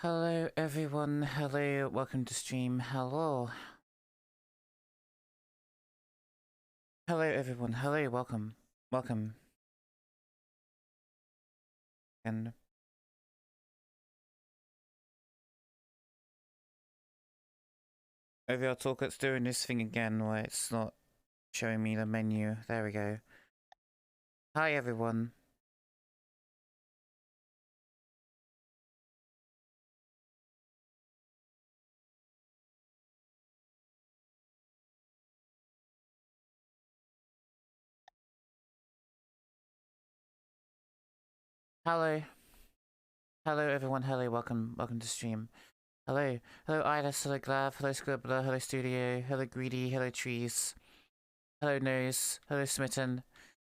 Hello everyone, hello, welcome to stream, hello. Hello everyone, hello, welcome, welcome. And VRChat Talk, it's doing this thing again where it's not showing me the menu. There we go. Hi everyone. Hello. Hello everyone, hello, welcome to stream. Hello. Hello Iris, hello Glav, hello Scribbler, hello Studio, hello Greedy, hello Trees. Hello Nose, hello Smitten,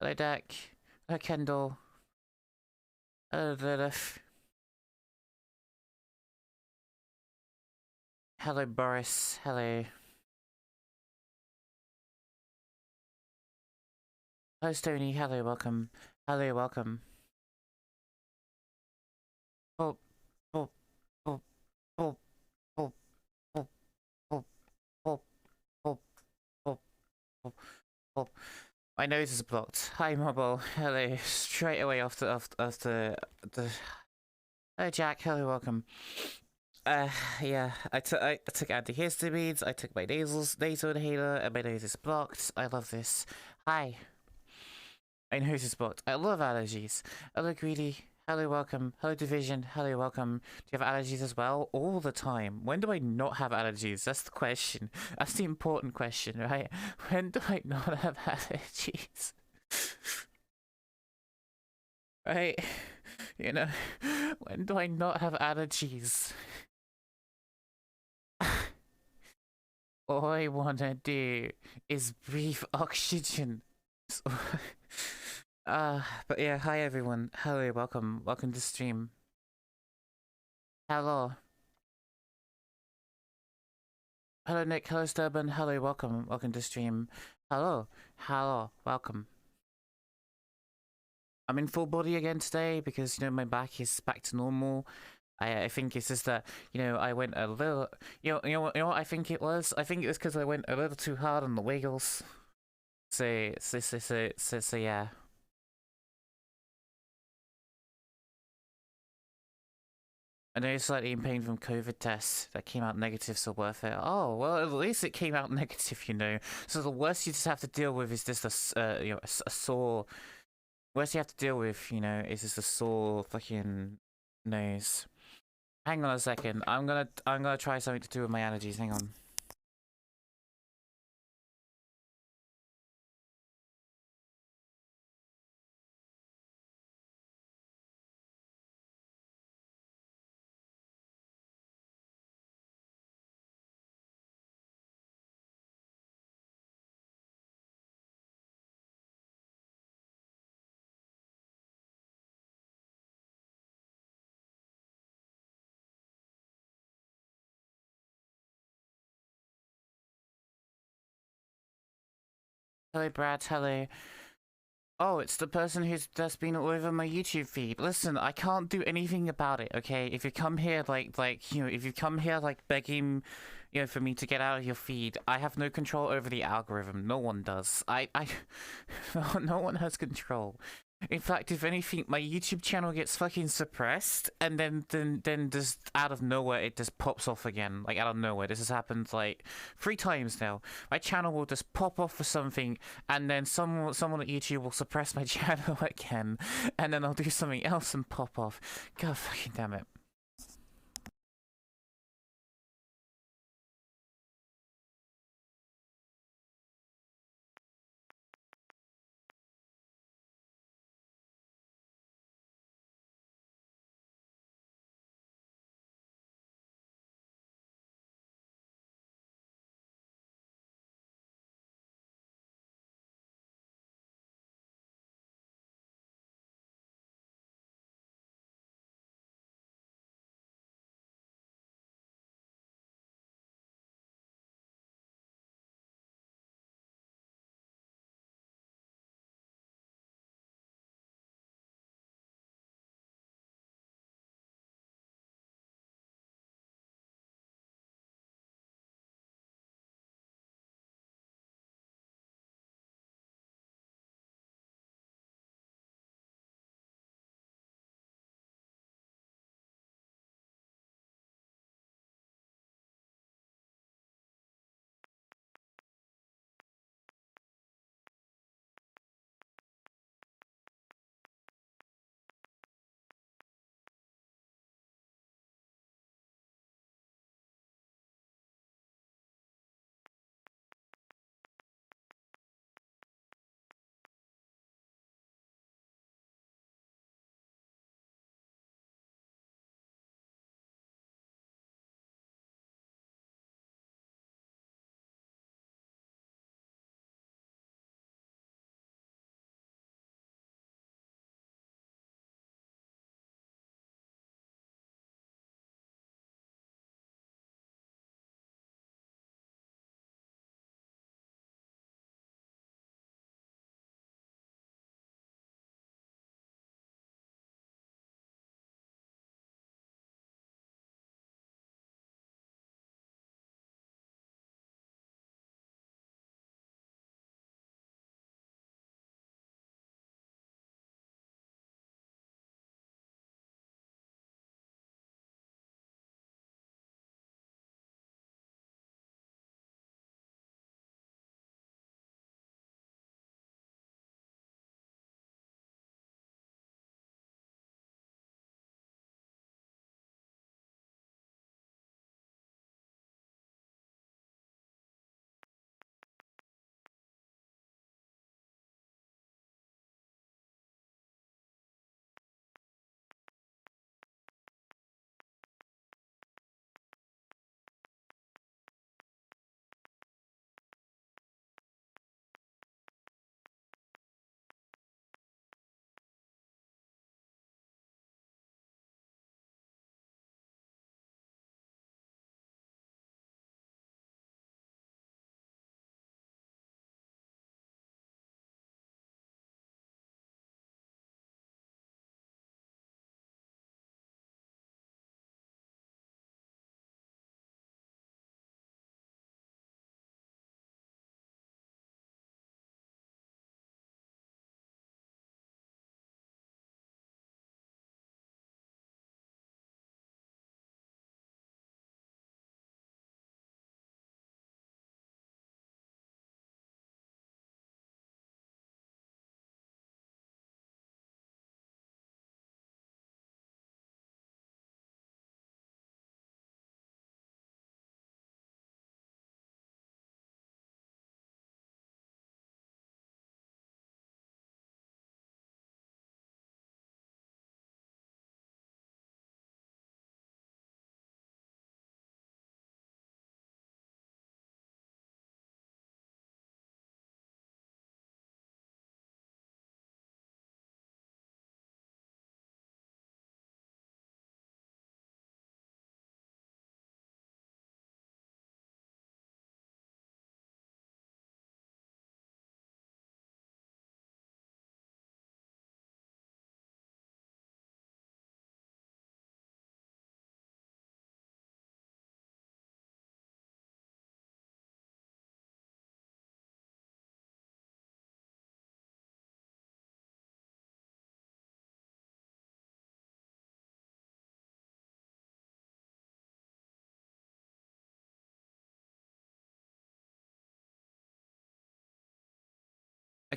hello Dak, hello Kendall, hello Lilith. Hello Boris, hello. Hello Stony, hello, welcome. Hello, welcome. Oh, oh, oh, oh, oh, oh, oh, oh, oh, oh, oh, oh. My nose is blocked. Hi Mobile, hello. Straight away after the Hello Jack, hello, welcome. Yeah, I took antihistamines, I took my nasal inhaler, and my nose is blocked. I love this. Hi. My nose is blocked. I love allergies. Hello Greedy. Hello, welcome. Hello, Division. Hello, welcome. Do you have allergies as well? All the time. When do I not have allergies? That's the question. That's the important question, right? When do I not have allergies? Right? You know, when do I not have allergies? All I wanna do is breathe oxygen. But yeah, hi everyone. Hello, welcome to stream. Hello. Hello Nick, hello Sturban, hello, welcome to stream. Hello, welcome. I'm in full body again today because, you know, my back is back to normal. I think it's just that, you know, I went a little, you know what I think it was? I think it was because I went a little too hard on the wiggles. So yeah. I know you're slightly in pain from COVID tests that came out negative, so worth it. Oh, well, at least it came out negative, you know. So the worst you just have to deal with is just a sore. Worst you have to deal with, you know, is just a sore fucking nose. Hang on a second. I'm gonna try something to do with my allergies. Hang on. Hello, Brad. Hello. Oh, it's the person that's been all over my YouTube feed. Listen, I can't do anything about it, okay? If you come here if you come here like begging, for me to get out of your feed, I have no control over the algorithm. No one does. No one has control. In fact, if anything, my YouTube channel gets fucking suppressed, and then just out of nowhere it just pops off again, like out of nowhere. This has happened like 3 times now. My channel will just pop off for something, and then someone at YouTube will suppress my channel again, and then I'll do something else and pop off. God fucking damn it.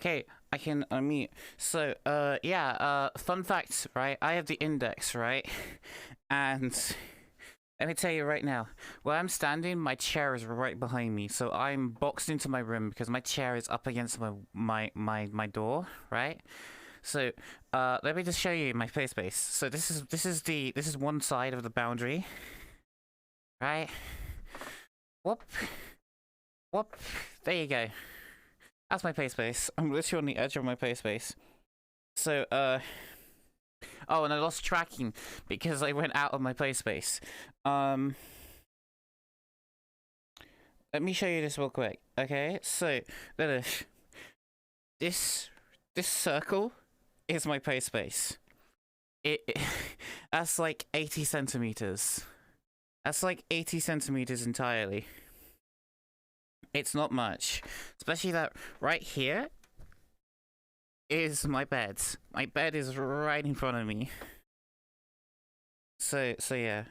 Okay, I can unmute. So, yeah, fun fact, right? I have the index, right? And let me tell you right now, where I'm standing, my chair is right behind me. So I'm boxed into my room because my chair is up against my door, right? So, let me just show you my play space. So this is one side of the boundary, right? Whoop, whoop. There you go. That's my play space. I'm literally on the edge of my play space. So, oh, and I lost tracking because I went out of my play space. Let me show you this real quick. Okay, so this circle is my play space. It that's like 80 centimeters. That's like 80 centimeters entirely. It's not much, especially that right here is my bed. My bed is right in front of me. So yeah.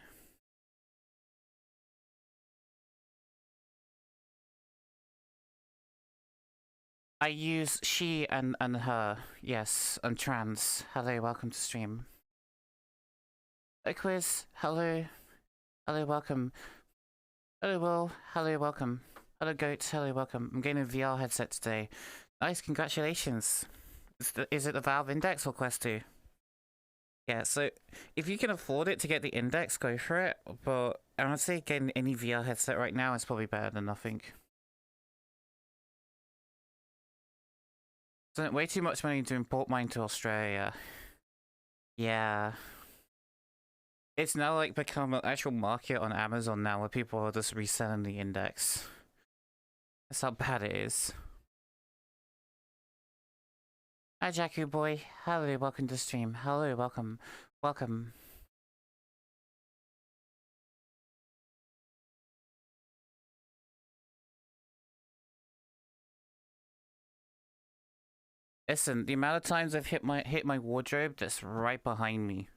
I use she and her. Yes, and trans. Hello, welcome to stream. A quiz. Hello. Hello, welcome. Hello, Will. Hello, welcome. Hello, Goat. Hello, welcome. I'm getting a VR headset today. Nice, congratulations. Is it the Valve Index or Quest 2? Yeah, so if you can afford it to get the Index, go for it. But honestly, getting any VR headset right now is probably better than nothing. Spent way too much money to import mine to Australia. Yeah. It's now like become an actual market on Amazon now where people are just reselling the Index. That's how bad it is. Hi Jakku boy. Hello, welcome to stream. Hello, welcome. Welcome. Listen, the amount of times I've hit my wardrobe that's right behind me.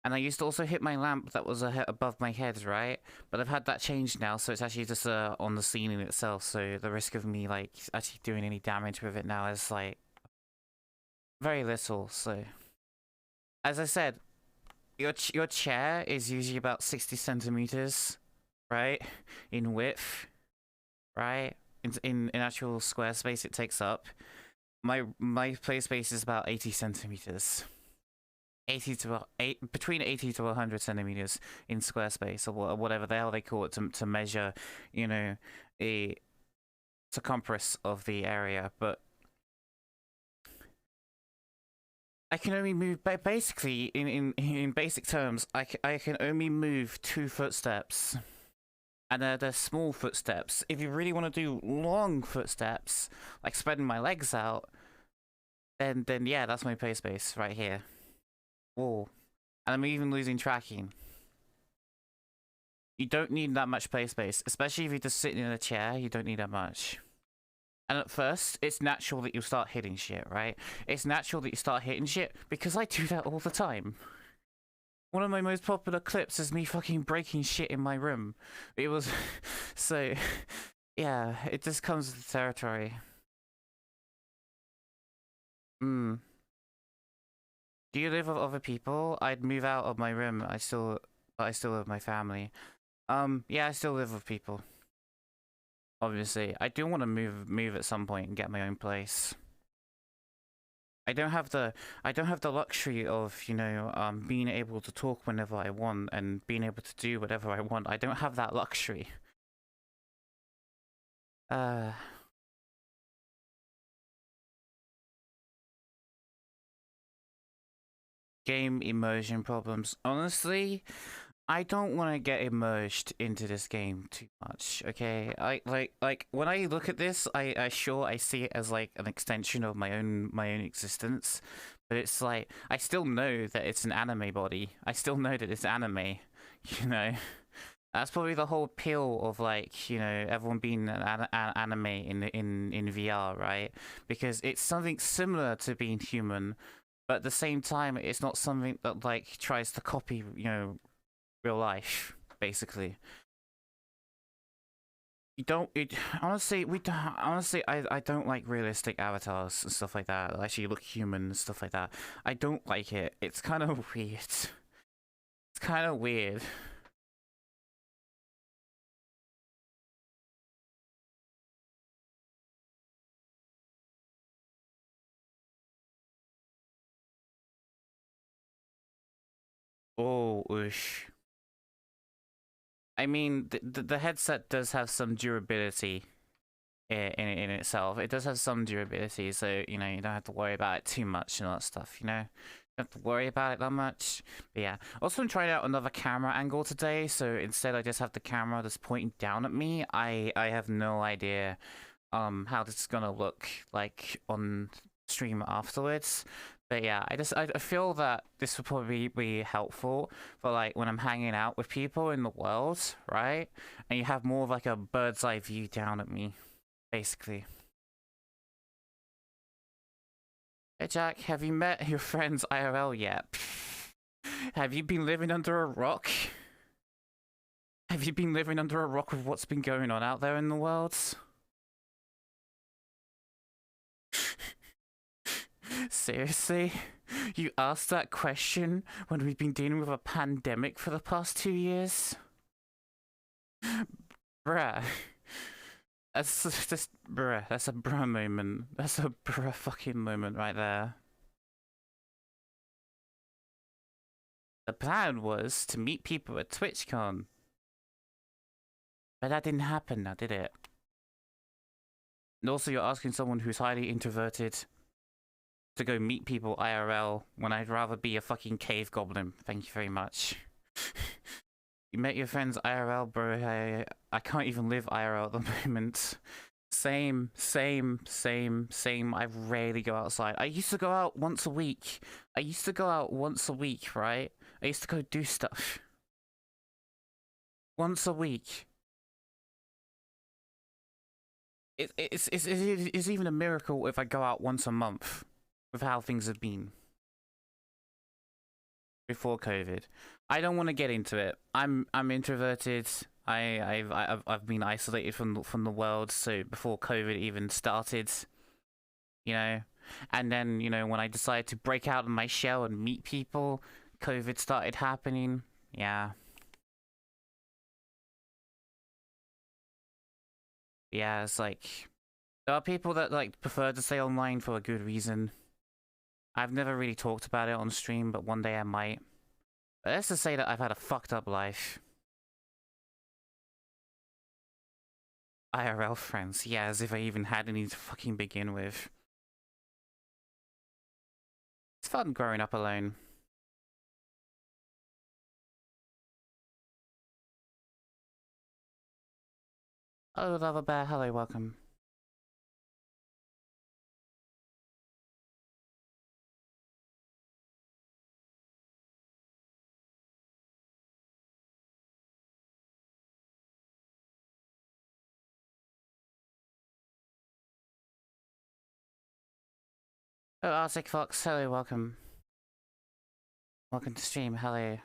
And I used to also hit my lamp that was above my head, right? But I've had that changed now, so it's actually just on the ceiling itself. So the risk of me like actually doing any damage with it now is like very little. So, as I said, your chair is usually about 60 centimeters, right, in width, right? In actual square space it takes up. My play space is about 80 centimeters. 80 to between 80 to 100 centimeters in square space or whatever the hell they call it to measure, you know, a circumference of the area. But I can only move basically in basic terms. I can only move 2 footsteps, and they're small footsteps. If you really want to do long footsteps, like spreading my legs out, then yeah, that's my play space right here. Whoa. And I'm even losing tracking. You don't need that much play space, especially if you're just sitting in a chair. You don't need that much. And at first, it's natural that you start hitting shit, right? It's natural that you start hitting shit because I do that all the time. One of my most popular clips is me fucking breaking shit in my room. It was so yeah, it just comes with the territory. Do you live with other people? I'd move out of my room. I still live with my family. Yeah, I still live with people. Obviously, I do want to move at some point and get my own place. I don't have the luxury of, you know, being able to talk whenever I want and being able to do whatever I want. I don't have that luxury. Game immersion problems. Honestly, I don't want to get immersed into this game too much. Okay, I like when I look at this, I see it as like an extension of my own existence, but it's like I still know that it's an anime body. I still know that it's anime. You know, that's probably the whole appeal of like, you know, everyone being an anime in VR, right? Because it's something similar to being human, but at the same time, it's not something that like tries to copy, you know, real life, basically. You don't. It, honestly, we don't. Honestly, I don't like realistic avatars and stuff like that. That actually look human and stuff like that. I don't like it. It's kind of weird. It's kind of weird. Oh, oosh. I mean, the headset does have some durability in itself. It does have some durability, so you know you don't have to worry about it too much and all that stuff. You know, you don't have to worry about it that much. But yeah. Also, I'm trying out another camera angle today, so instead I just have the camera that's pointing down at me. I have no idea how this is gonna look like on stream afterwards. But yeah, I feel that this would probably be helpful for like when I'm hanging out with people in the world, right? And you have more of like a bird's eye view down at me, basically. Hey Jack, have you met your friends IRL yet? Have you been living under a rock? Have you been living under a rock with what's been going on out there in the world? Seriously? You asked that question when we've been dealing with a pandemic for the past 2 years? Bruh. That's just, bruh, that's a bruh moment. That's a bruh fucking moment right there. The plan was to meet people at TwitchCon. But that didn't happen now, did it? And also you're asking someone who's highly introverted to go meet people IRL when I'd rather be a fucking cave goblin. Thank you very much. You met your friends IRL, bro. I can't even live IRL at the moment. Same. I rarely go outside. I used to go out once a week. Right? I used to go do stuff. Once a week. It's even a miracle if I go out once a month with how things have been before COVID. I don't want to get into it. I'm introverted. I've been isolated from the world. So before COVID even started, you know, and then you know when I decided to break out of my shell and meet people, COVID started happening. Yeah. Yeah, it's like there are people that like prefer to stay online for a good reason. I've never really talked about it on stream, but one day I might. But let's just say that I've had a fucked up life. IRL friends, yeah, as if I even had any to fucking begin with. It's fun growing up alone. Oh, Lava Bear, hello, welcome. Oh, Arctic Fox, hello, welcome. Welcome to stream, hello.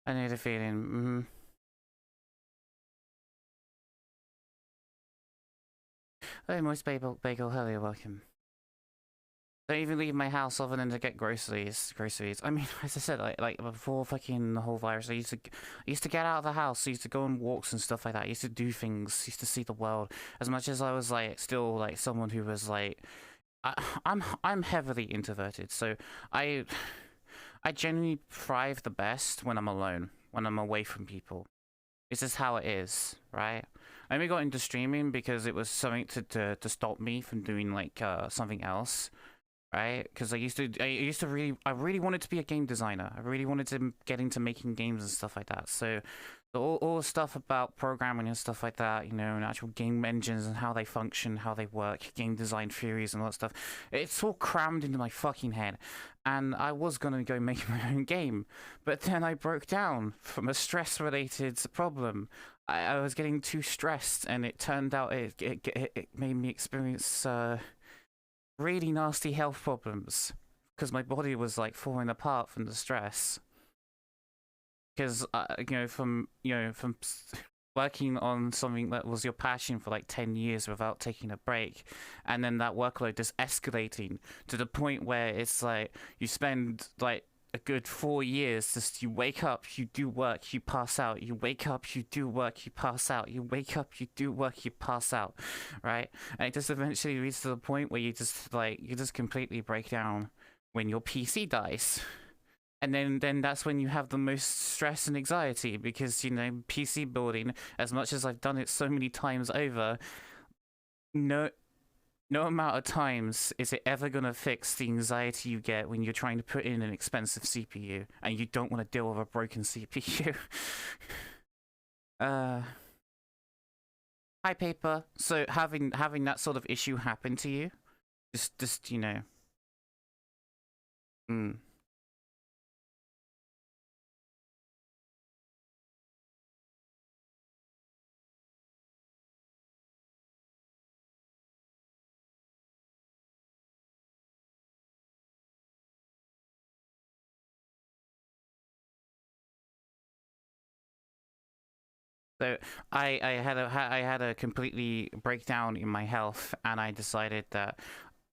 I know the feeling, Oh, Moist Bagel, hello, welcome. Don't even leave my house other than to get groceries. I mean, as I said, like before fucking the whole virus, I used to get out of the house. I used to go on walks and stuff like that. I used to do things. I used to see the world. As much as I was like still like someone who was like, I'm heavily introverted. So I genuinely thrive the best when I'm alone, when I'm away from people. This is how it is, right? I only got into streaming because it was something to stop me from doing like something else. Right, because I used to really wanted to be a game designer. I really wanted to get into making games and stuff like that. So all the stuff about programming and stuff like that, you know, and actual game engines and how they function, how they work, game design theories and all that stuff, it's all crammed into my fucking head. And I was gonna go make my own game, but then I broke down from a stress-related problem. I was getting too stressed, and it turned out it made me experience really nasty health problems because my body was like falling apart from the stress. because from working on something that was your passion for like 10 years without taking a break, and then that workload just escalating to the point where it's like you spend like a good 4 years just you wake up, you do work, you pass out, you wake up, you do work, you pass out, you wake up, you do work, you pass out, right? And it just eventually leads to the point where you just completely break down when your PC dies. And then that's when you have the most stress and anxiety, because PC building, as much as I've done it so many times over, no amount of times is it ever gonna fix the anxiety you get when you're trying to put in an expensive CPU and you don't want to deal with a broken CPU. Hi Paper. So having that sort of issue happen to you, just So I had a completely breakdown in my health, and I decided that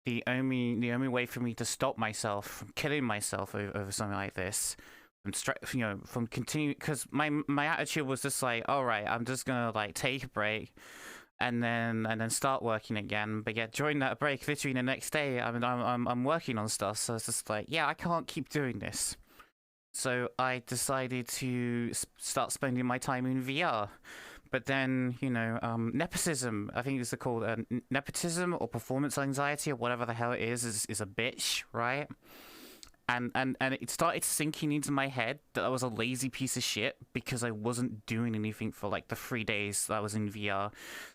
the only way for me to stop myself from killing myself over something like this, from continuing, because my attitude was just like, all right, I'm just gonna like take a break, and then start working again. But yeah, during that break, literally the next day, I'm working on stuff, so it's just like, yeah, I can't keep doing this. So I decided to start spending my time in VR. But then, nepotism, I think it's called nepotism or performance anxiety or whatever the hell it is a bitch, right? And it started sinking into my head that I was a lazy piece of shit because I wasn't doing anything for like the 3 days that I was in VR.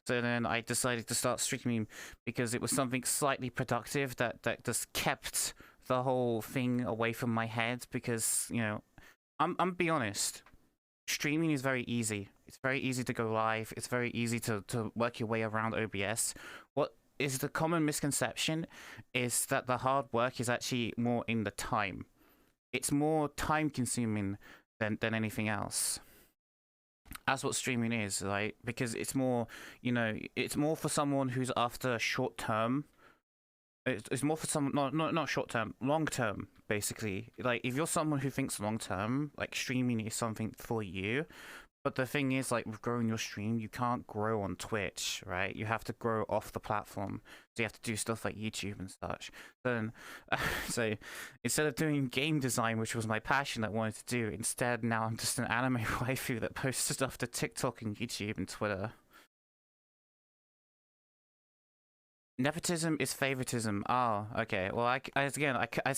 So then I decided to start streaming because it was something slightly productive that just kept the whole thing away from my head, because I'm be honest, streaming is very easy. It's very easy to go live. It's very easy to work your way around OBS. What is the common misconception is that the hard work is actually more in the time. It's more time consuming than anything else. That's what streaming is, right? Because it's more, it's more for someone who's after short term. It's more for someone, not short term, long term, basically. Like, if you're someone who thinks long term, like, streaming is something for you. But the thing is, like, with growing your stream, you can't grow on Twitch, right? You have to grow off the platform. So you have to do stuff like YouTube and such. Then, so instead of doing game design, which was my passion that I wanted to do, instead now I'm just an anime waifu that posts stuff to TikTok and YouTube and Twitter. Nepotism is favoritism. Oh, okay. Well, as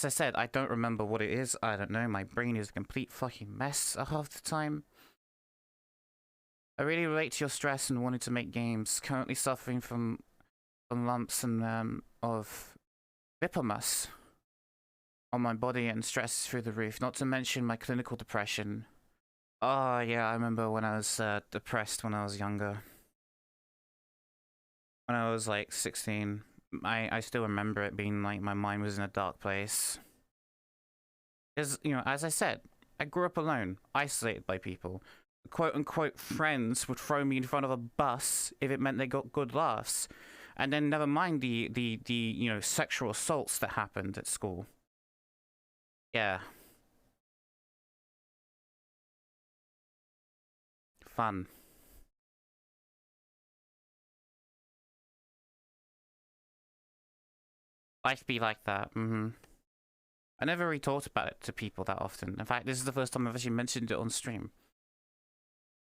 I said, I don't remember what it is. I don't know. My brain is a complete fucking mess half the time. I really relate to your stress and wanting to make games. Currently suffering from lumps and of lipomas on my body, and stress through the roof. Not to mention my clinical depression. Oh yeah, I remember when I was depressed when I was younger. When I was like 16, I still remember it being like my mind was in a dark place. Because, as I said, I grew up alone, isolated by people. Quote unquote friends would throw me in front of a bus if it meant they got good laughs. And then never mind the sexual assaults that happened at school. Yeah. Fun. Life be like that. I never really talked about it to people that often. In fact, this is the first time I've actually mentioned it on stream.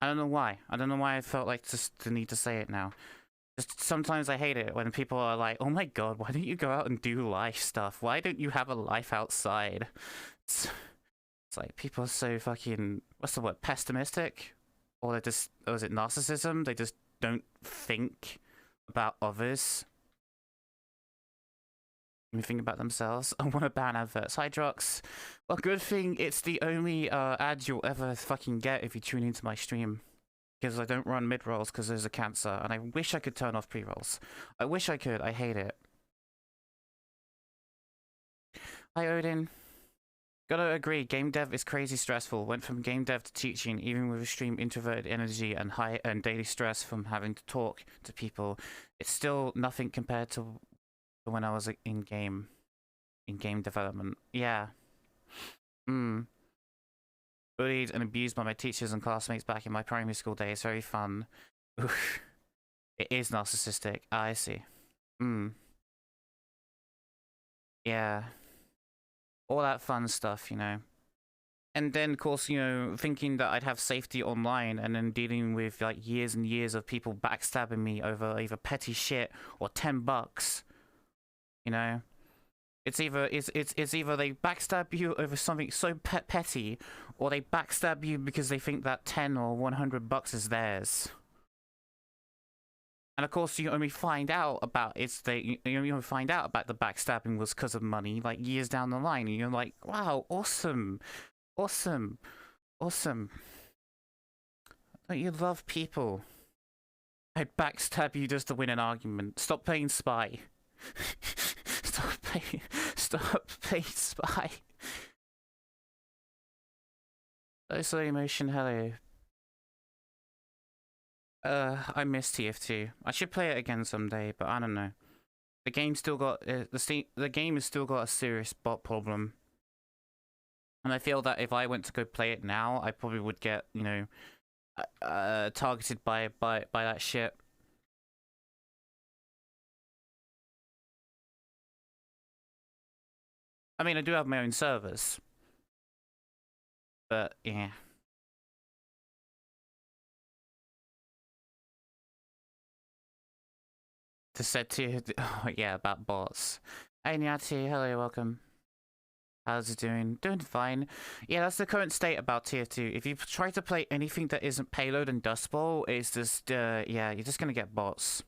I don't know why. I don't know why I felt like just the need to say it now. Just sometimes I hate it when people are like, oh my god, why don't you go out and do life stuff? Why don't you have a life outside? It's like people are so fucking, what's the word, pessimistic? Or they're just, or is it narcissism? They just don't think about others. You think about themselves. I want to ban adverts. Hydrox. Well, good thing it's the only ad you'll ever fucking get if you tune into my stream. Because I don't run mid-rolls because there's a cancer, and I wish I could turn off pre-rolls. I wish I could. I hate it. Hi, Odin. Gotta agree, game dev is crazy stressful. Went from game dev to teaching, even with extreme introverted energy and high and daily stress from having to talk to people. It's still nothing compared to when I was in game development. Yeah. Bullied and abused by my teachers and classmates back in my primary school days. Very fun. Oof. It is narcissistic. I see. Yeah. All that fun stuff, you know. And then, of course, you know, thinking that I'd have safety online and then dealing with, like, years and years of people backstabbing me over either petty shit or $10, you know? It's either they backstab you over something so petty, or they backstab you because they think that 10 or $100 is theirs. And of course, you only find out about the backstabbing was because of money, like years down the line, and you're like, wow, awesome. Awesome. Awesome. Don't you love people? I'd backstab you just to win an argument. Stop playing spy. Stop playing spy. Slow emotion, hello. I miss TF2. I should play it again someday, but I don't know. The game still got the game has still got a serious bot problem. And I feel that if I went to go play it now, I probably would get, you know, targeted by that shit. I mean, I do have my own servers. But, yeah. To said to, oh yeah, about bots. Hey Nyati, hello, welcome. How's it doing? Doing fine. Yeah, that's the current state about tier 2. If you try to play anything that isn't Payload and Dust Bowl, it's just, yeah, you're just gonna get bots.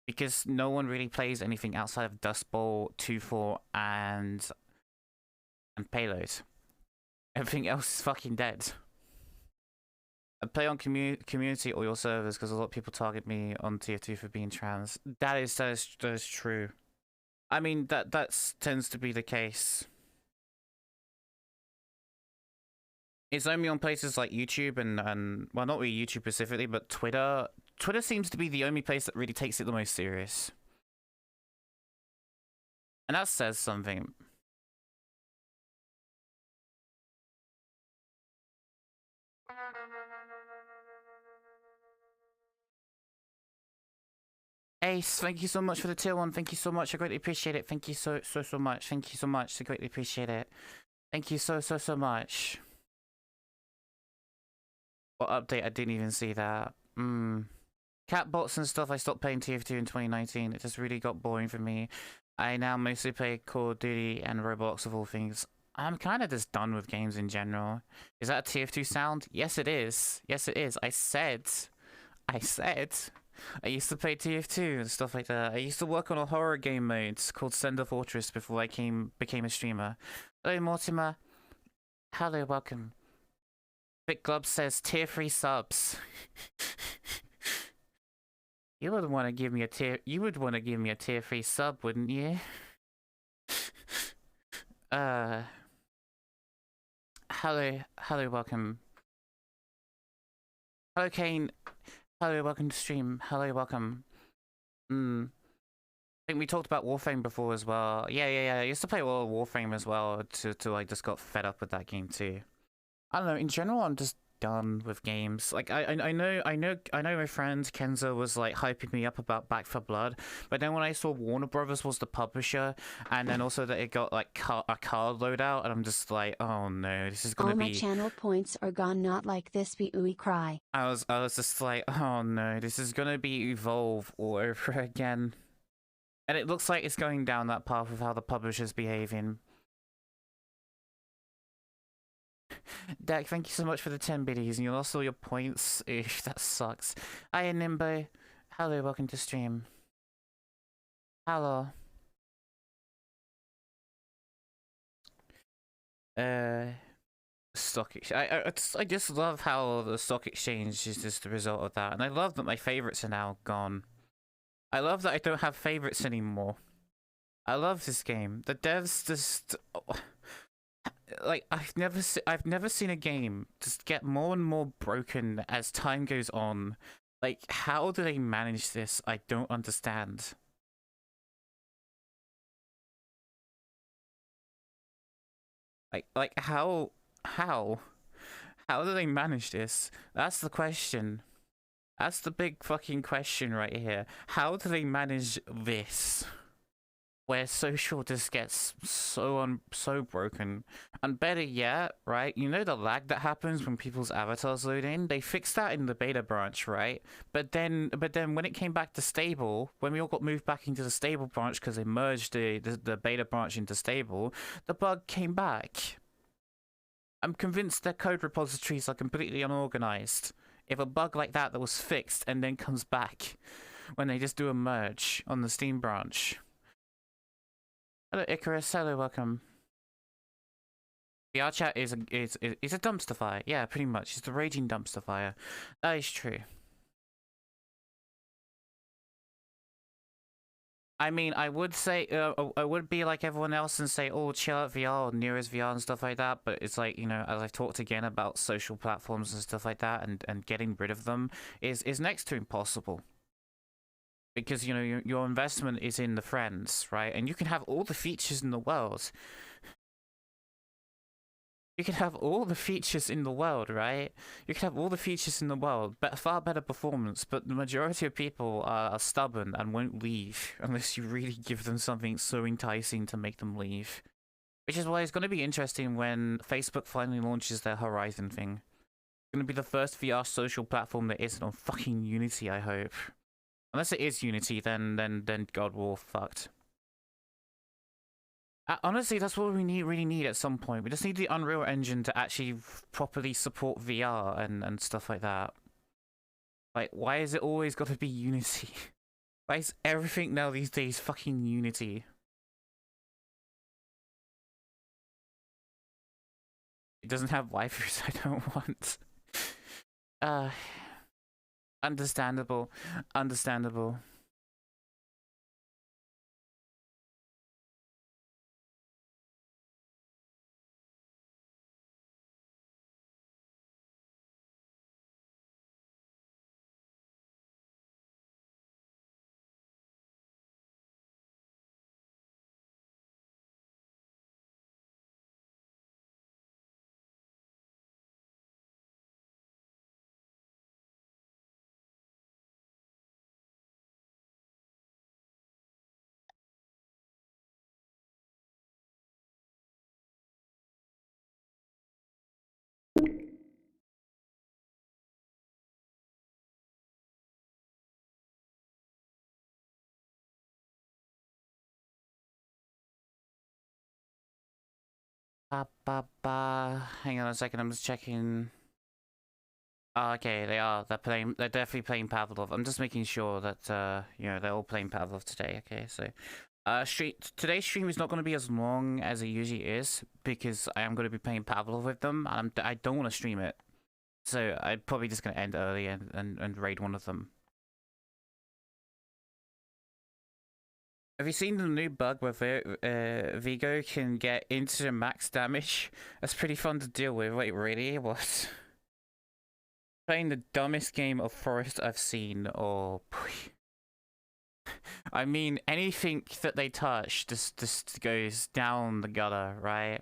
Because no one really plays anything outside of Dust Bowl, 2-4, and Payload. Everything else is fucking dead. I play on community or your servers because a lot of people target me on tier 2 for being trans. That is true. I mean, that tends to be the case. It's only on places like YouTube and well, not really YouTube specifically, but Twitter. Twitter seems to be the only place that really takes it the most serious. And that says something. Ace, thank you so much for the tier 1. Thank you so much. I greatly appreciate it. Thank you so much. Thank you so much. I greatly appreciate it. Thank you so much. What update? I didn't even see that. Cat bots and stuff, I stopped playing TF2 in 2019. It just really got boring for me. I now mostly play Call of Duty and Roblox of all things. I'm kind of just done with games in general. Is that a TF2 sound? Yes, it is. Yes, it is. I said. I used to play TF2 and stuff like that. I used to work on a horror game mode called Sender Fortress before I became a streamer. Hello, Mortimer. Hello, welcome. Big Glub says tier 3 subs. You would want to give me a tier 3 sub, wouldn't you? Hello, welcome. Hello, Kane. Hello, welcome to stream. Hello, welcome. I think we talked about Warframe before as well. Yeah. I used to play a lot of Warframe as well till I just got fed up with that game too. I don't know, in general I'm just done with games. Like I know my friend Kenzo was like hyping me up about Back 4 Blood, but then when I saw Warner Brothers was the publisher, and then also that it got like a card loadout, and I'm just like, oh no, this is gonna be. All my channel points are gone. Not like this. Be ooey cry. I was just like, oh no, this is gonna be Evolve all over again, and it looks like it's going down that path of how the publisher's behaving. Dak, thank you so much for the 10 biddies, and you lost all your points. Eesh, that sucks. Hiya, Nimbo. Hello, welcome to stream. Hello. Stock exchange. I just love how the stock exchange is just the result of that, and I love that my favorites are now gone. I love that I don't have favorites anymore. I love this game. The devs just. like I've never seen a game just get more and more broken as time goes on. Like, how do they manage this? I don't understand. Like how do they manage this? That's the question. That's the big fucking question right here. How do they manage this? Where social just gets so broken. And better yet, right? You know the lag that happens when people's avatars load in? They fixed that in the beta branch, right? But then when it came back to stable, when we all got moved back into the stable branch because they merged the beta branch into stable, the bug came back. I'm convinced their code repositories are completely unorganized. If a bug like that was fixed and then comes back when they just do a merge on the Steam branch. Hello Icarus, hello, welcome. VRChat is a dumpster fire. Yeah, pretty much. It's the raging dumpster fire. That is true. I mean, I would say, I would be like everyone else and say, oh, chill out VR or Nearest VR and stuff like that. But it's like, you know, as I've talked again about social platforms and stuff like that, and getting rid of them is next to impossible. Because, you know, your investment is in the friends, right? And you can have all the features in the world. You can have all the features in the world, right? You can have all the features in the world, but far better performance, but the majority of people are stubborn and won't leave unless you really give them something so enticing to make them leave. Which is why it's going to be interesting when Facebook finally launches their Horizon thing. It's going to be the first VR social platform that isn't on fucking Unity, I hope. Unless it is Unity, then God, we're all fucked. Honestly, that's what we really need at some point. We just need the Unreal Engine to actually properly support VR and stuff like that. Like, why is it always got to be Unity? Why is everything now these days fucking Unity? It doesn't have waifus I don't want. Uh, understandable. Understandable. Hang on a second, I'm just checking. Oh, okay, they are. They're definitely playing Pavlov. I'm just making sure that, you know, they're all playing Pavlov today. Okay, so, today's stream is not going to be as long as it usually is because I am going to be playing Pavlov with them, and I don't want to stream it. So I'm probably just going to end early and raid one of them. Have you seen the new bug where Vigo can get into max damage? That's pretty fun to deal with. Wait, really? What? Playing the dumbest game of Forest I've seen, or I mean, anything that they touch just goes down the gutter, right?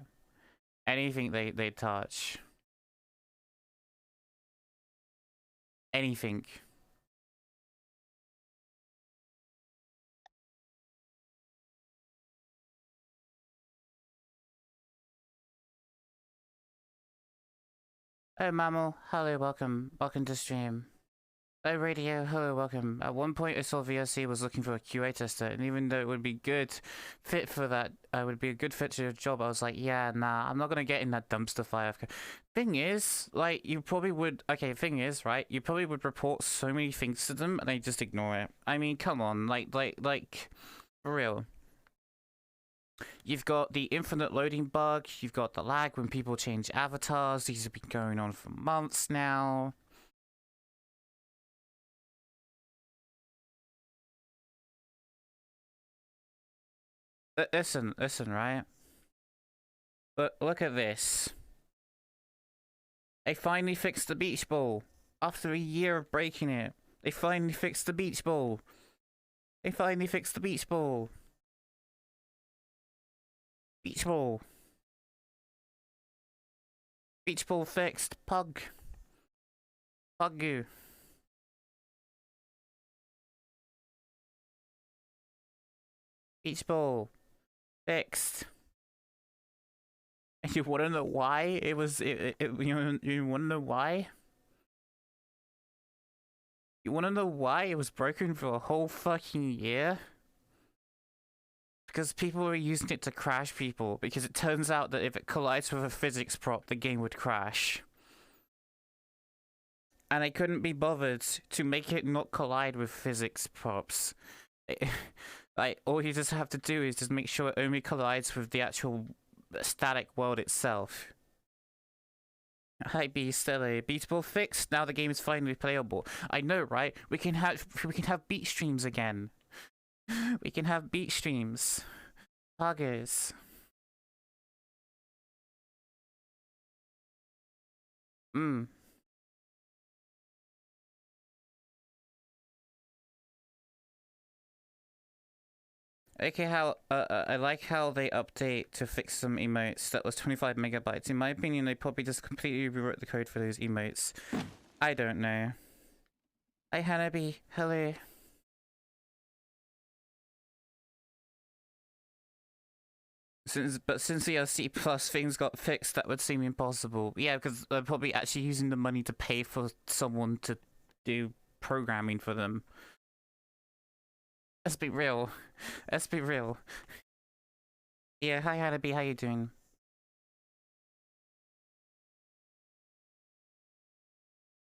Anything they touch. Anything. Oh, Mammal, hello, welcome. Welcome to stream. Oh, Radio, hello, welcome. At one point, I saw VRC was looking for a QA tester, and even though it would be good fit for that, I would be a good fit to your job, I was like, yeah, nah, I'm not gonna get in that dumpster fire. Thing is, like, you probably would, okay, thing is, right, you probably would report so many things to them, and they just ignore it. I mean, come on, like, for real. You've got the infinite loading bug, you've got the lag when people change avatars, these have been going on for months now. Listen, right? But look at this. They finally fixed the beach ball. After a year of breaking it, they finally fixed the beach ball. They finally fixed the beach ball. Beach ball. Beach ball fixed. Pug. Puggu. Beach ball. Fixed. And you wanna know why it was you wanna know why? You wanna know why it was broken for a whole fucking year? Because people were using it to crash people, because it turns out that if it collides with a physics prop, the game would crash. And they couldn't be bothered to make it not collide with physics props. Like, all you just have to do is just make sure it only collides with the actual static world itself. Hi B Stella, beatable fixed. Now the game is finally playable. I know, right? We can have beat streams again. We can have beat streams. Poggers. Okay, I like how they update to fix some emotes that was 25 megabytes. In my opinion, they probably just completely rewrote the code for those emotes. I don't know. Hi Hanabi, hello. Since the C plus things got fixed, that would seem impossible. Yeah, because they're probably actually using the money to pay for someone to do programming for them. Let's be real. Let's be real. Yeah, hi Hanabi, how you doing?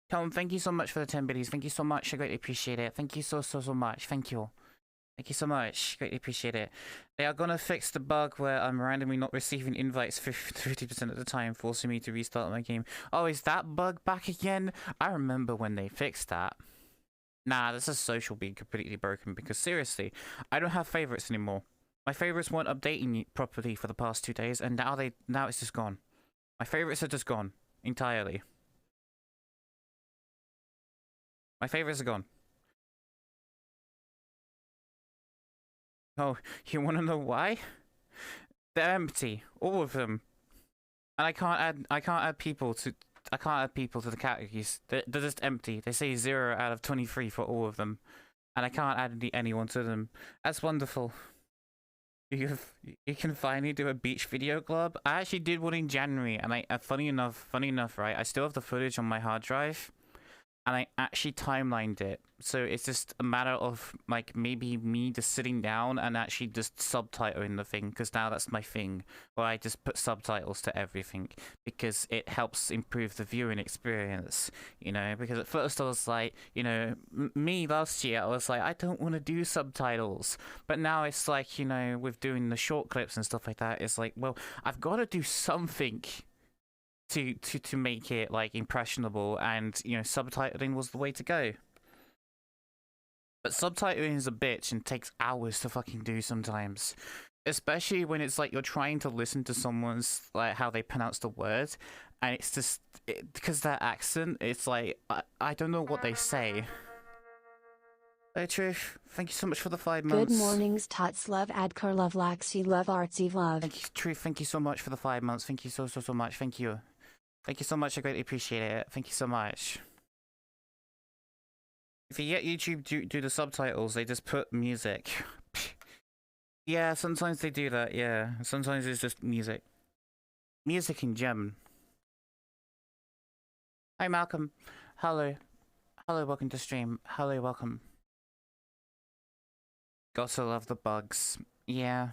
Tom, thank you so much for the 10 biddies. Thank you so much. I greatly appreciate it. Thank you so much. Thank you. Thank you so much. Greatly appreciate it. They are gonna fix the bug where I'm randomly not receiving invites 50% of the time, forcing me to restart my game. Oh, is that bug back again? I remember when they fixed that. Nah, this is social being completely broken, because seriously, I don't have favorites anymore. My favorites weren't updating properly for the past 2 days, and now it's just gone. My favorites are just gone entirely. My favorites are gone. Oh, you want to know why? They're empty, all of them, and I can't add people to the categories. They're just empty. They say 0 out of 23 for all of them, and I can't add anyone to them. That's wonderful. You can finally do a beach video club. I actually did one in January, and funny enough, right? I still have the footage on my hard drive. And I actually timelined it, so it's just a matter of like maybe me just sitting down and actually just subtitling the thing, because now that's my thing, where I just put subtitles to everything, because it helps improve the viewing experience, you know. Because at first I was like, you know, me last year I was like, I don't want to do subtitles, but now it's like, you know, with doing the short clips and stuff like that, it's like, well, I've got to do something to make it like impressionable, and you know, subtitling was the way to go. But subtitling is a bitch and takes hours to fucking do sometimes, especially when it's like you're trying to listen to someone's like how they pronounce the word, and it's just because that accent, it's like I don't know what they say. Hey Truth, thank you so much for the 5 months. Good mornings, Tots. Love Adkar, love Laxi, love Artsy, love. Thank you, Truth. Thank you so much for the 5 months. Thank you so much. Thank you. Thank you so much. I greatly appreciate it. Thank you so much. If you get YouTube do the subtitles, they just put music. Yeah, sometimes they do that. Yeah, sometimes it's just music. Music in German. Hi Malcolm. Hello. Hello, welcome to stream. Hello, welcome. Gotta love the bugs. Yeah.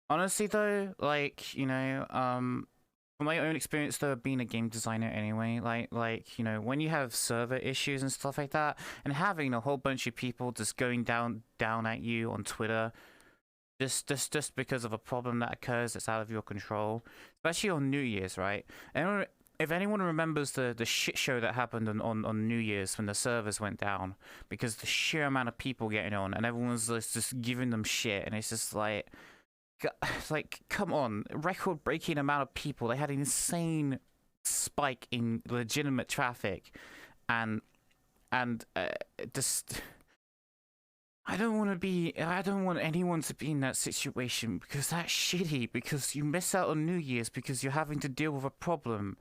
Honestly though, like, you know, from my own experience though, being a game designer anyway, like you know, when you have server issues and stuff like that, and having a whole bunch of people just going down at you on Twitter, just because of a problem that occurs that's out of your control, especially on New Year's, right? And if anyone remembers the shit show that happened on New Year's when the servers went down, because the sheer amount of people getting on and everyone's just giving them shit, and it's just like, like, come on, record-breaking amount of people. They had an insane spike in legitimate traffic, and just I don't want anyone to be in that situation, because that's shitty, because you miss out on New Year's because you're having to deal with a problem.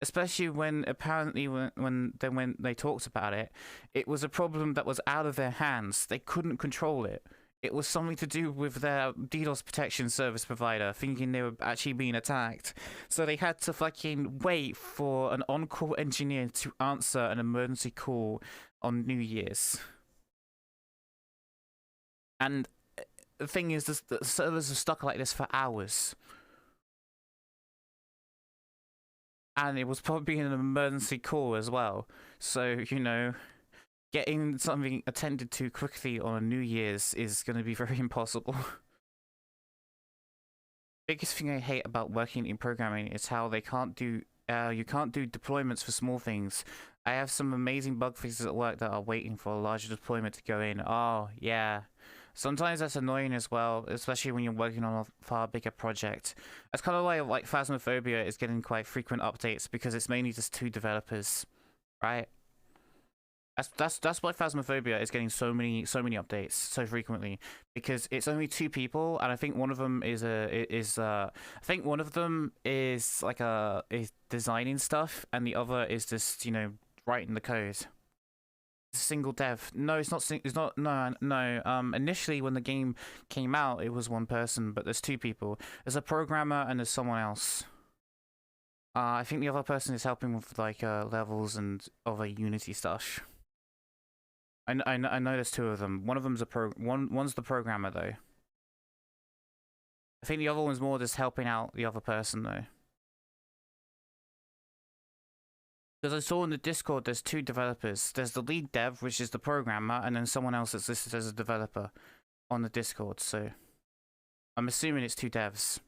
Especially when apparently when they talked about it, it was a problem that was out of their hands. They couldn't control it. It was something to do with their DDoS protection service provider thinking they were actually being attacked. So they had to fucking wait for an on-call engineer to answer an emergency call on New Year's. And the thing is, the servers are stuck like this for hours. And it was probably an emergency call as well. So, you know, getting something attended to quickly on a New Year's is going to be very impossible. Biggest thing I hate about working in programming is how they can't do, you can't do deployments for small things. I have some amazing bug fixes at work that are waiting for a larger deployment to go in. Oh, yeah. Sometimes that's annoying as well, especially when you're working on a far bigger project. That's kind of why like Phasmophobia is getting quite frequent updates, because it's mainly just 2 developers, right? That's why Phasmophobia is getting so many updates so frequently, because it's only 2 people, and I think one of them is designing stuff, and the other is just, you know, writing the code. Single dev. No, it's not. It's not. No. Initially, when the game came out, it was 1 person, but there's 2 people. There's a programmer and there's someone else. I think the other person is helping with like levels and other Unity stuff. I know there's 2 of them. One of them's one's the programmer though. I think the other one's more just helping out the other person though. Because I saw in the Discord there's 2 developers. There's the lead dev, which is the programmer, and then someone else that's listed as a developer on the Discord, so I'm assuming it's 2 devs.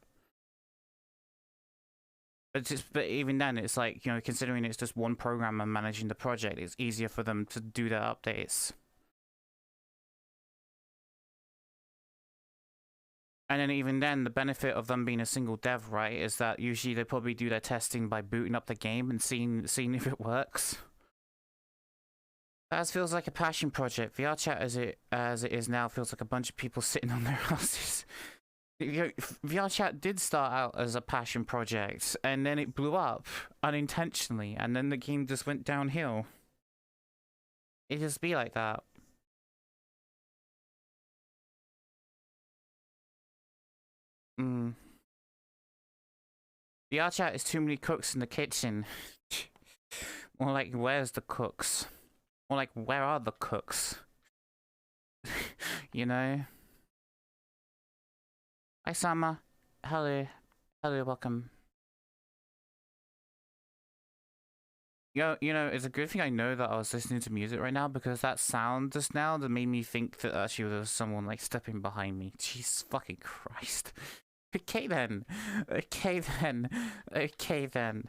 But even then, it's like, you know, considering it's just 1 programmer managing the project, it's easier for them to do their updates. And then even then, the benefit of them being a single dev, right, is that usually they probably do their testing by booting up the game and seeing if it works. That feels like a passion project. VRChat as it is now feels like a bunch of people sitting on their asses. VRChat did start out as a passion project, and then it blew up unintentionally, and then the game just went downhill. It just be like that. VRChat is too many cooks in the kitchen. More like, where's the cooks? More like, where are the cooks? You know? Hi, Sama. Hello. Hello, welcome. You know, it's a good thing I know that I was listening to music right now, because that sound just now that made me think that actually there was someone like stepping behind me. Jesus fucking Christ. Okay then. Okay then. Okay then.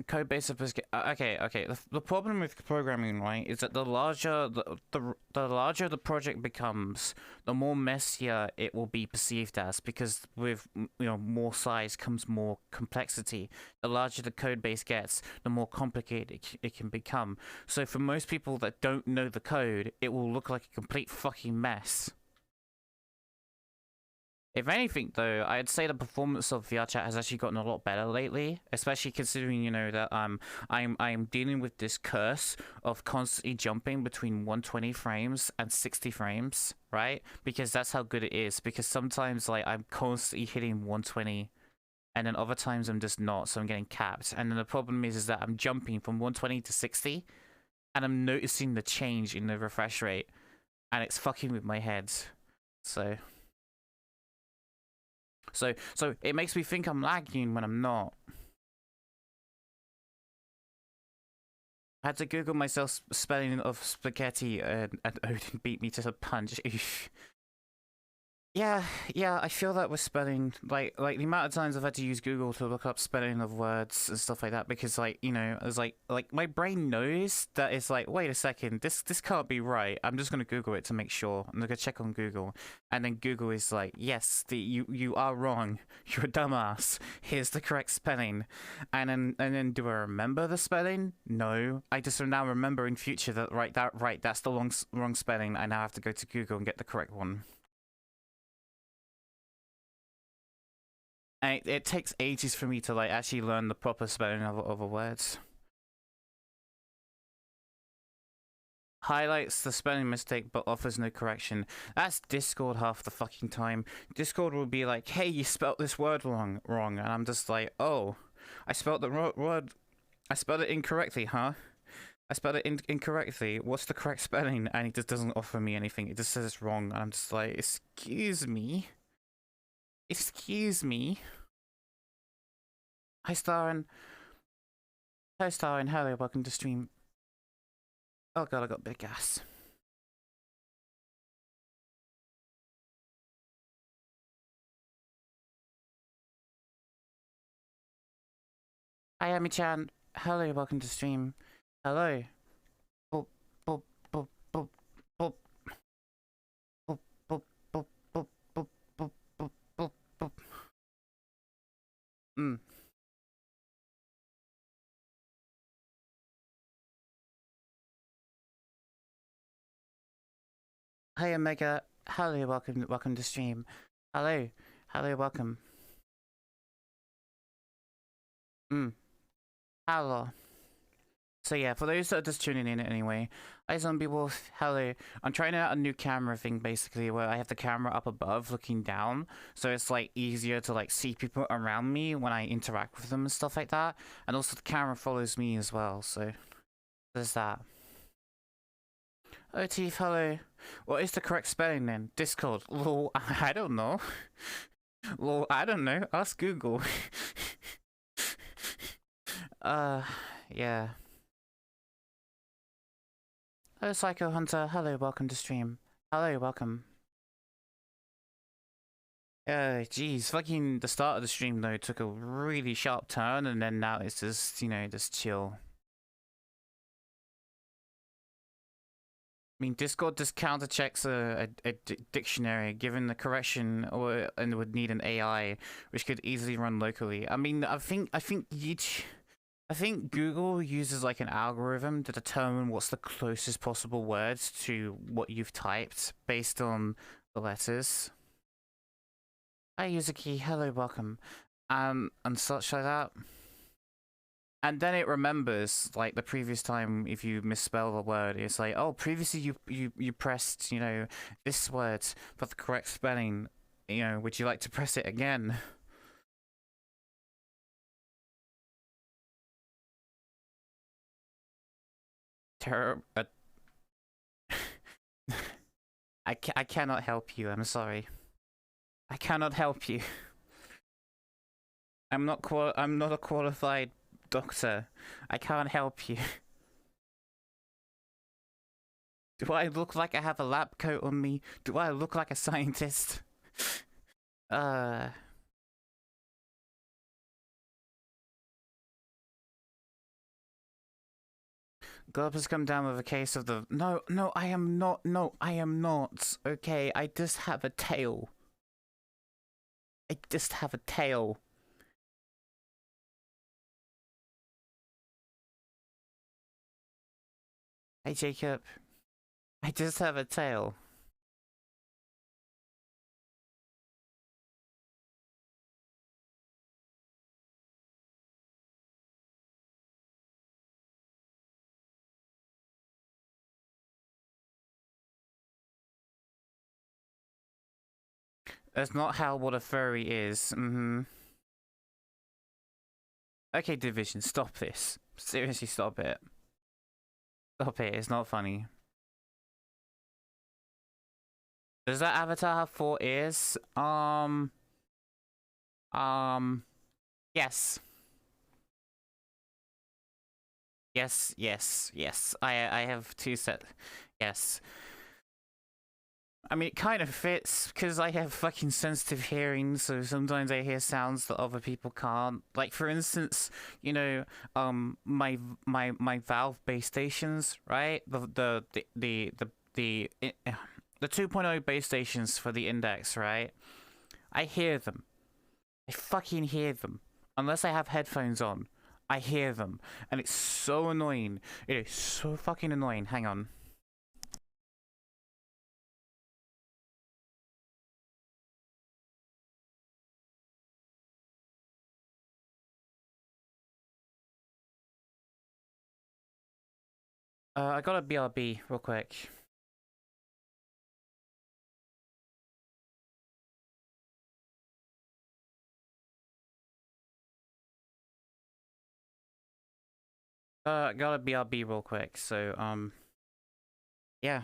Code base of okay. The problem with programming, right, is that the larger the larger the project becomes, the more messier it will be perceived as, because with, you know, more size comes more complexity. The larger the code base gets, the more complicated it can become. So for most people that don't know the code, it will look like a complete fucking mess. If anything, though, I'd say the performance of VRChat has actually gotten a lot better lately, especially considering, you know, that I'm dealing with this curse of constantly jumping between 120 frames and 60 frames, right? Because that's how good it is. Because sometimes, like, I'm constantly hitting 120, and then other times I'm just not, so I'm getting capped. And then the problem is that I'm jumping from 120 to 60, and I'm noticing the change in the refresh rate, and it's fucking with my head. So it makes me think I'm lagging when I'm not. I had to Google myself spelling of spaghetti, and Odin beat me to the punch. Yeah, I feel that with spelling, like the amount of times I've had to use Google to look up spelling of words and stuff like that, because like, you know, it's like my brain knows that it's like, wait a second, this can't be right. I'm just gonna Google it to make sure. I'm gonna check on Google, and then Google is like, yes, you are wrong. You're a dumbass. Here's the correct spelling, and then do I remember the spelling? No, I just now remember in future that that's the wrong spelling. I now have to go to Google and get the correct one. And it takes ages for me to like actually learn the proper spelling of a words. Highlights the spelling mistake but offers no correction. That's Discord half the fucking time. Discord will be like, hey, you spelt this word wrong, and I'm just like, oh, I spelled the word. I spelled it incorrectly, huh? I spelled it incorrectly. What's the correct spelling? And it just doesn't offer me anything. It just says it's wrong, and I'm just like, excuse me. Excuse me. Hi, Starren. Hi, Starren. Hello, welcome to stream. Oh god, I got big gas. Hi, Ami-chan. Hello, welcome to stream. Hello. Boop, boop, boop, boop, boop. Boop, boop, boop, boop, boop, boop, boop, boop, boop. Mm. Hi, Omega. Hello, welcome to stream. Hello. Hello, welcome. Hello. So yeah, for those that are just tuning in anyway, hi Zombie Wolf, hello. I'm trying out a new camera thing basically where I have the camera up above looking down, so it's like easier to like see people around me when I interact with them and stuff like that. And also the camera follows me as well, so there's that. Oh Teeth, hello. What is the correct spelling then? Discord. Lol, I don't know. Lol, I don't know. Ask Google. Yeah. Hello, Psycho Hunter. Hello, welcome to stream. Hello, welcome. Geez, fucking the start of the stream though took a really sharp turn, and then now it's just, you know, just chill. I mean, Discord just counter checks a dictionary, given the correction, and would need an AI, which could easily run locally. I mean, I think Google uses like an algorithm to determine what's the closest possible words to what you've typed based on the letters. Hi Yuzuki, hello, welcome. And such like that. And then it remembers like the previous time if you misspell a word, it's like, oh, previously you pressed, you know, this word for the correct spelling. You know, would you like to press it again? I cannot help you. I'm sorry. I cannot help you. I'm not a qualified doctor. I can't help you. Do I look like I have a lab coat on me? Do I look like a scientist? Glob has come down with a case of the... No, I am not. No, I am not. Okay, I just have a tail. I just have a tail. Hey, Jacob. I just have a tail. That's not how what a furry is. Okay, Division, stop this. Seriously, stop it. Stop it, it's not funny. Does that avatar have 4 ears? Yes. Yes. I have 2 set. Yes. I mean, it kind of fits because I have fucking sensitive hearing, so sometimes I hear sounds that other people can't. Like, for instance, my Valve base stations, right? The 2.0 base stations for the Index, right? I hear them. I fucking hear them. Unless I have headphones on, I hear them, and it's so annoying. It is so fucking annoying. Hang on. I got a BRB real quick. Got a BRB real quick. So yeah.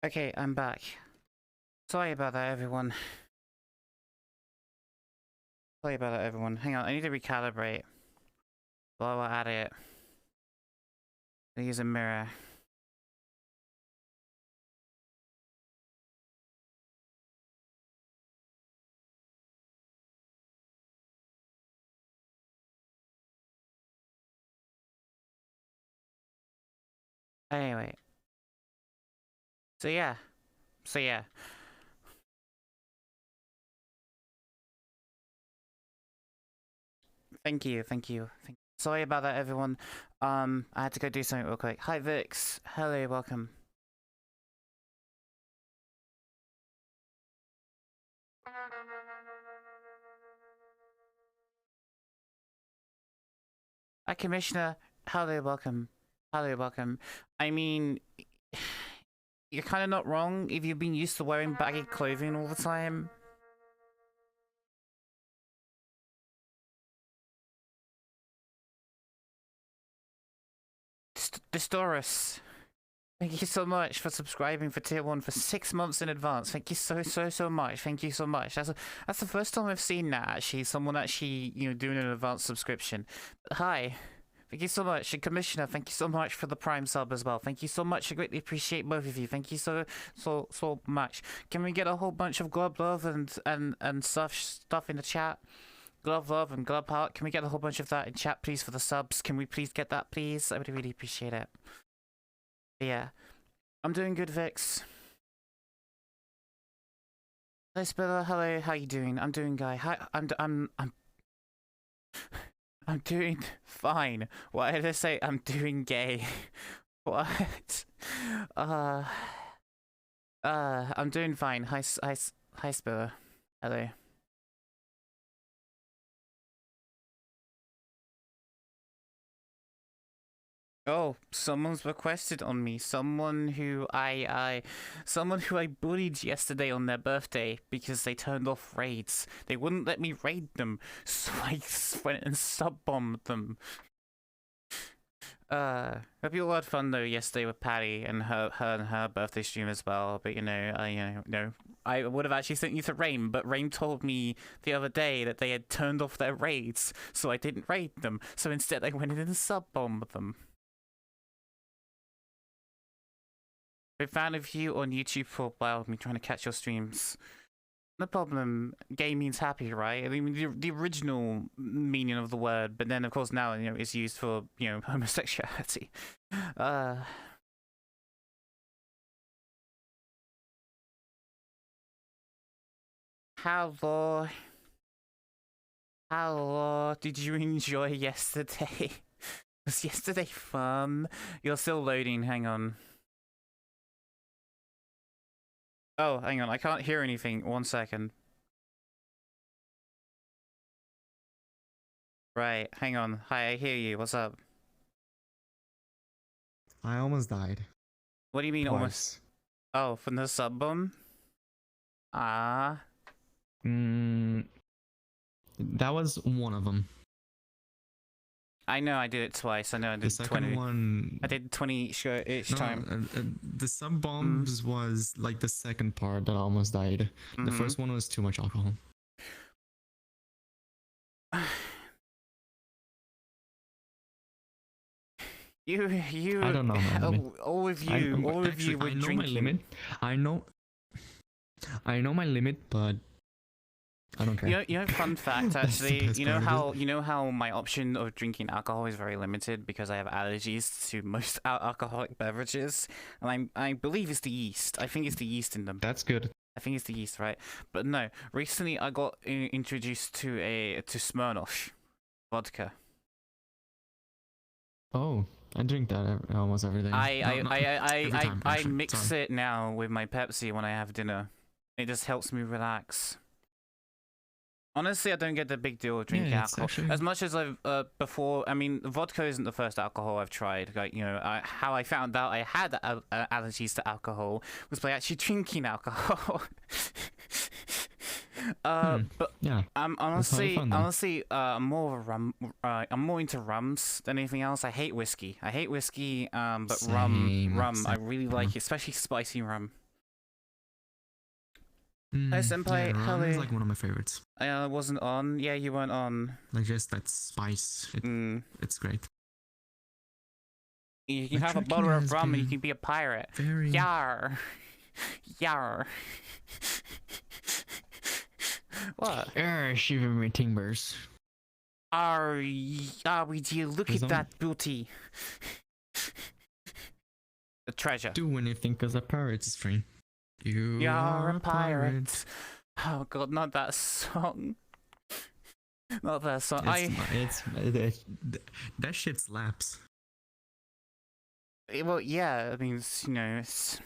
Okay, I'm back. Sorry about that, everyone. Sorry about that, everyone. Hang on, I need to recalibrate. While we're at it, I use a mirror. Anyway. So yeah. Thank you. Sorry about that, everyone. I had to go do something real quick. Hi, Vix. Hello, welcome. Hi, Commissioner. Hello, welcome. I mean, you're kind of not wrong if you've been used to wearing baggy clothing all the time. Distoris. Thank you so much for subscribing for tier 1 for 6 months in advance. Thank you so much. Thank you so much. That's the first time I've seen that, actually. Someone actually, doing an advanced subscription. But hi. Thank you so much. And Commissioner, thank you so much for the Prime sub as well. Thank you so much. I greatly appreciate both of you. Thank you so much. Can we get a whole bunch of glove love and stuff in the chat? Glove love and glove heart. Can we get a whole bunch of that in chat, please, for the subs? Can we please get that, please? I would really appreciate it. But yeah, I'm doing good, Vix. Hi, Spiller. Hello. How you doing? I'm doing, Guy. Hi. I'm doing fine. Why did I say I'm doing gay? What? I'm doing fine. Hi, Spiller. Hello. Oh, someone's requested on me. Someone who I bullied yesterday on their birthday because they turned off raids. They wouldn't let me raid them, so I went and sub-bombed them. Hope you all had fun though yesterday with Patty and her birthday stream as well. But I would have actually sent you to Rain, but Rain told me the other day that they had turned off their raids, so I didn't raid them. So instead, I went in and sub-bombed them. Been a fan of you on YouTube for a while. I've been trying to catch your streams. No problem. Gay means happy, right? I mean, the original meaning of the word, but then of course now it's used for homosexuality. How did you enjoy yesterday? Was yesterday fun? You're still loading. Hang on. Oh, hang on, I can't hear anything. 1 second. Right, hang on. Hi, I hear you. What's up? I almost died. What do you mean Twice. almost? Oh, from the sub bomb? Ah. That was one of them. I know I did it twice. I know I did the second 20. One. I did 20 each time. The sub bombs was like the second part that I almost died. The first one was too much alcohol. You. I don't know my limit. All of you were drinking. My limit. I know my limit, but I don't care. Fun fact actually. You know how my option of drinking alcohol is very limited because I have allergies to most alcoholic beverages, and I believe it's the yeast. I think it's the yeast in them. That's good. I think it's the yeast, right? But no, recently I got introduced to Smirnoff vodka. Oh, I drink that almost every day. I mix it now with my Pepsi when I have dinner. It just helps me relax. Honestly, I don't get the big deal of drinking alcohol. Actually... As much as I've before, I mean, vodka isn't the first alcohol I've tried. Like, how I found out I had allergies to alcohol was by actually drinking alcohol. But yeah, I'm honestly, I'm more of a rum. I'm more into rums than anything else. I hate whiskey. But rum, I really like it, especially spicy rum. Hi, Senpai. Yeah, Hello. ramen is like one of my favorites. I wasn't on. Yeah, you weren't on. Like just that spice. It's great. You can But have a drinking bottle of has rum and you been can be a pirate. very Yar. Yar. What? shiver me timbers. Would you look There's at that booty? The treasure. Do anything because a pirate is free. You You're are a pirate. Oh god, not that song. Not that song. That shit slaps. Well, yeah, I mean, it's...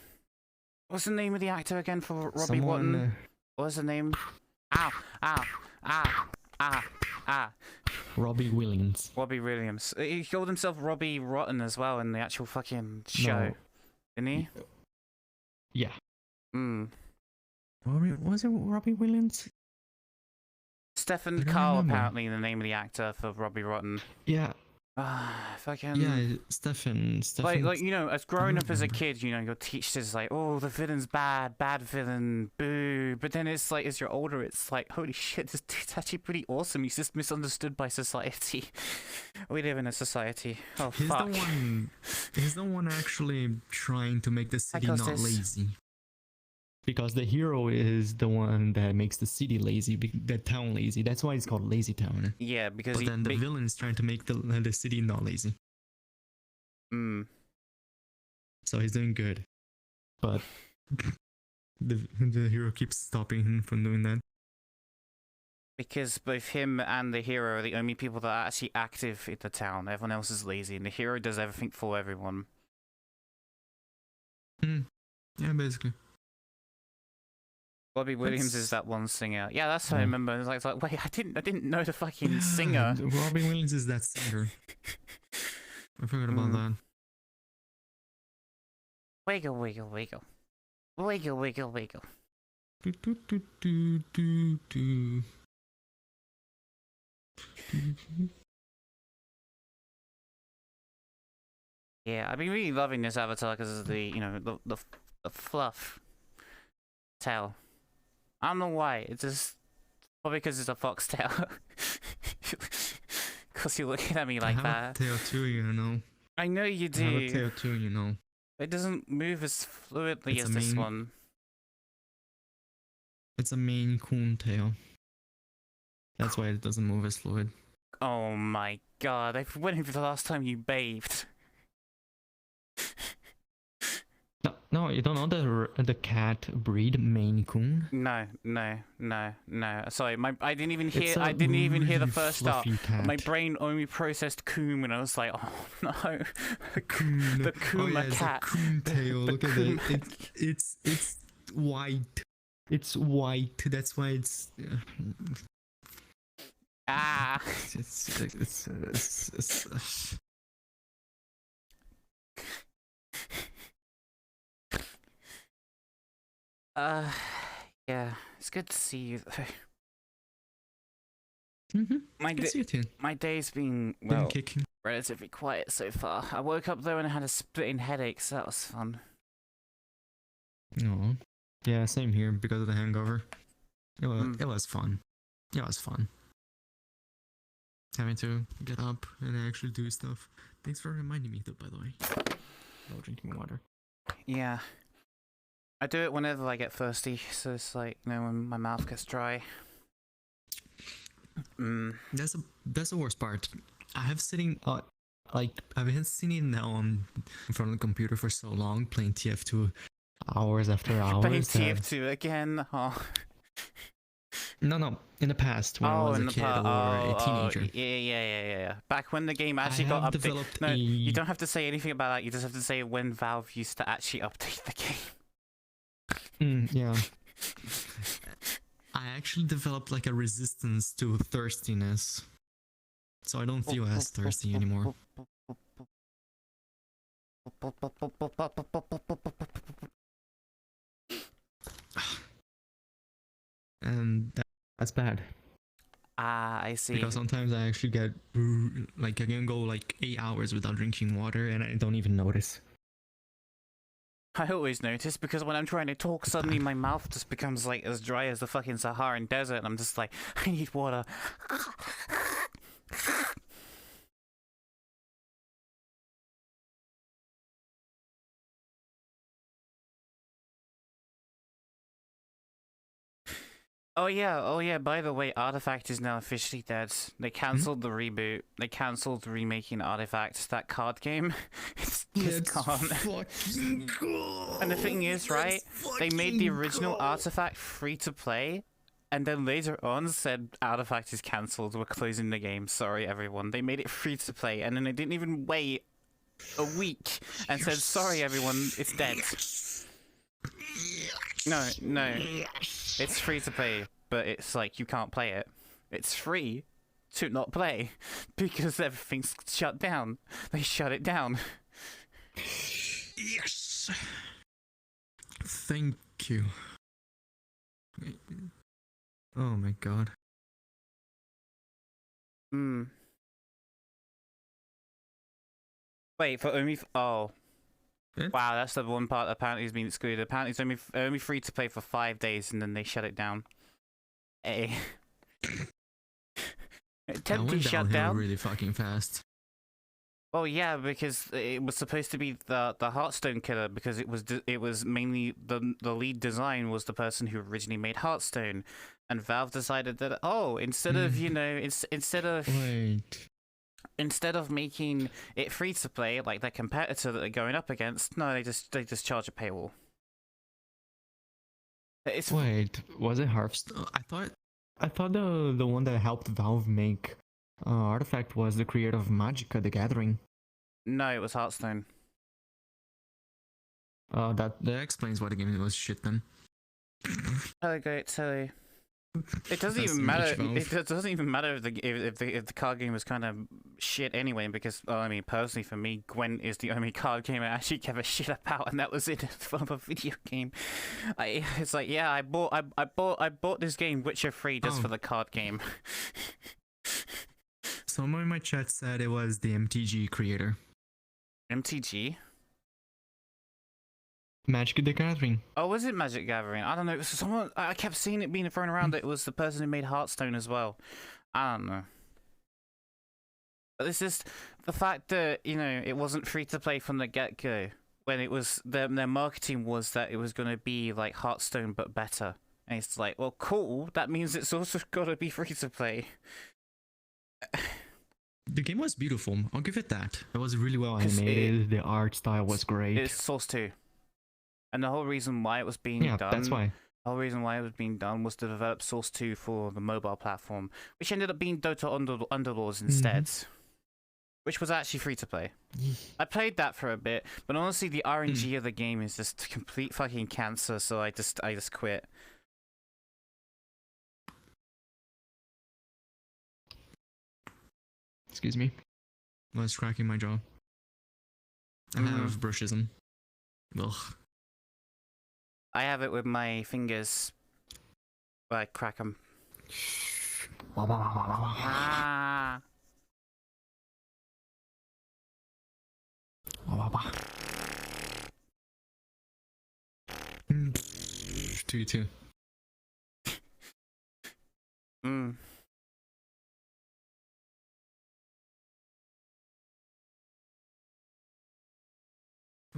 What's the name of the actor again for Robbie Someone, Watton? What's the name? Ah. Robbie Williams. Robbie Williams. He called himself Robbie Rotten as well in the actual fucking show. No. Didn't he? Yeah. Was it Robbie Williams? Stephen I don't Carl, remember. apparently, the name of the actor for Robbie Rotten. Yeah. Fucking... Yeah, Stephen. Like you know, as growing up as a remember. kid, you know, your teacher's like, oh, the villain's bad villain, boo. But then it's like, as you're older, it's like, holy shit, this dude's actually pretty awesome. He's just misunderstood by society. We live in a society. Oh, fuck. He's the one actually trying to make the city not lazy. Because the hero is the one that makes the city lazy, the town lazy. That's why it's called Lazy Town. Yeah, because But then the villain is trying to make the city not lazy. So he's doing good. But the hero keeps stopping him from doing that. Because both him and the hero are the only people that are actually active in the town. Everyone else is lazy, and the hero does everything for everyone. Yeah, basically. Robbie Williams is that one singer. Yeah, that's what I remember. It's like, wait, I didn't know the fucking singer. Robbie Williams is that singer. I forgot about that. Wiggle, wiggle, wiggle. Wiggle, wiggle, wiggle. Do, do, do, do, do, do. Yeah, I've been really loving this avatar because of the, you know, the fluff tail. I don't know why. It's just probably because it's a foxtail. Because you're looking at me like that. I have a tail too, you know. I know you do. I have a tail too, you know. It doesn't move as fluidly as this one. It's a Maine Coon tail. That's why it doesn't move as fluid. Oh my god! When was the last time you bathed? No, you don't know the cat breed Maine Coon? No. Sorry, I didn't even hear. I didn't even hear the first start. My brain only processed coon, and I was like, oh no, the Kuma cat. The coon tail. Look at it. It's white. It's white. That's why it's. It's yeah, it's good to see you. My day's been relatively quiet so far. I woke up though and I had a splitting headache, so that was fun. Oh, yeah, same here because of the hangover. It was fun. It was fun. Having to get up and actually do stuff. Thanks for reminding me, though, by the way. About drinking water. Yeah. I do it whenever I get thirsty, so it's like, you know, when my mouth gets dry. That's the worst part. I've been sitting down in front of the computer for so long, playing TF2 hours after hours. Playing TF2 again? Oh. No, in the past when I was a kid or a teenager. Yeah. Back when the game actually got updated. No, you don't have to say anything about that. You just have to say when Valve used to actually update the game. Yeah. I actually developed like a resistance to thirstiness, so I don't feel as thirsty anymore. And that's bad. I see. Because sometimes I actually get like I can go like 8 hours without drinking water and I don't even notice. I always notice because when I'm trying to talk, suddenly my mouth just becomes like as dry as the fucking Saharan desert, and I'm just like, I need water. Oh yeah, by the way, Artifact is now officially dead. They cancelled the reboot. They cancelled remaking Artifact, that card game. It's just gone. Fucking cool. And the thing is, right, they made the original Artifact free to play, and then later on said Artifact is cancelled, we're closing the game, sorry everyone. They made it free to play, and then they didn't even wait a week and said, sorry everyone, it's dead. No. It's free to play, but it's like you can't play it. It's free to not play because everything's shut down. They shut it down. Yes. Thank you. Oh my god. Wait, for only oh. What? Wow, that's the one part that apparently has been excluded. Apparently it's only free to play for 5 days and then they shut it down. It technically shut down really fucking fast. Well, yeah, because it was supposed to be the Hearthstone killer, because it was mainly the lead design was the person who originally made Hearthstone, and Valve decided that instead of instead of making it free to play like their competitor that they're going up against, no, they just charge a paywall. Wait, was it Hearthstone? I thought the one that helped Valve make Artifact was the creator of Magicka: The Gathering. No, it was Hearthstone. That explains why the game was shit then. Hello, great, sorry. It doesn't even matter. It doesn't even matter if the card game was kind of shit anyway. Because I mean, personally, for me, Gwent is the only card game I actually give a shit about, and that was in from a video game. It's like, yeah, I bought this game Witcher 3 just for the card game. Someone in my chat said it was the MTG creator. MTG? Magic: The Gathering. Oh, was it Magic Gathering? I don't know. Someone, I kept seeing it being thrown around that it was the person who made Hearthstone as well. I don't know. But it's just the fact that, it wasn't free to play from the get-go. When it was, their marketing was that it was going to be like Hearthstone but better. And it's like, well, cool. That means it's also got to be free to play. The game was beautiful. I'll give it that. It was really well animated. The art style was great. It's Source 2. And the whole reason why it was being done, that's why. The whole reason why it was being done was to develop Source 2 for the mobile platform, which ended up being Dota Underlords instead, which was actually free to play. I played that for a bit, but honestly, the RNG of the game is just complete fucking cancer. So I just quit. Excuse me. I was cracking my jaw. I have brushism. Ugh. I have it with my fingers. I crack them. Ah. 2-2. Who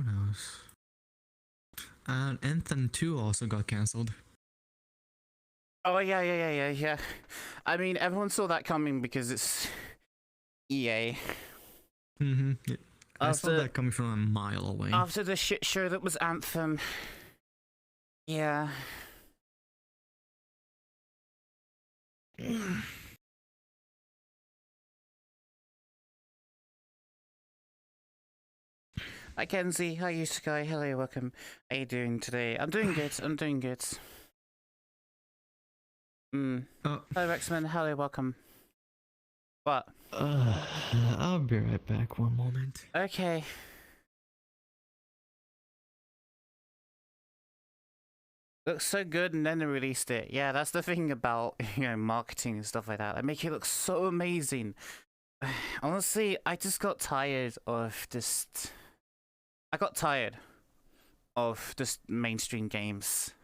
knows? And Anthem 2 also got cancelled. Oh yeah. I mean, everyone saw that coming because it's EA. I saw that coming from a mile away. After the shit show that was Anthem. Yeah. Hi Kenzie, hi Sky, hello, welcome. How you doing today? I'm doing good, Hello Rexman, hello, welcome. What? I'll be right back, one moment. Okay. Looks so good and then they released it. Yeah, that's the thing about, marketing and stuff like that. They make it look so amazing. Honestly, I just got tired of just... I got tired of just mainstream games.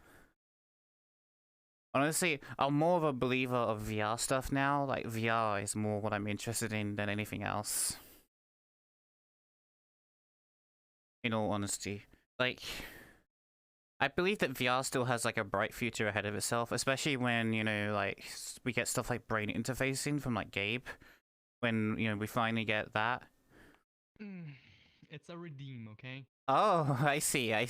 Honestly, I'm more of a believer of VR stuff now. Like, VR is more what I'm interested in than anything else. In all honesty. Like, I believe that VR still has, like, a bright future ahead of itself, especially when, you know, like, we get stuff like brain interfacing from, like, Gabe. When, you know, we finally get that. It's a redeem, okay? Oh, I see. I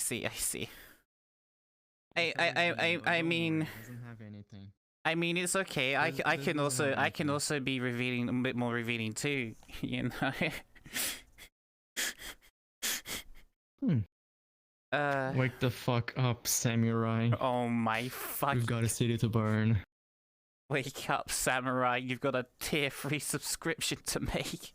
mean, doesn't have anything. I mean, it's okay. I can also be revealing a bit more revealing too. You know. Wake the fuck up, samurai. Oh my fuck. We've got a city to burn. Wake up, samurai. You've got a tier 3 subscription to make.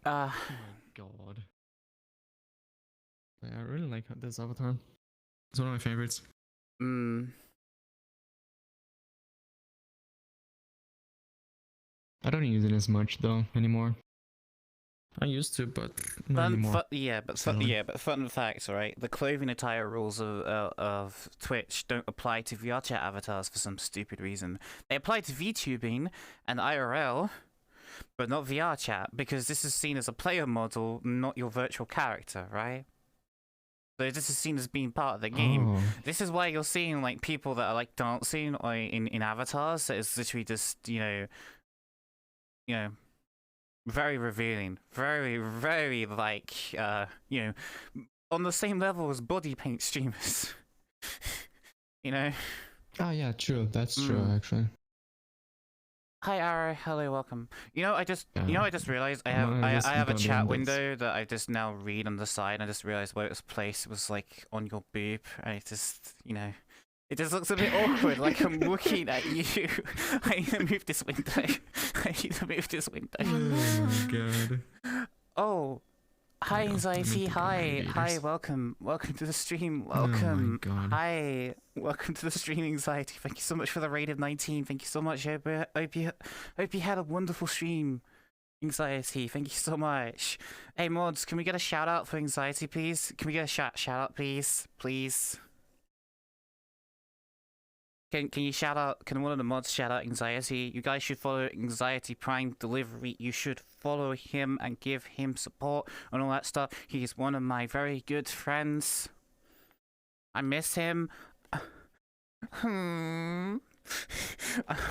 Oh my god. Yeah, I really like this avatar. It's one of my favorites. I don't use it as much though anymore. I used to, but not anymore. But fun facts, right? The clothing attire rules of Twitch don't apply to VRChat avatars for some stupid reason. They apply to VTubing and IRL, but not VRChat, because this is seen as a player model, not your virtual character, right? So this is seen as being part of the game. Oh. This is why you're seeing like people that are like dancing or in avatars that is literally just, you know, very revealing, very like you know, on the same level as body paint streamers. You know. Oh yeah, true. That's true actually. Hi Ara, hello, welcome. You know, I just realized I have a chat window that I just now read on the side. I just realized where it was placed. It was like on your boob. I just, you know, it just looks a bit awkward, like I'm looking at you. I need to move this window. Oh my god. Oh, hi Anxiety. Hi, welcome to the stream. Welcome. Oh my god. Hi, welcome to the stream, Anxiety. Thank you so much for the raid of 19. Thank you so much. Hope you had a wonderful stream, Anxiety. Thank you so much. Hey mods, can we get a shout out for Anxiety, please? Can we get a shout out, please? Can you shout out? Can one of the mods shout out Anxiety? You guys should follow Anxiety Prime Delivery. You should follow him and give him support and all that stuff. He is one of my very good friends. I miss him. I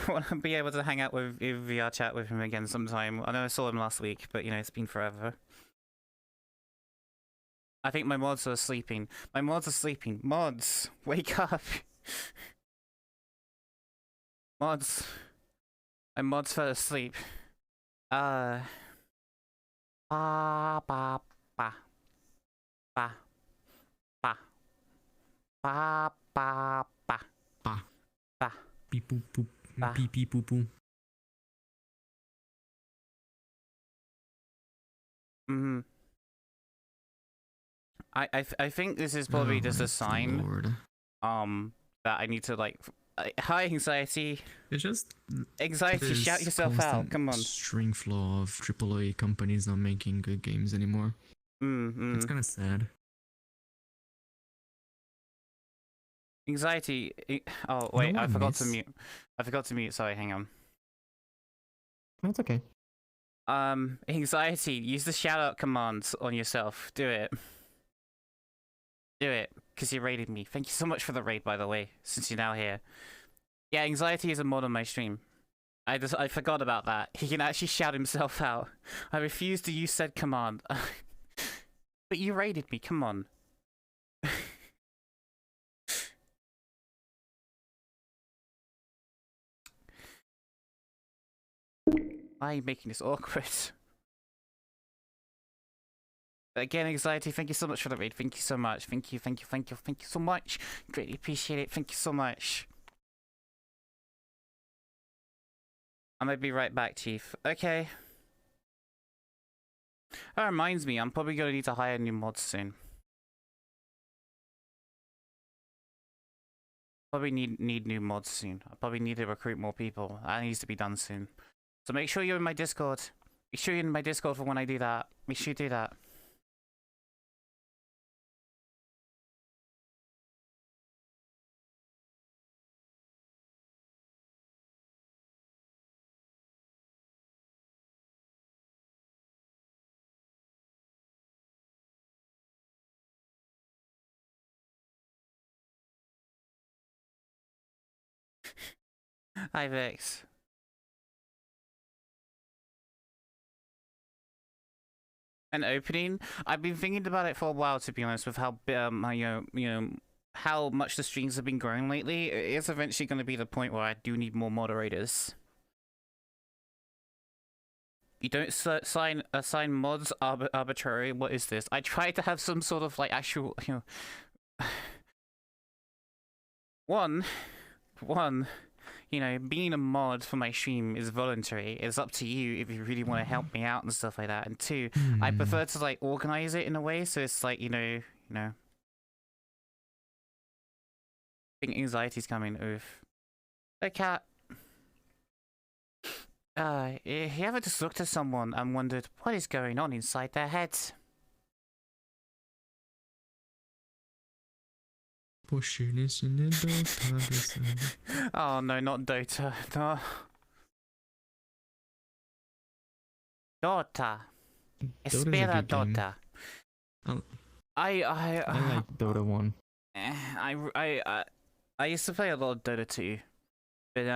want to be able to hang out with VRChat with him again sometime. I know I saw him last week, but you know, it's been forever. I think my mods are sleeping. Mods, wake up. Mods. My mods fell asleep. Ba ba ba ba ba ba ba ba Ba. ba. Beep boop boop. Ba. Beep beep boop boop. I think this is probably just a sign. Lord. That I need to like. Hi, Anxiety. It's just Anxiety, shout yourself out. Come on. String flow of AAA companies not making good games anymore. It's kind of sad. Anxiety. Oh wait, No, I forgot to mute. Sorry, hang on. That's okay. Anxiety. Use the shout out commands on yourself. Do it. Do it, because you raided me. Thank you so much for the raid, by the way, since you're now here. Yeah, Anxiety is a mod on my stream. I forgot about that. He can actually shout himself out. I refuse to use said command. But you raided me, come on. Why are you making this awkward? Again, Anxiety, thank you so much for the raid. Thank you so much. Thank you so much. Greatly appreciate it. Thank you so much. I might be right back, Chief. Okay. That reminds me, I'm probably going to need to hire new mods soon. Probably need new mods soon. I probably need to recruit more people. That needs to be done soon. So make sure you're in my Discord. Make sure you're in my Discord for when I do that. Make sure you do that. Hi Vix. An opening? I've been thinking about it for a while, to be honest, with how how much the streams have been growing lately. It is eventually going to be the point where I do need more moderators. You don't assign mods arbitrary. What is this? I tried to have some sort of like actual, one, being a mod for my stream is voluntary. It's up to you if you really want to help me out and stuff like that. And two, I prefer to like organize it in a way so it's like, I think anxiety's coming. Oof. Hey, cat. You ever just looked at someone and wondered what is going on inside their heads? Oh no, not Dota. No. Dota. Espera Dota. I like Dota 1. I used to play a lot of Dota 2, but then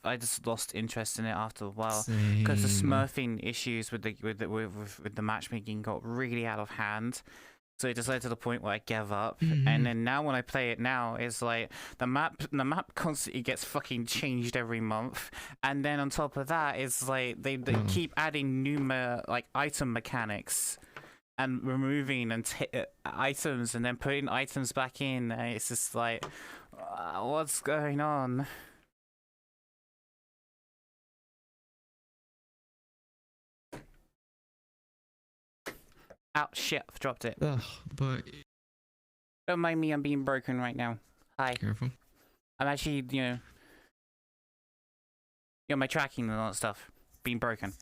I just lost interest in it after a while because the smurfing issues with the matchmaking got really out of hand. So it just led to the point where I gave up, and then now when I play it now, it's like the map constantly gets fucking changed every month, and then on top of that, it's like they keep adding new item mechanics, and removing items, and then putting items back in, and it's just like, what's going on? Ow, shit, I've dropped it. Ugh, but... Don't mind me, I'm being broken right now. Hi. Careful. I'm actually, my tracking and all that stuff being broken.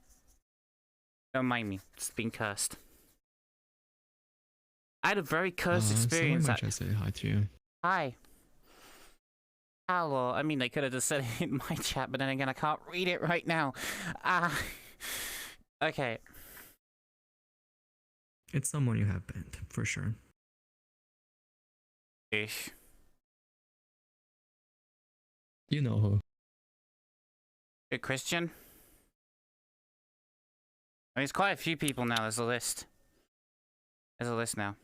Don't mind me, it's being cursed. I had a very cursed experience. Someone might say hi to you. Hi. Hello. I mean, they could have just said it in my chat, but then again, I can't read it right now. Okay. It's someone you have banned, for sure. Ish. You know who. A Christian? I mean, it's quite a few people now. There's a list. There's a list now.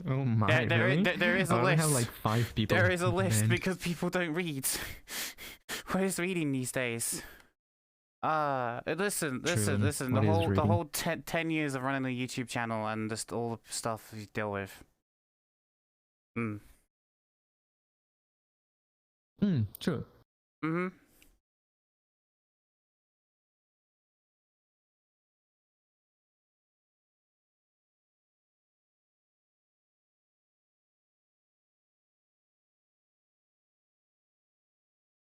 Oh my, there is a list. I have like 5 people. There is a list banned. because people don't read. What is reading these days? Listen. The whole 10 years of running a YouTube channel and just all the stuff you deal with. True.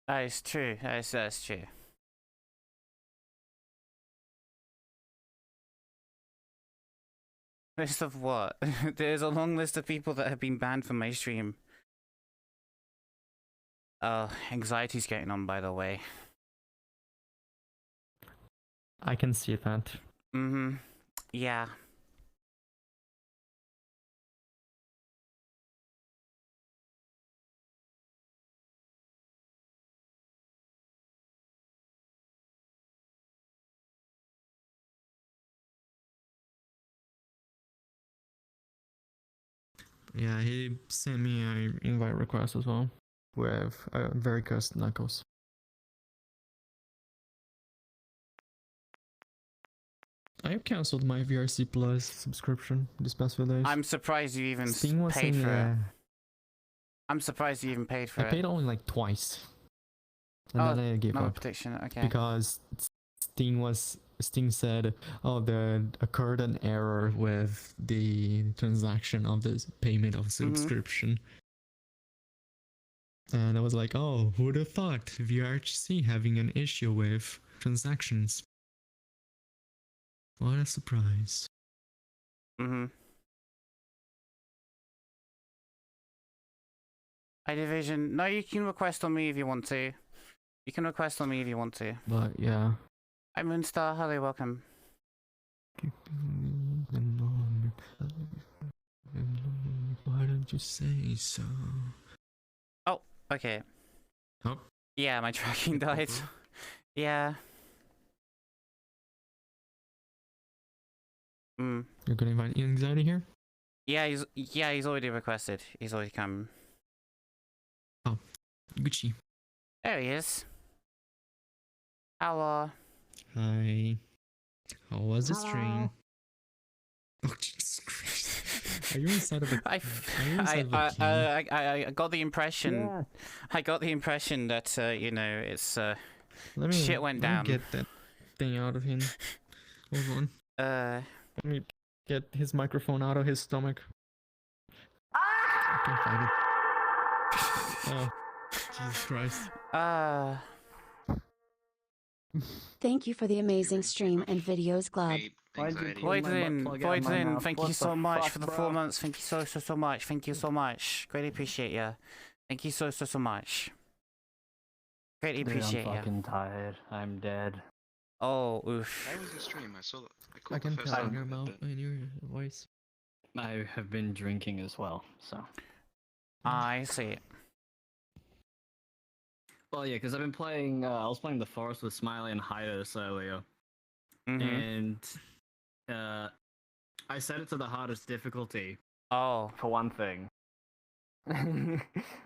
That is true. That's true. List of what? There's a long list of people that have been banned from my stream. Anxiety's getting on, by the way. I can see that. Yeah. Yeah, he sent me an invite request as well with very cursed knuckles. I have cancelled my VRC Plus subscription this past few days. I'm surprised you even paid for it. I'm surprised you even paid for it. I paid only like twice. And then I gave up. Prediction. Okay. Because Steam said, oh, there occurred an error with the transaction of the payment of subscription. And I was like, oh, who'd have thought VRChat having an issue with transactions? What a surprise. Mm-hmm. iDivision. No, you can request on me if you want to. You can request on me if you want to. But yeah. Hi Moonstar, hello, welcome. Why don't you say so? Oh, okay. Oh. Yeah, my tracking died. Yeah. Mm. You're gonna invite anxiety here? Yeah, he's already requested. He's already come. Oh, Gucci. There he is. Hello. Hi. How was the stream? Oh Jesus Christ! Are you inside of a? I got the impression. Yeah. I got the impression that you know, it's shit went down. Let me get that thing out of him. Hold on. Let me get his microphone out of his stomach. I can't find it. Oh, Jesus Christ. Thank you for the amazing stream and videos, Glub. Voidlin, thank you so much for the 4 months. Thank you so much. Thank you so much. Greatly appreciate you. Thank you so much. Greatly appreciate you. I'm fucking tired. I'm dead. Oh, oof. How was the stream? I can tell in your mouth and your voice. I have been drinking as well, so. I see. Well, yeah, because I've been playing. I was playing The Forest with Smiley and Hiatus earlier, and I set it to the hardest difficulty. Oh, for one thing.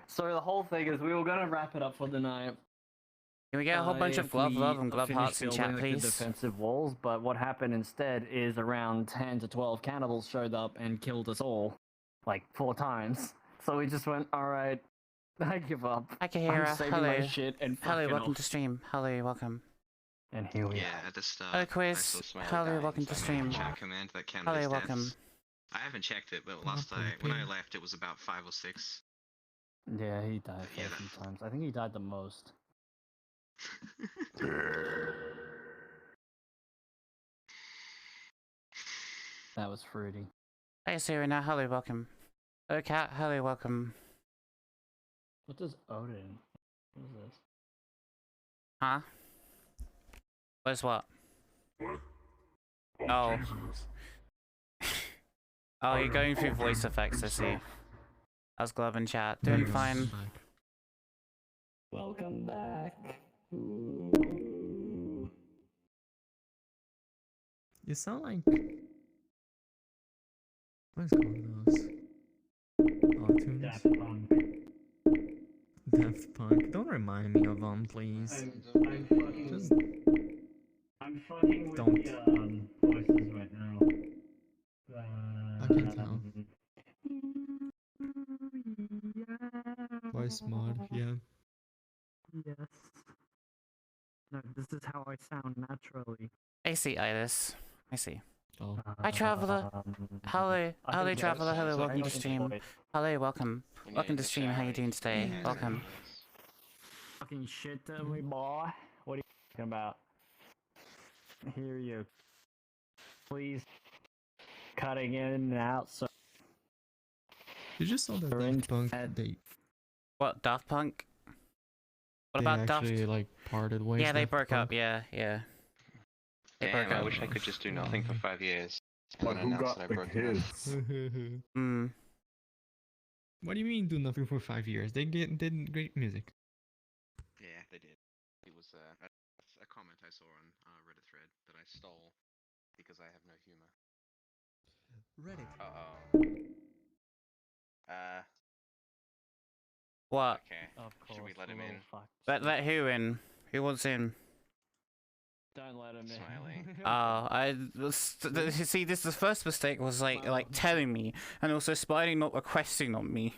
So the whole thing is, we were gonna wrap it up for the night. Can we get a whole bunch of glove love and glove hearts in chat, please? The defensive walls, but what happened instead is around 10 to 12 cannibals showed up and killed us all, like 4 times. So we just went, all right. I give up. Akihira, hello. Shit and hello, welcome to stream. Hello, welcome. And here we are. Yeah, at the start. Hello, Quiz. Hello, welcome to stream. Chat command that counted hello, as welcome. deaths. I haven't checked it, but when I left, it was about 5 or 6. Yeah, he died a few times. I think he died the most. That was fruity. Hey, Serena. Hello, welcome. Hello, Cat. Hello, welcome. What does Odin? What is this? Huh? What's what? Oh. Oh, you're going through voice effects, I see. How's Glove in chat? Doing fine. Welcome back. You sound like... What is called those? Auto-tunes? Daft Punk. Don't remind me of them, please. I'm fucking with don't. The voices right now. I can tell. Voice mod, yeah. Yes. No, this is how I sound naturally. I see, Iris. I see. Oh. Hi, Traveler. Hello. Hello, Traveler. Hello, welcome to stream. Hello, welcome. Welcome to stream. How you doing today? Welcome. Fucking shit to me, boy. What are you talking about? Hear you. Please. Cutting in and out, so... You just saw the Daft Punk date. What, Daft Punk? What they about Daft? They like parted ways. Yeah, they broke up. Yeah. They broke up. I wish I could just do nothing for 5 years. But who got the kids? What do you mean do nothing for 5 years? They did great music. Yeah, they did. It was a comment I saw on Reddit thread that I stole because I have no humor. Reddit. What? Okay. Of course, should we let him in? Let who in? Who wants in? Don't let him in. Smiley. See, this is the first mistake was like telling me, and also Spidey not requesting on me.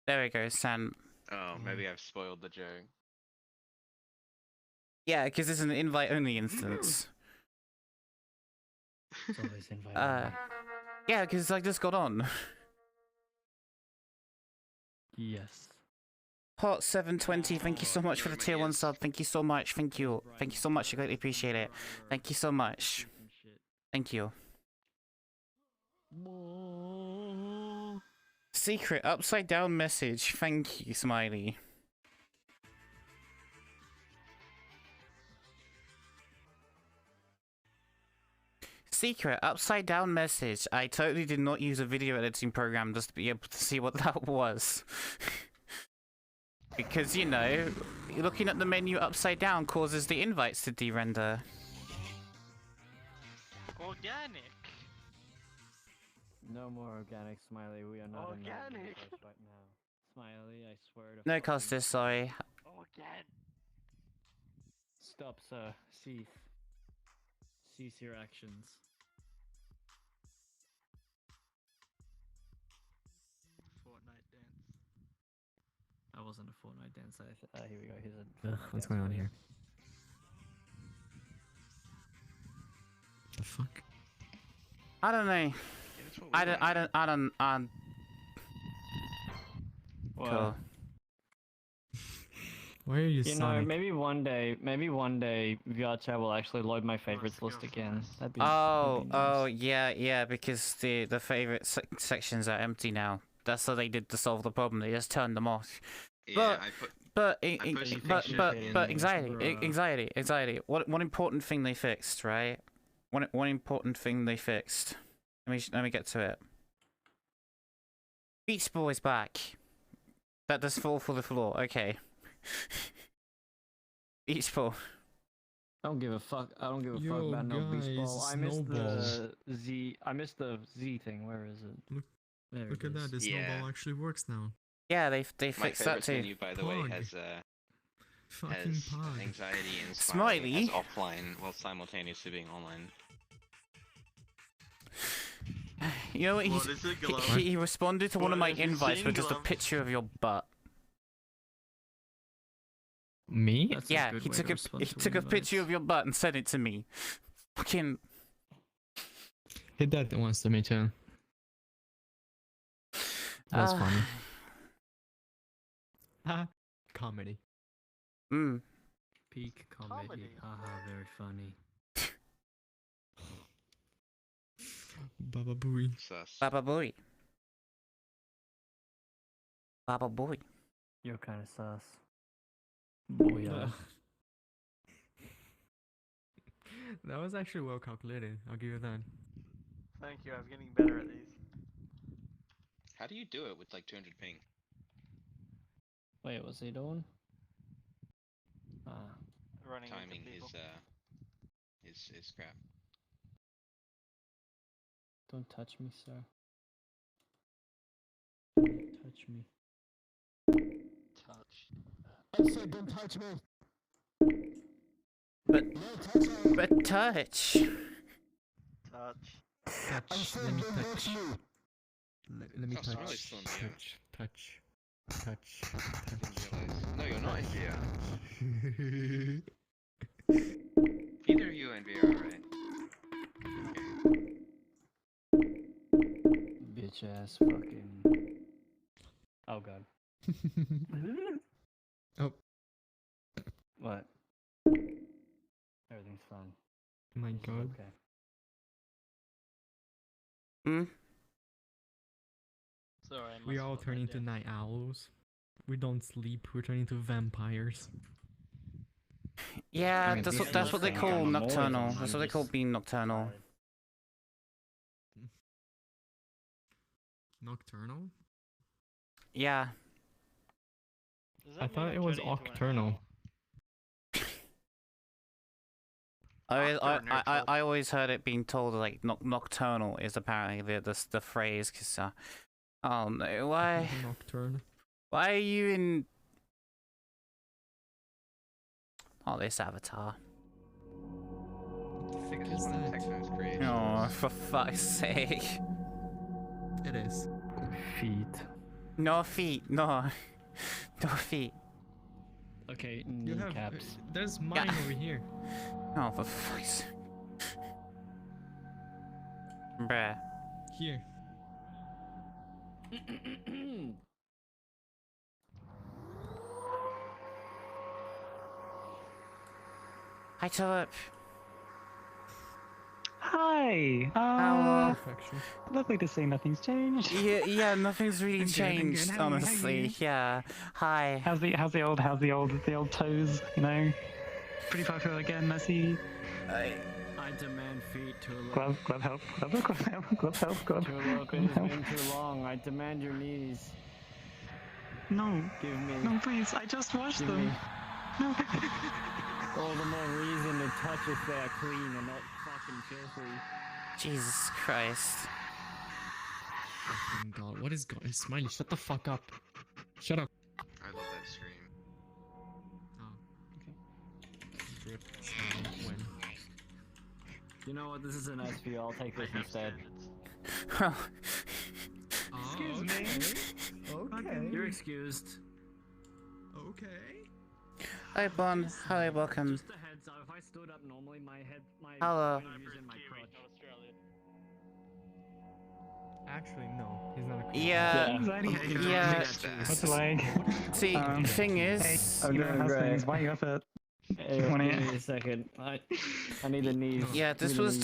There we go, Sam. Oh, maybe I've spoiled the joke. Yeah, because it's an invite-only instance. It's always invite. Yeah, because I just got on. Yes. Hot 720, thank you so much for the tier 1 sub. Thank you so much. Thank you. Thank you so much. I greatly appreciate it. Thank you so much. Thank you. Secret upside down message. Thank you, Smiley. Secret upside down message. I totally did not use a video editing program just to be able to see what that was. Because, you know, looking at the menu upside down causes the invites to de-render. Organic. No more organic, Smiley. We are not in that Organic. universe right now. Smiley, I swear to No, fucking- Costas, sorry. Organic. Stop, sir. Cease. Cease your actions. Fortnite dance. I wasn't a Fortnite dancer. Here we go. Here's Ugh, what's going on here? The fuck? I don't know. Yeah, that's what we want. I don't. Cool. Why are you You know, Sonic? maybe one day, VRChat will actually load my favorites list again. That'd be. Oh, that'd be nice. oh, yeah, because the favorite sections are empty now. That's how they did to solve the problem. They just turned them off. Yeah, But posted anxiety. One important thing they fixed, right? One important thing they fixed. Let me get to it. Beach Boy's back. That does fall for the floor. Okay. Beach Ball. I don't give a fuck. I don't give a fuck Yo, about no beach ball. guys, I missed snowballs. the Z. I missed the Z thing. Where is it? Look- There Look it at that, is. the Yeah. snowball actually works now. Yeah, they My fixed that favorite too. menu, by the way, Pog. has Fucking has pog. anxiety and Smiley. as offline while simultaneously being online. You know what? What is it, Glove? He responded to one of What my have you invites seen, with just a Glove? picture of your butt. Me? That's a Yeah, good he way took to a respond he to took a picture invites. of your butt and sent it to me. Fucking. Hit that once to me too. That's funny. Ha! Comedy. Peak comedy. Comedy. Haha, very funny. Baba Booey. Sus. Baba boy. Baba boy. You're kind of sus. Booyah. That was actually well calculated. I'll give you that. Thank you. I'm getting better at these. How do you do it with like 200 ping? Wait, what's he doing? Ah, Running Timing into people. is crap. don't touch me, sir. Don't touch me. Touch. I said don't touch me. But No touching. but touch. Touch. I Touch. said Let me don't touch. touch you. Let me Oh, touch. Smiley's still in the air. Touch. Didn't realize. No, you're not. Touch. Either you and VR, right? Bitch ass fucking. Oh god. Oh What? Everything's fine. my This is god. Okay. Sorry. I We must all put turn that into down. night owls. We don't sleep, we turn into vampires. Yeah, I mean, that's these what they things call are nocturnal. memorials, That's I'm what they call just being nocturnal. tired. Nocturnal? Yeah. Does I that mean thought I'm it was turning into an octurnal. owl? I always heard it being told like nocturnal is apparently the phrase because oh no, why Nocturne. are you in this avatar? What the fuck This is is one of that? Techno's creations. Oh, for fuck's sake! It is. Feet. No feet, no, no feet. Okay, You have. kneecaps. There's mine over here. Oh, for fuck's sake. Bruh. Here. Hi, Tulip. Hi. Perfection. Lovely to see nothing's changed. Yeah, nothing's really I'm good, changed, How are honestly. you? Yeah. Hi. How's the old toes? You know, pretty popular again. I see. I demand feet to look. Glove help. Glove help. God. To look, it has been too long. I demand your knees. No. Give me. No, please. I just washed Give them. me. No. All the more reason to touch if they are clean and not fucking filthy. Jesus Christ. Fucking God, what is God? Smiley, shut the fuck up. Shut up. I love that scream. Oh. Okay. Drip. Smile. When? You know what? This is a nice view. I'll take this instead. Excuse me. Okay. You're excused. Okay. Hi, Bon. Hi, welcome. Just a heads up. If I stood up normally, my Hello. point of view's in my crotch. Actually, no. He's not a Yeah. Yeah. What's the lag? See, the thing is, Hey, how's things? Why you up at? Hey, give me a second. I need the knees. yeah, this was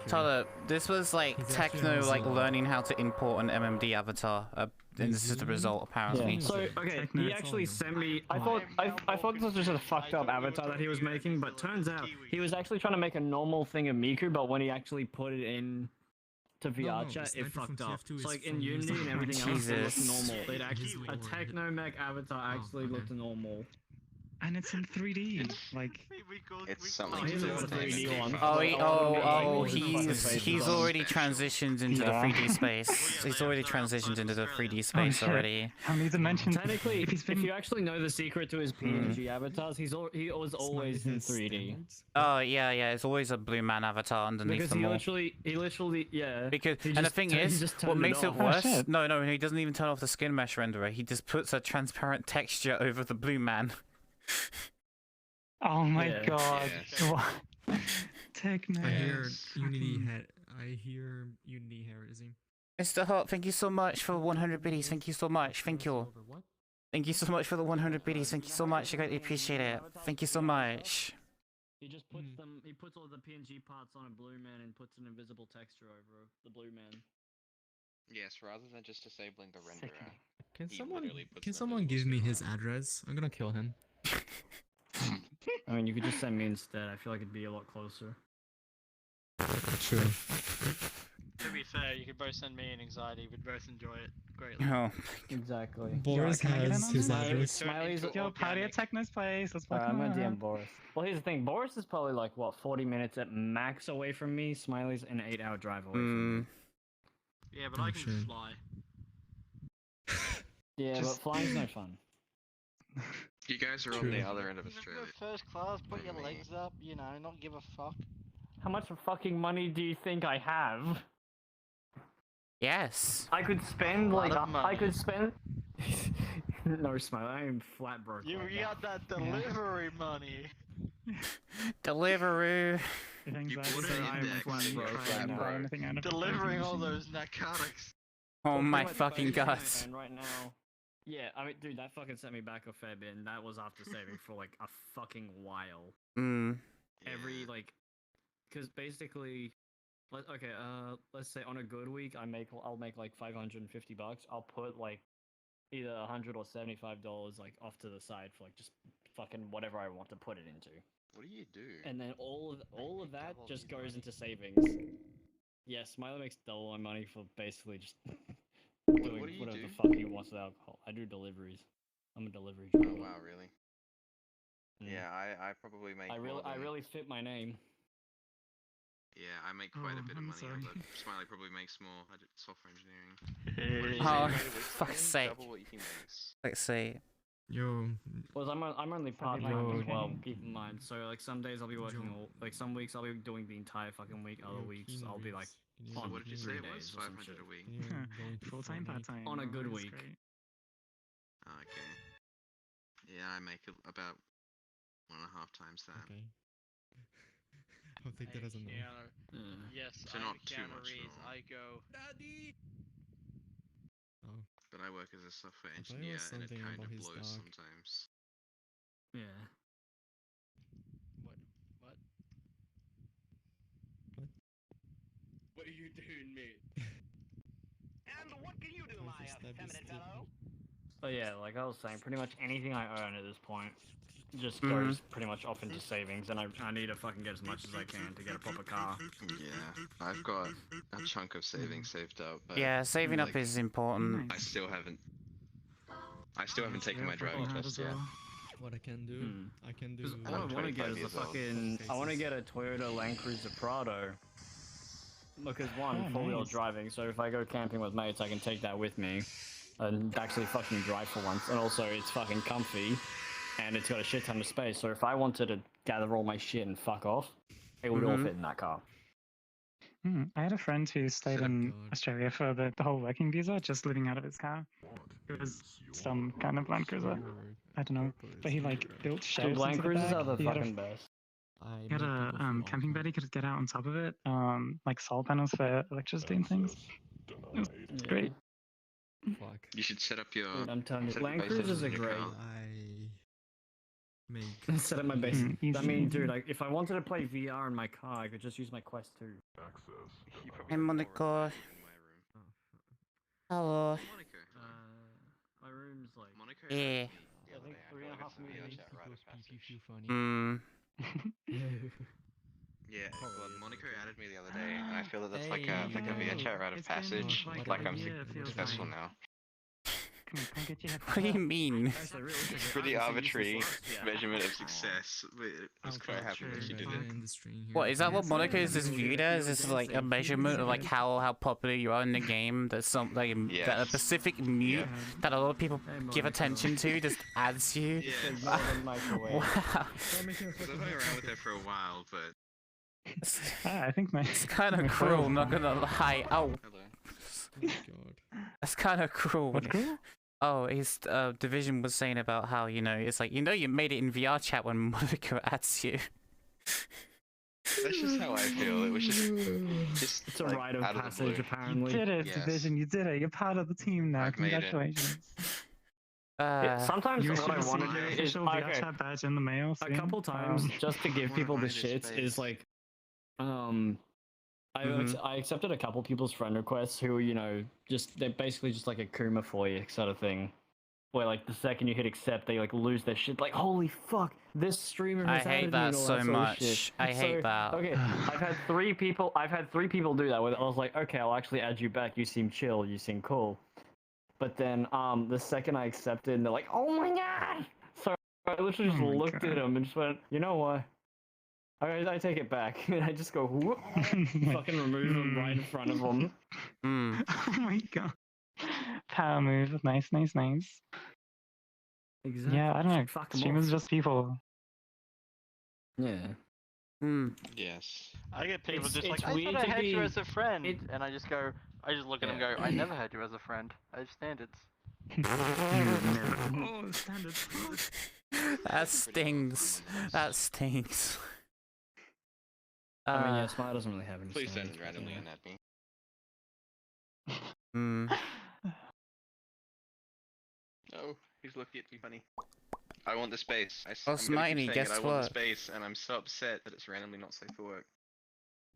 Tulip, this was like He's actually Techno on like Zoom. learning how to import an MMD avatar, and this is the result apparently. Yeah. So okay, he actually sent me. I thought this was just a fucked up avatar that he was making, but turns out he was actually trying to make a normal thing of Miku, but when he actually put it in to VRChat, it fucked up. It's like in Unity and everything else, it looked normal. It actually a Techno Mech avatar actually looked normal. And it's in 3D. Like. It's something here's to do a with 3D it. one. He's already transitioned into the 3D space. He's already transitioned into the 3D space already. I need to mention. Technically, if you actually know the secret to his PNG avatars, he was always in 3D. Oh yeah, it's always a blue man avatar underneath Because them all. he literally, yeah. Because he and the just thing he is, just what turned makes it off. worse? shit. No, he doesn't even turn off the skin mesh renderer. He just puts a transparent texture over the blue man. Oh my Yeah. god. Yes. What? Techno. I hear Unity heresy. Mr. Hot, thank you so much for 100 biddies. Thank you so much. Thank you. What? Thank you so much for the 100 biddies. Thank you so much. I greatly appreciate it. Thank you so much. He just puts them. He puts all the PNG parts on a blue man and puts an invisible texture over the blue man. Yes, rather than just disabling the renderer. Can He someone literally puts can an someone invisible give me skin his on. address? I'm gonna kill him. I mean, you could just send me instead. I feel like it'd be a lot closer. True. To be fair, you could both send me an anxiety. We'd both enjoy it greatly. Oh. Exactly. Boris can I get in has on his this? address. Smiley's. Yo, party at Techno's place. Let's fucking I'm gonna go. DM Boris. Well, here's the thing. Boris is probably like what 40 minutes at max away from me. Smiley's an 8-hour drive away from me. Yeah, but I can shit. just fly. Yeah, Just- but flying's no fun. You guys are True. on the other end of You can Australia. go first class, put your Like me. legs up, you know, not give a fuck. How much fucking money do you think I have? Yes. I could spend A lot like of money. I could spend. No, Smiley, I am flat broke. You right now. got that delivery money. Deliveroo. You bought So an I am index flat and you broke tried right to now. buy Anything out of it. Delivering all those narcotics. Oh Well, my pretty much fucking basically, god. man, right now. Yeah, I mean, dude, that fucking set me back a fair bit, and that was after saving for like a fucking while. Every Yeah. like, because basically, okay, let's say on a good week, I'll make like $550. I'll put like either $100 or $75 like off to the side for like just fucking whatever I want to put it into, What do you do? and then all of that double just your goes money. into savings. Yeah, Smiley makes double my money for basically just doing what do you whatever do? the fuck he wants with alcohol. I do deliveries. I'm a delivery Oh driver. wow, really? Mm. Yeah, I probably make. I more than- really fit my name. Yeah, I make quite a bit of I'm money. sorry. Although Smiley probably makes more. I did software engineering. What did you Oh, say? You made a week fuck's earning sake. Double what he makes. Let's see. Yo, Well, I'm only part like time as okay. well. Keep in mind. So like some days I'll be working Joe. all like some weeks I'll be doing the entire fucking week. Other weeks I'll be like So on what did you 3 say it days was? or some 500 shit. a week. Full-time, part-time. On a Oh, good that's week. great. Oh, okay. Yeah, I make about 1.5 times that. Okay. I'll take that as a no. Yeah. Yes, So I'm not too Keanu much Reeves. more. I go. Oh, But I work as a software I thought it engineer, was and it something kind about of his blows dog. sometimes. Yeah. do you do, mate? And what can you do, my effeminate fellow? But yeah, like I was saying, pretty much anything I earn at this point just goes pretty much off into savings, and I need to fucking get as much as I can to get a proper car. Yeah, I've got a chunk of savings saved up. But Yeah, saving up is important. I still haven't taken my driving test yet. What I can do, I can do. What I want to get is a fucking. I want to get a Toyota Land Cruiser Prado. Because one, four-wheel driving, so if I go camping with mates, I can take that with me and actually fucking drive for once. And also, it's fucking comfy, and it's got a shit ton of space. So if I wanted to gather all my shit and fuck off, it would all fit in that car. I had a friend who stayed in Australia for the whole working visa, just living out of his car. It was some kind of Land Cruiser. I don't know, but he like built sheds. Dude, Land into the Cruisers back. are the He had fucking best. He had a camping bed he could get out on top of it, like solar panels for electricity and things. It was great. Fuck. You should set up your. Dude, I'm telling you, set up Land your base Cruisers are in your great. car. Set up my base. I easy. mean, dude, like, if I wanted to play VR in my car, I could just use my Quest 2. You probably Hey, have more Monica. room in my room. Hello. Monica. My room's like. Monica. Yeah. The other day, I 3.5 got some meters. VRChat rite of passage. Yeah, well, Monica added me the other day, and I feel that that's like a VRChat rite of passage. Like I'm successful now. Come get your What do you mean? Pretty arbitrary measurement of success. But I was quite happy that she did it. What is that? What Monica is this viewed as? This is like a measurement of like how popular you are in the game. That's some like that a specific mute that a lot of people give attention to just adds you. Yeah. Wow. I've been around with her for a while, but I think it's kind of cruel. Not gonna lie. Oh. hello. That's kind of cruel. What's cool? Oh, his Division was saying about how, you know, it's like, you know, you made it in VRChat when Monica adds you. That's just how I feel. It was just It's a like, rite of out the passage, blue. apparently. You did it, Yes. Division. You did it. You're part of the team now. I've made it. Congratulations. Sometimes You what I should want to see do the is official VRChat badge in the mail a soon. couple times just to give people the shits is like, I accepted a couple people's friend requests who, you know, they're basically just like a Kuma for you sort of thing. Where like the second you hit accept, they like lose their shit. Like, holy fuck, this streamer has I hate added me that and all so sort of much. shit. I hate that. Okay, I've had three people do that. Where I was like, okay, I'll actually add you back. You seem chill. You seem cool. But then the second I accepted, and they're like, oh my god. So I literally just looked at them and just went, you know what? I take it back, and I just go whoop, fucking remove them right in front of them. Oh my god. Power move. Nice. Exactly. Yeah, I don't know. Fuck 'em Streamers off. are just people. Yeah. Yes. I get people It's- just it's like, I weird thought I to had you be- as a friend, it- and I just go, I just look at them and go, I never had you as a friend. I have standards. Oh, standards. That stings. That stings. I mean, yeah, Smile doesn't really have any. Please standards, don't randomly yeah. unadd me. Mm. Oh, he's looking at me funny. I want the space. I'm Oh, gonna keep Smitey, saying guess it, I want what? the space, and I'm so upset that it's randomly not safe for work.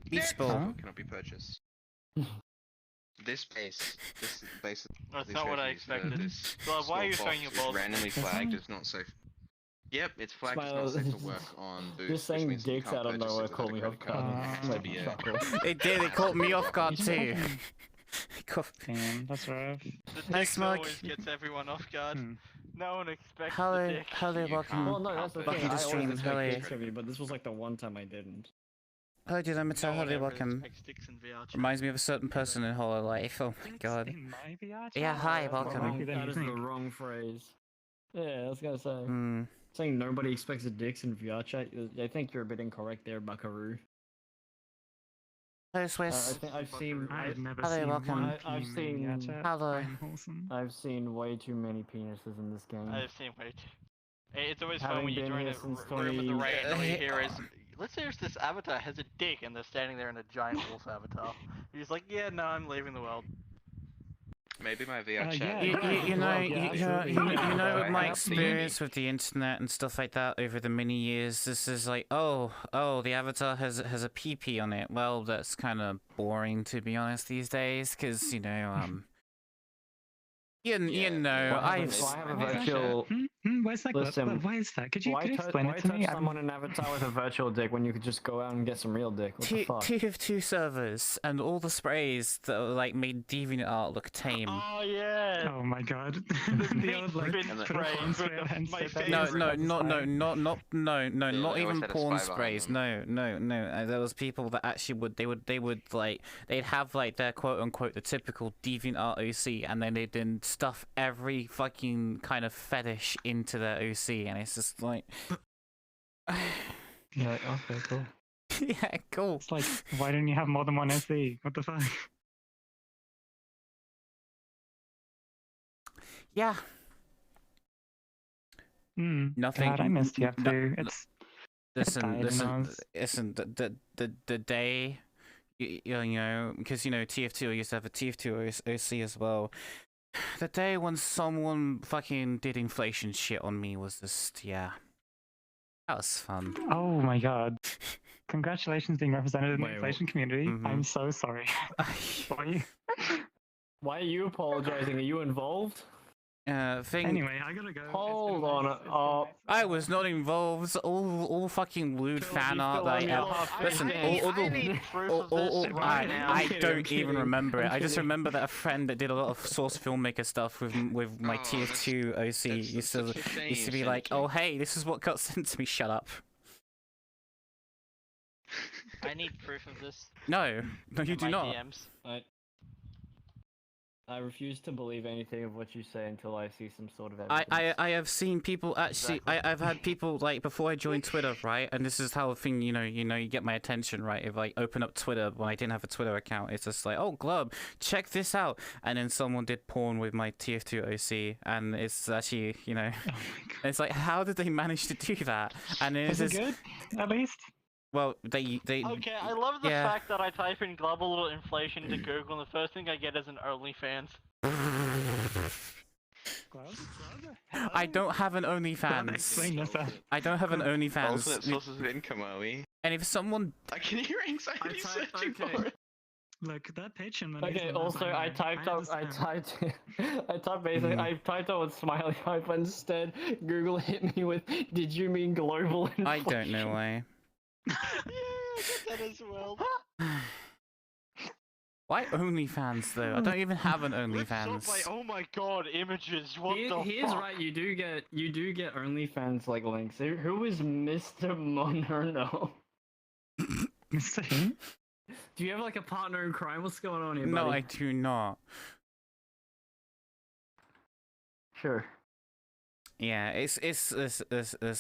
Beach ball. Cannot be purchased. This base, this base. That's this not what I refuse, expected. This Well, why are you small showing your box is balls? randomly flagged as not safe. Yep, it's flagged as not safe for work on Boost. Just saying which means that you dicks can't out of purchase nowhere it without caught a me credit off card. guard. It has to be a It did. It caught me off guard too. Damn, that's rough. The Nice dick mug. always gets everyone off guard. No one expects Hello, the dick. hello, welcome. Well, no, that's the Welcome thing. to I stream. always Hello. expect dicks of you, but this was like the one time I didn't. Hello, dude. I'm No one hello, ever welcome. expects dicks in VRChat. Reminds me of a certain person in Hololive. Oh my god. In my VRChat? Yeah, hi, That's welcome. more likely than That you is the think. wrong phrase. Yeah, I was gonna say. Hmm. Saying nobody expects a dicks in VRChat, I think you're a bit incorrect there, Buckaroo. Hello, I Swiss. think I've seen. I've never Hello, seen welcome. one I've team seen- in VRChat. Hello. I'm wholesome. I've seen way too many penises in this game. I've seen way too. It's always Having fun when you been join here a since room with the 20 rain and all you hear is, let's say this avatar has a dick, and they're standing there in a giant wolf avatar. He's like, yeah, no, I'm leaving the world. Maybe my VR chat. yeah. You know, with my I have seen experience with the internet and stuff like that over the many years, this is like, oh, the avatar has a PP on it. Well, that's kind of boring to be honest these days, because you know, you know, I have a virtual. Where's that? Listen, why is that? Could you Why explain it to me? touch someone in avatar with a virtual dick when you could just go out and get some real dick? What the fuck? TF2 servers and all the sprays that like made deviant look tame. Oh yeah. Oh my god. The old like meat put a spray phone with spray on and my say that No, was no, called not they always even had a porn spy behind sprays. them. No. There was people that actually they'd have like their quote unquote the typical DeviantArt OC, and then they'd then stuff every fucking kind of fetish into their OC, and it's just like, Yeah, okay, cool. yeah, cool. It's like, why don't you have more than one SE? What the fuck? Yeah. Nothing. God, I missed TF2. Listen. The day, you know, because you know TF2, I used to have a TF2 OC as well. The day when someone fucking did inflation shit on me was just, yeah, that was fun. Oh my god. Congratulations being represented in the Wait, inflation community. I'm so sorry. Why are you apologizing? Are you involved? Anyway, I gotta go. Hold on. I was not involved. All fucking lewd fan art that listen, I don't even remember it. I just remember that a friend that did a lot of source filmmaker stuff with my TF2 OC used to be like, oh hey, this is what got sent to me. Shut up. I need proof of this. No, you in do my not. DMs. I refuse to believe anything of what you say until I see some sort of evidence. I have seen people actually. Exactly. I've had people like before I joined Twitter, right? And this is how the thing, you get my attention, right? If I open up Twitter when I didn't have a Twitter account, it's just like, oh, Glub, check this out. And then someone did porn with my TF2 OC, and it's actually, it's like, how did they manage to do that? And it's Is it good? At least. Well, they. Okay, I love the yeah. fact that I type in global inflation to Google, and the first thing I get is an OnlyFans. I don't have an OnlyFans. Explain yourself. I don't have an OnlyFans. Alternate sources of income, are we? And if someone, I can hear anxiety searching for it. Look, that patron. Okay. Also, I typed out with smiley hype instead. Google hit me with, "Did you mean global inflation?" I don't know why. Yeah, I get that as well. Why OnlyFans though? I don't even have an Ripped up OnlyFans. by, oh my god, images. What the He is fuck? right. You do get OnlyFans like links. Who is Mr. Monerno? Mr. Who? Do you have like a partner in crime? What's going on here, buddy? No, I do not. Sure. Yeah, it's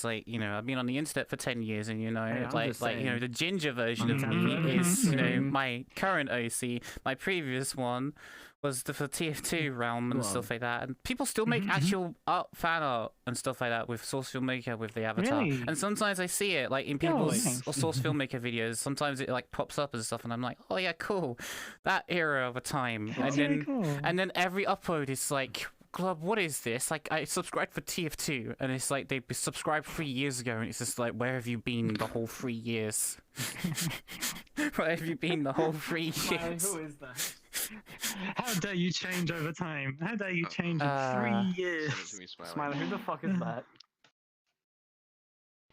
like, I've been on the internet for 10 years, and Hey, I'm just saying. the ginger version of me is my current OC. My previous one was for TF2 realm and stuff like that, and people still make actual fan art and stuff like that with Source Filmmaker with the avatar. Really? And sometimes I see it like in people's nice. Source Filmmaker videos. Sometimes it like pops up and stuff, and I'm like, oh yeah, cool, that era of a time. That's and very then cool. and then every upload is like, Club, what is this? Like, I subscribed for TF2, and it's like they subscribed 3 years ago, and it's just like, where have you been the whole 3 years? Where have you been the whole 3 years? Who is that? How dare you change over time? How dare you change in 3 years? Send it to me, Smiley. Smiley, who the fuck is that?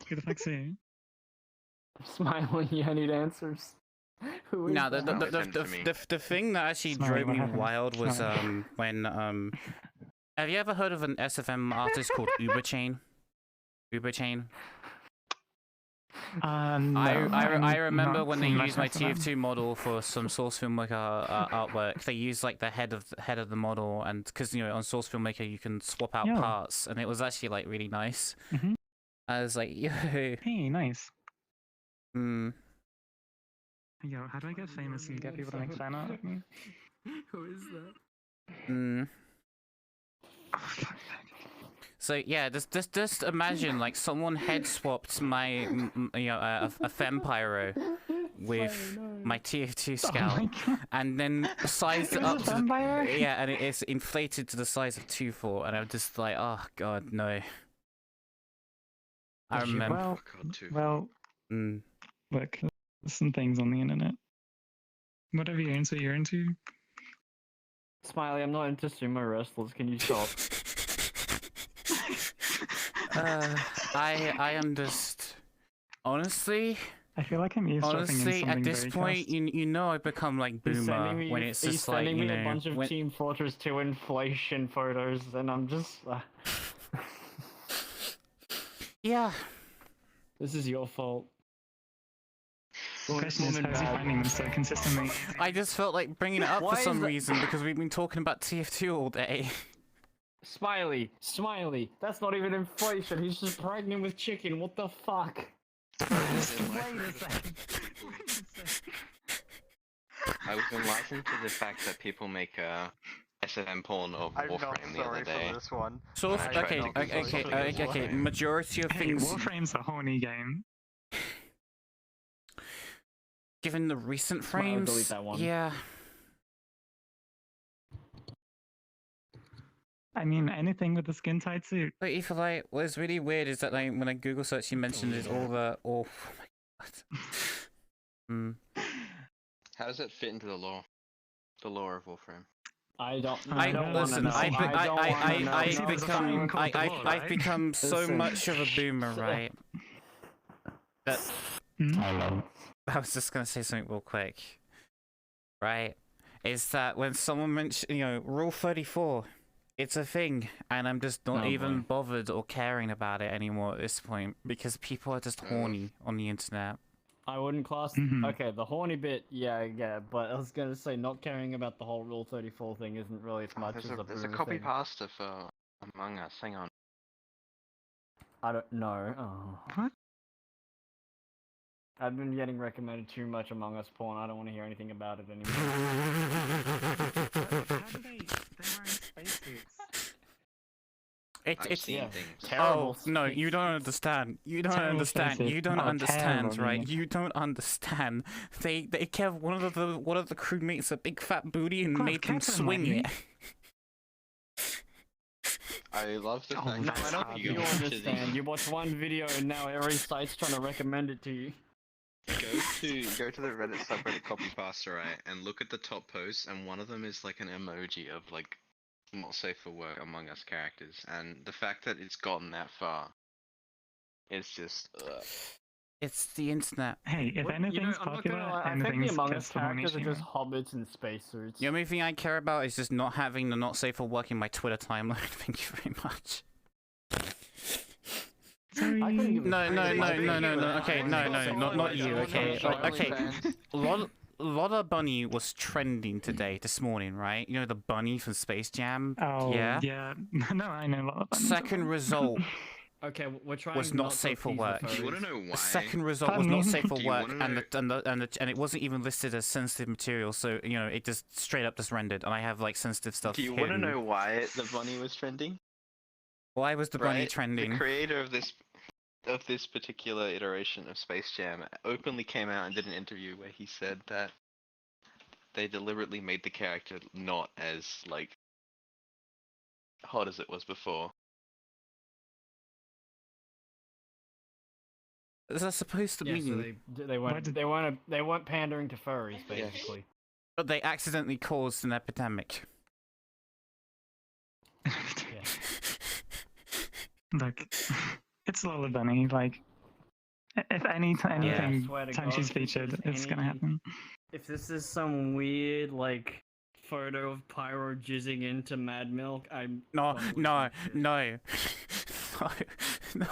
Who the fuck's who? Smiley, I need answers. Who is No, that? the thing that actually Smiley, drove what me happened? wild was Smiley. when have you ever heard of an SFM artist called UberChain? UberChain. No, I remember not when they seen used my much of them. TF2 model for some Source Filmmaker artwork. They used like the head of the model, and because on Source Filmmaker you can swap out Yeah. parts, and it was actually like really nice. Mhm. I was like, yo, Hey, nice. hmm. Yo, how do I get famous and get people to make fan art of me? Who is that? Mm. So yeah, just imagine like someone head swapped my a fempyro with my TF2 Oh scout, my God. and then sized it Was up it to done by her? yeah, and it's inflated to the size of 2-4, and I'm just like, oh god, no. I remember. Well, God, too. well, Mm. look, there's some things on the internet. Whatever you're into. Smiley, I'm not into sumo wrestlers. Can you stop? I am just honestly. I feel like I'm eavesdropping Honestly, in something at this very point, fast. you know I become like He's boomer sending me, when it's he's just like, sending you me know, a bunch of when... Team Fortress 2 inflation photos, and I'm just. Yeah. This is your fault. The question is, how's he finding them so consistently? I just felt like bringing it up Why for is some that- reason because we've been talking about TF2 all day. Smiley, that's not even inflation. He's just pregnant with chicken. What the fuck? Wait a second. I was enlightened to the fact that people make SFM porn of Warframe the other day. one. So, When I tried okay, to Google something as well. okay, majority of Hey, things... Warframe's a horny game. Given the recent Smile, frames, delete that one. yeah. I mean, anything with a skin-tight suit. But if like, what's really weird is that like when I Google search, you mentioned is all the... Oh my god. Hmm. How does it fit into the lore? The lore of Warframe. I don't I wanna listen. know. I've right? become so Listen. much of a boomer, right? That Hmm? I was just gonna say something real quick, right? Is that when someone mentions, you know, Rule 34, it's a thing, and I'm just not Oh, even boy. bothered or caring about it anymore at this point because people are just horny on the internet. I wouldn't class. Mhm. Okay, the horny bit, yeah, but I was gonna say not caring about the whole Rule 34 thing isn't really as much as a There's a boomer copy thing. pasta for Among Us. Hang on. I don't know. Oh. What? I've been getting recommended too much Among Us porn. I don't want to hear anything about it anymore. How do they wearing spacesuits? I've seen yeah. things. Terrible Oh no, space you don't suits. understand. You don't Terrible understand. spaces. You don't Oh, understand, terrible, right? man. You don't understand. They gave one of the crewmates a big fat booty and God, made them Catherine, swing like it. me. I love the Oh, fact that's that I don't hard. think you you go to understand. You watch one video and now every site's trying to recommend it to you. go to the Reddit subreddit copy pasta, right, and look at the top posts, and one of them is like an emoji of like not safe for work Among Us characters, and the fact that it's gotten that far is just It's the internet. Hey, if What- anything's I'm not popular, gonna lie, I think the anything's Among Us just a horny characters are just shooter. hobbits in spacesuits. The only thing I care about is just not having the not safe for work in my Twitter timeline. Thank you very much. Sorry. I couldn't give a No. fuck. Okay, no, not you. Okay, okay. Lotta Bunny was trending today, this morning, right? You know the bunny from Space Jam. Oh, Yeah. yeah. No, I know a lot of bunnies. Second result Okay, we're trying. was not to safe for appease the work. Do you want furries. to know why? The second result was Pardon not me? safe for Do you work, wanna and it wasn't even listed as sensitive material. So you know, it just straight up just rendered, and I have like sensitive stuff. Do you want to hidden. know why the bunny was trending? Why was the bunny Right? trending? The creator of this particular iteration of Space Jam openly came out and did an interview where he said that they deliberately made the character not as like hot as it was before. Is that supposed to Yeah, mean? so they weren't pandering to furries Yes. basically. But they accidentally caused an epidemic. Yeah. Look, it's Lola Bunny. Like, if anything swear to time God, she's if featured, there's it's gonna any- happen. If this is some weird like photo of Pyro jizzing into Mad Milk, I'm No, gonna lose no, my shit. no, no.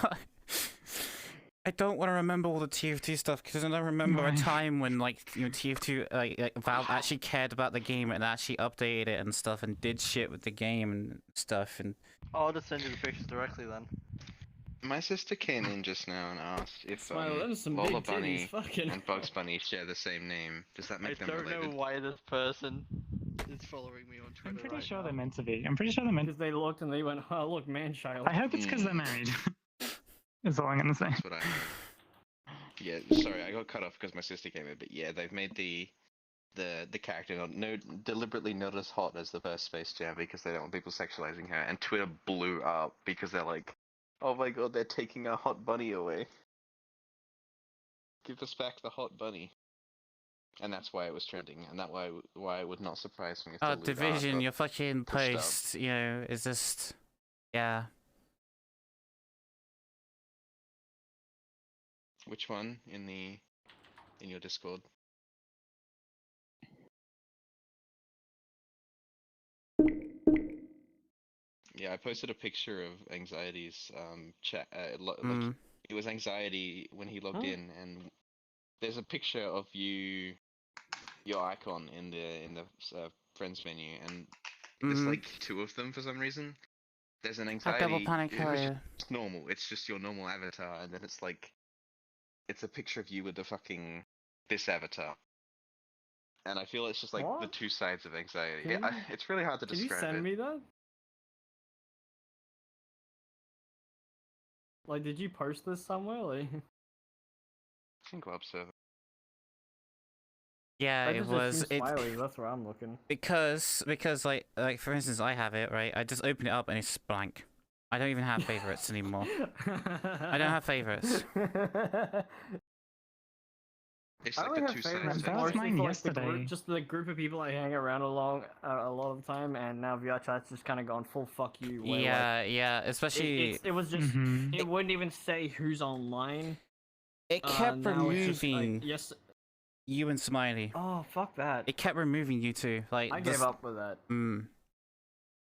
I don't want to remember all the TF2 stuff because I remember a Why? time when like TF2 like Valve actually cared about the game and actually updated it and stuff and did shit with the game and stuff and. I'll just send you the pictures directly then. My sister came in just now and asked if Smile, those are some Lola big titties, Bunny fucking. and Bugs Bunny share the same name. Does that I make them don't related? know why this person is following me on Twitter. I'm pretty right sure now. they're meant to be. I'm pretty sure they're meant. Because they looked and they went, oh look, man child. I hope it's because they're married. Is all I'm gonna say. That's what I heard. Yeah, sorry, I got cut off because my sister came in, but yeah, they've made the character deliberately not as hot as the first Space Jam because they don't want people sexualizing her, and Twitter blew up because they're like, oh my god, they're taking our hot bunny away. Give us back the hot bunny. And that's why it was trending, and why it would not surprise me if the Oh, lead art Division, got your fucking pushed up. post, you know, is just, yeah. Which one in your Discord? Yeah, I posted a picture of Anxiety's chat. Like it was Anxiety when he logged in, and there's a picture of your icon in the friends menu, and there's like two of them for some reason. There's an A double Anxiety, panic, which is normal. It's just your normal avatar, and then it's like, it's a picture of you with the fucking this avatar. And I feel it's just like the two sides of Anxiety. It's really hard to describe. Can you send me that? Like, did you post this somewhere? Like, I think Web server. Yeah, it was. That's where I'm looking. Because like for instance, I have it right. I just open it up and it's blank. I don't even have favorites anymore. I don't have favorites. It's like the two sides. That was mine yesterday. Just the group of people I hang around along a lot of the time, and now VRChat's just kind of gone full fuck you. Where, Yeah, especially it was just it wouldn't even say who's online. It kept removing yes. You and Smiley. Oh, fuck that. It kept removing you two. Like I gave up with that.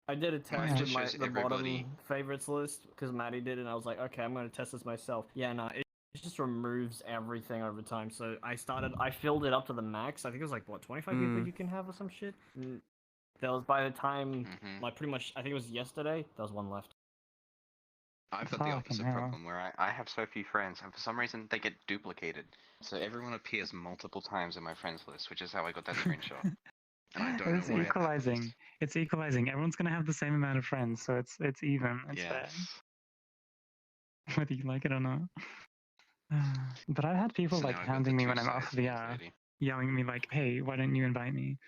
I did a test with the bottom favorites list because Maddie did it, and I was like, okay, I'm gonna test this myself. Yeah, no, it just removes everything over time. So I filled it up to the max. I think it was like what 25 people you can have or some shit. And there was by the time like pretty much I think it was yesterday. There was one left. I've got the opposite problem where I have so few friends, and for some reason they get duplicated. So everyone appears multiple times in my friends list, which is how I got that screenshot. And I don't know why equalizing. It's equalizing. Everyone's gonna have the same amount of friends, so it's even. It's fair. Whether you like it or not. But I've had people like hounding me when I'm off VR, yelling at me like, "Hey, why don't you invite me?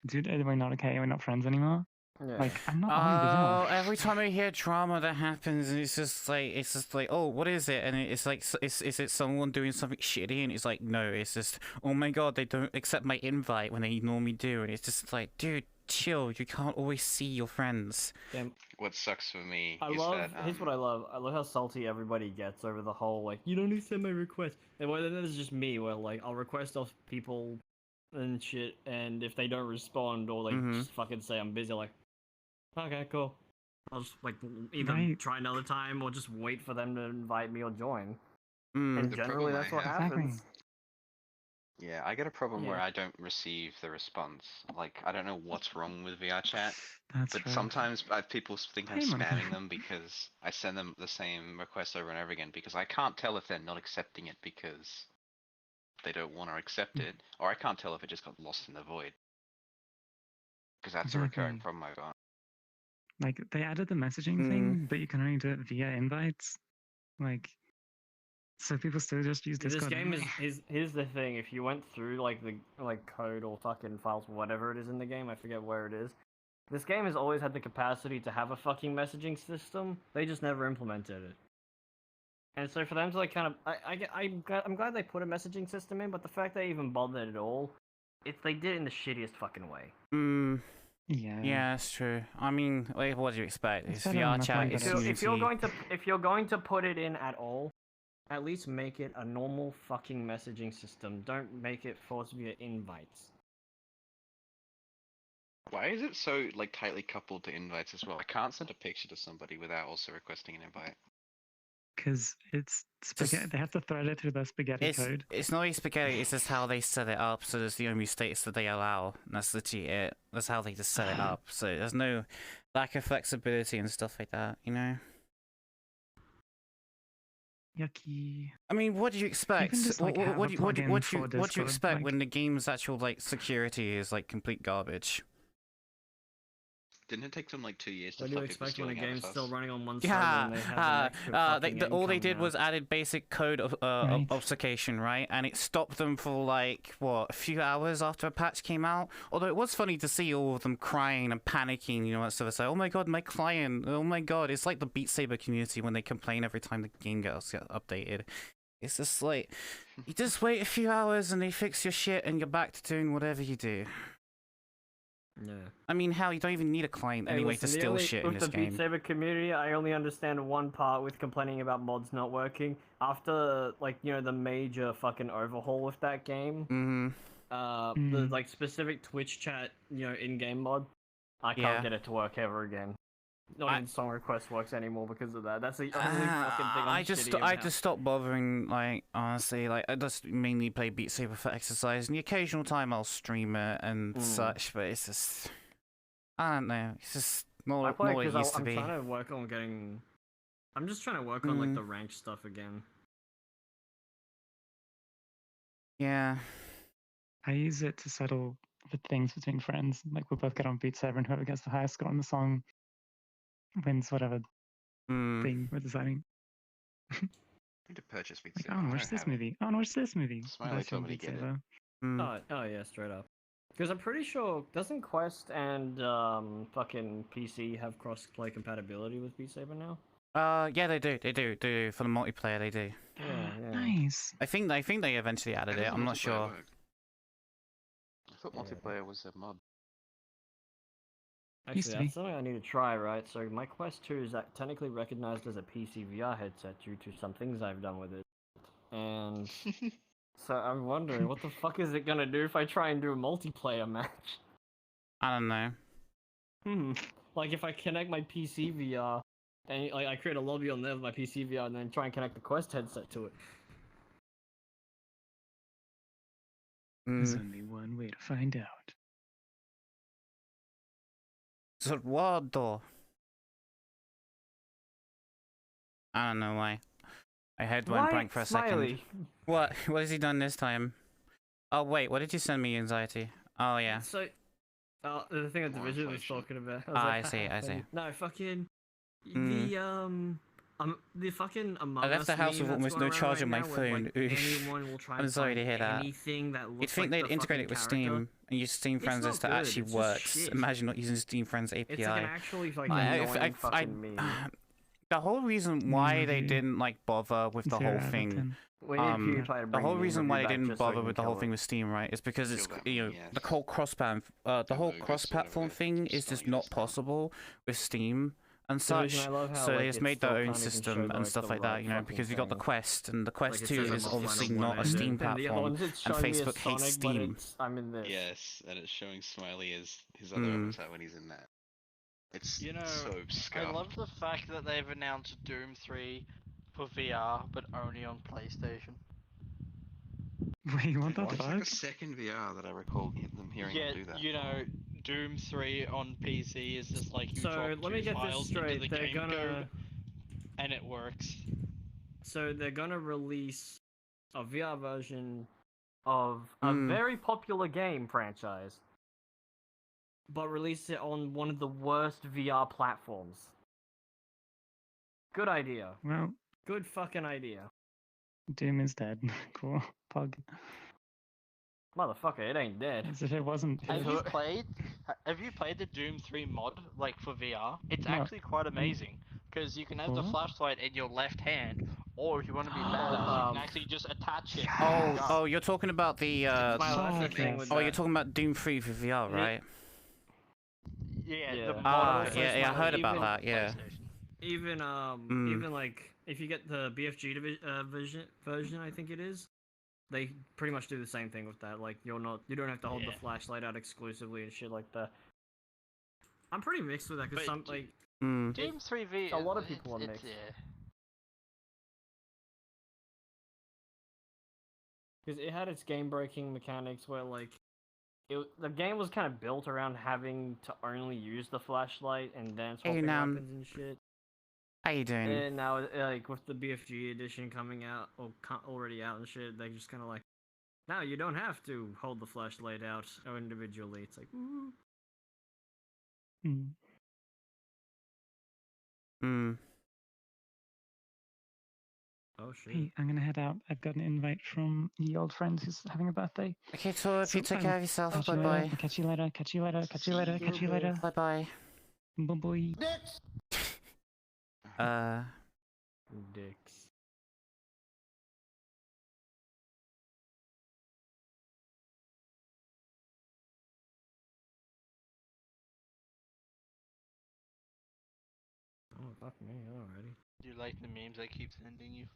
Dude, are we not okay? Are we not friends anymore?" Yeah. Like, I'm not on VR. Every time I hear drama that happens, and it's just like, oh, what is it? And it's like, is it someone doing something shitty? And it's like, no, it's just, oh my god, they don't accept my invite when they normally do. And it's just like, dude, chill. You can't always see your friends. Damn. What sucks for me here's what I love. I love how salty everybody gets over the whole, like, you don't need to send my request. And whether that is just me, where, like, I'll request off people and shit, and if they don't respond or, like, just fucking say I'm busy, like, okay, cool. I'll just, like, either try another time or just wait for them to invite me or join. And generally that's what happens. Yeah, I get a problem where I don't receive the response. Like, I don't know what's wrong with VRChat, but sometimes people think I'm spamming them because I send them the same request over and over again, because I can't tell if they're not accepting it because they don't want to accept it, or I can't tell if it just got lost in the void. Because that's a recurring problem I've got. Like, they added the messaging thing, but you can only do it via invites. Like, so people still just use Discord. This game here's the thing. If you went through like the code or fucking files, whatever it is in the game, I forget where it is. This game has always had the capacity to have a fucking messaging system. They just never implemented it. And so for them to like kind of, I'm glad they put a messaging system in, but the fact they even bothered at all, they did it in the shittiest fucking way. Yeah, that's true. I mean, like, what do you expect? It's VRChat. If you're going to put it in at all, at least make it a normal fucking messaging system. Don't make it force via invites. Why is it so like tightly coupled to invites as well? I can't send a picture to somebody without also requesting an invite. Because it's spaghetti. They have to thread it through the spaghetti code. It's not really spaghetti. It's just how they set it up. So there's the only states that they allow. And that's literally it. That's how they just set it up. So there's no lack of flexibility and stuff like that. You know. Yucky. I mean, what do you expect? What do you expect when the game's actual like security is like complete garbage? Didn't it take them like 2 years to What do you fuck it for expect when a stealing game's avatars? still running on one server Yeah, and they have an extra fucking game all they coming did out? was added basic code of Right. obfuscation, right? And it stopped them for like what, a few hours after a patch came out. Although it was funny to see all of them crying and panicking, you know, and stuff. It's like, oh my god, my client, oh my god. It's like the Beat Saber community when they complain every time the game gets updated. It's just like, you just wait a few hours and they fix your shit and you're back to doing whatever you do. Yeah. I mean, hell, you don't even need a client Hey, anyway listen, to the steal only- shit in with this the Beat game. Saber community, I only understand one part with complaining about mods not working. After, like, you know, the major fucking overhaul with that game, the, like, specific Twitch chat, you know, in-game mod, I can't Yeah. get it to work ever again. Not I- even song request works anymore because of that. That's the only fucking thing I'm I just shitty I about. just stopped bothering, like, honestly, like, I just mainly play Beat Saber for exercise, and the occasional time I'll stream it and such, but it's just, I don't know, it's just I not play what it because used to I'm be. trying to work on getting... I'm just trying to work on, like, the ranked stuff again. Yeah. I use it to settle the things between friends. Like we both get on Beat Saber and whoever gets the highest score on the song wins whatever thing we're deciding. I need to purchase Beat Like, Saber. I want to watch this movie. I want to watch this movie. Smiley That's told on me to Beat get it. Saber. Oh yeah, straight up. Because I'm pretty sure, doesn't Quest and fucking PC have cross-play compatibility with Beat Saber now? Yeah, they do, for the multiplayer, they do. Yeah. Nice. I think they eventually added it, How does I'm not multiplayer sure. work? I thought multiplayer was a mod. Actually, that's something I need to try, right? So my Quest 2 is technically recognized as a PC VR headset due to some things I've done with it. And so I'm wondering, what the fuck is it gonna do if I try and do a multiplayer match? I don't know. Like if I connect my PC VR, and like I create a lobby on there with my PC VR and then try and connect the Quest headset to it. There's only one way to find out. Zorwado. I don't know why. My head went blank for a second. What has he done this time? Oh wait, what did you send me, Anxiety? Oh yeah. So, the thing that Division was talking about. I see. No, fucking the fucking Among I left Us the house meme with that's almost going no around charge right on my now where, phone. like, Oof. anyone will try I'm and sorry to find hear that. anything that You'd looks think like they'd the integrate fucking it with character. Steam and use Steam It's Friends not as to good, actually it's just works. shit. Imagine not using Steam Friends API. It's like an actually like annoying fucking meme. The whole reason why they didn't like bother with the whole thing, the whole reason why they didn't bother with the whole thing with Steam, right, is because it's the whole cross-platform thing is just not possible with Steam and such. So they just made their own system and stuff like that, you know, because you got the Quest, and the Quest 2 is obviously not a Steam platform, and Facebook hates Steam. I'm in this. Yes, and it's showing Smiley as his other avatar when he's in that. It's so I scuffed. love the fact that they've announced Doom 3 for VR, but only on PlayStation. Wait, you want that It's like bug? the second VR that I recall them hearing Yeah, them do that. you know, Doom 3 on PC is just like you So, drop let me two get this files straight, into the they're game gonna- code, and it works. So they're gonna release a VR version of a very popular game franchise, but release it on one of the worst VR platforms. Good idea. Well, Good fucking idea. Doom is dead. Cool. Pug. Motherfucker, it ain't dead. As if it wasn't. Have you played the Doom 3 mod, like for VR? It's No. actually quite amazing, because you can have the What? flashlight in your left hand, or if you want to be badass, you can actually just attach it. Oh, you're talking about the that's the thing with you're that. talking about Doom 3 for VR, right? Yeah, the mod also yeah, I is heard like about even that, yeah. Even even like if you get the BFG version, I think it is, they pretty much do the same thing with that. Like you don't have to hold the flashlight out exclusively and shit like that. I'm pretty mixed with that because some like Doom 3V. a lot of people are it's, mixed. yeah. Because it had its game-breaking mechanics where, like, the game was kind of built around having to only use the flashlight and then swapping weapons and shit. How you doing? And now, like, with the BFG edition coming out, or already out and shit, they just kind of like, now you don't have to hold the flashlight out individually. It's like, ooh. Hmm. Oh shit. Hey, I'm gonna head out. I've got an invite from the old friend who's having a birthday. Okay, so if you So take care of yourself, catch bye you later. bye. I'll catch you later. Catch you later. Catch you later. Catch you later. Bye bye. Bye bye. Dicks! Dicks. Oh fuck me already. Do you like the memes I keep sending you?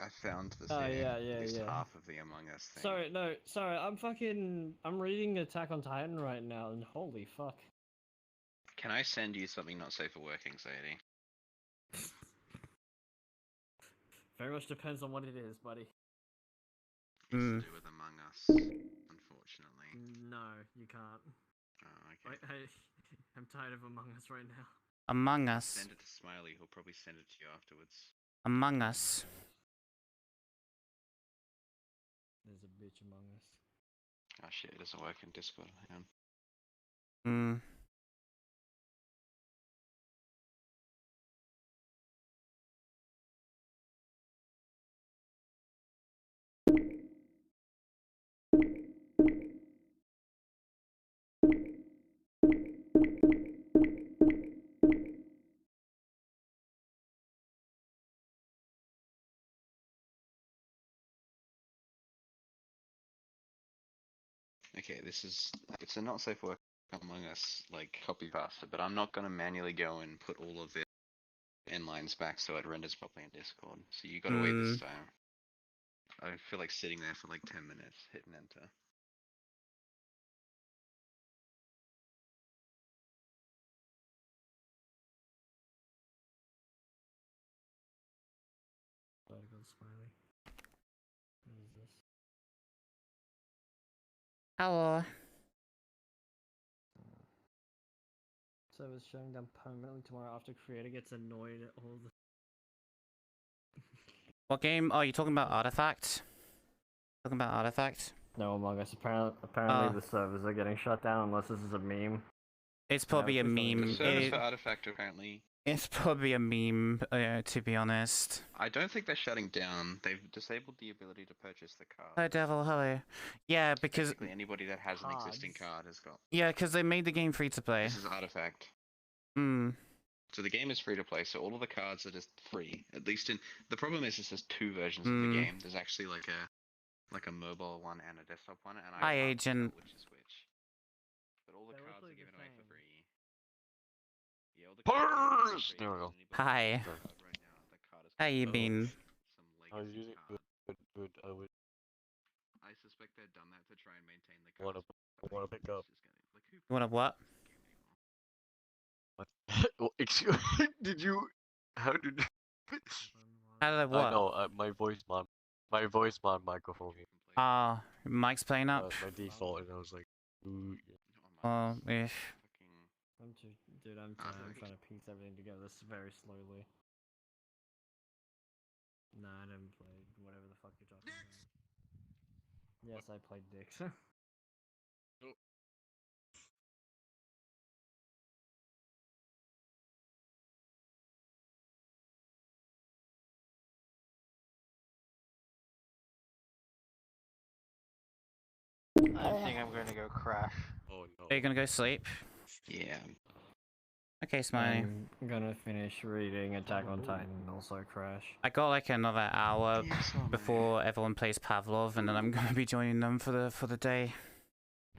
I found the Oh, thing, yeah, at least yeah. half of the Among Us thing. Sorry, no, sorry. I'm reading Attack on Titan right now, and holy fuck. Can I send you something not safe for work anxiety? Very much depends on what it is, buddy. It's Hmm. to do with Among Us, unfortunately. No, you can't. Oh, okay. Hey, I'm tired of Among Us right now. Among Us. Send it to Smiley, he'll probably send it to you afterwards. Among Us. There's a bitch among us. Oh shit, it doesn't work in Discord. Hang on. Hmm. Okay, it's a not safe for work Among Us, like, copy pasta, but I'm not gonna manually go and put all of the inlines back so it renders properly in Discord. So you gotta wait this time. I feel like sitting there for like 10 minutes, hitting enter. Vertical Smiley. What is this? Hello. Server's shutting down permanently tomorrow after creator gets annoyed at all the. What game? Oh, you talking about Artifact? Talking about Artifact? No, Among Us. Apparently the servers are getting shut down unless this is a meme. It's probably a it's only- meme. The servers for Artifact apparently. It's probably a meme, to be honest. I don't think they're shutting down. They've disabled the ability to purchase the card. Hello, Devil. Hello. Yeah, because Basically anybody that has an existing card has got. yeah, because they made the game free to play. This is Artifact. Hmm. So the game is free to play, so all of the cards are just free. At least in the problem is there's two versions of the game. There's actually like a mobile one and a desktop one, and Hi, I can't Agent. tell which is which. But all the They're cards are literally given the away for same. free. Yeah, all the cards are given away for free. There we go. and anybody Hi. who has a card right now, the card is How you called been? some I was legacy using card. good. I suspect they've done that to try and maintain the Wanna- cards. but wanna I think pick it's up. just gonna- like, who You wanna what? plays this game anymore? Well, excuse. Did you? How did? How did I I what? know. My voice mod microphone. Ah, Mike's playing up. My default, and I was like, ooh. Yeah. Not on Oh, mine. ish. Fucking- Dude, I'm tired. I'm trying to piece everything together very slowly. Nah, I didn't play whatever the fuck you're talking about. Yes, I played Dicks. I think I'm gonna go crash. Oh no. Are you gonna go sleep? Yeah. Okay, Smiley. I'm gonna finish reading Attack on Titan and also crash. I got like another hour Yes, oh, man. before everyone plays Pavlov, and then I'm gonna be joining them for the day.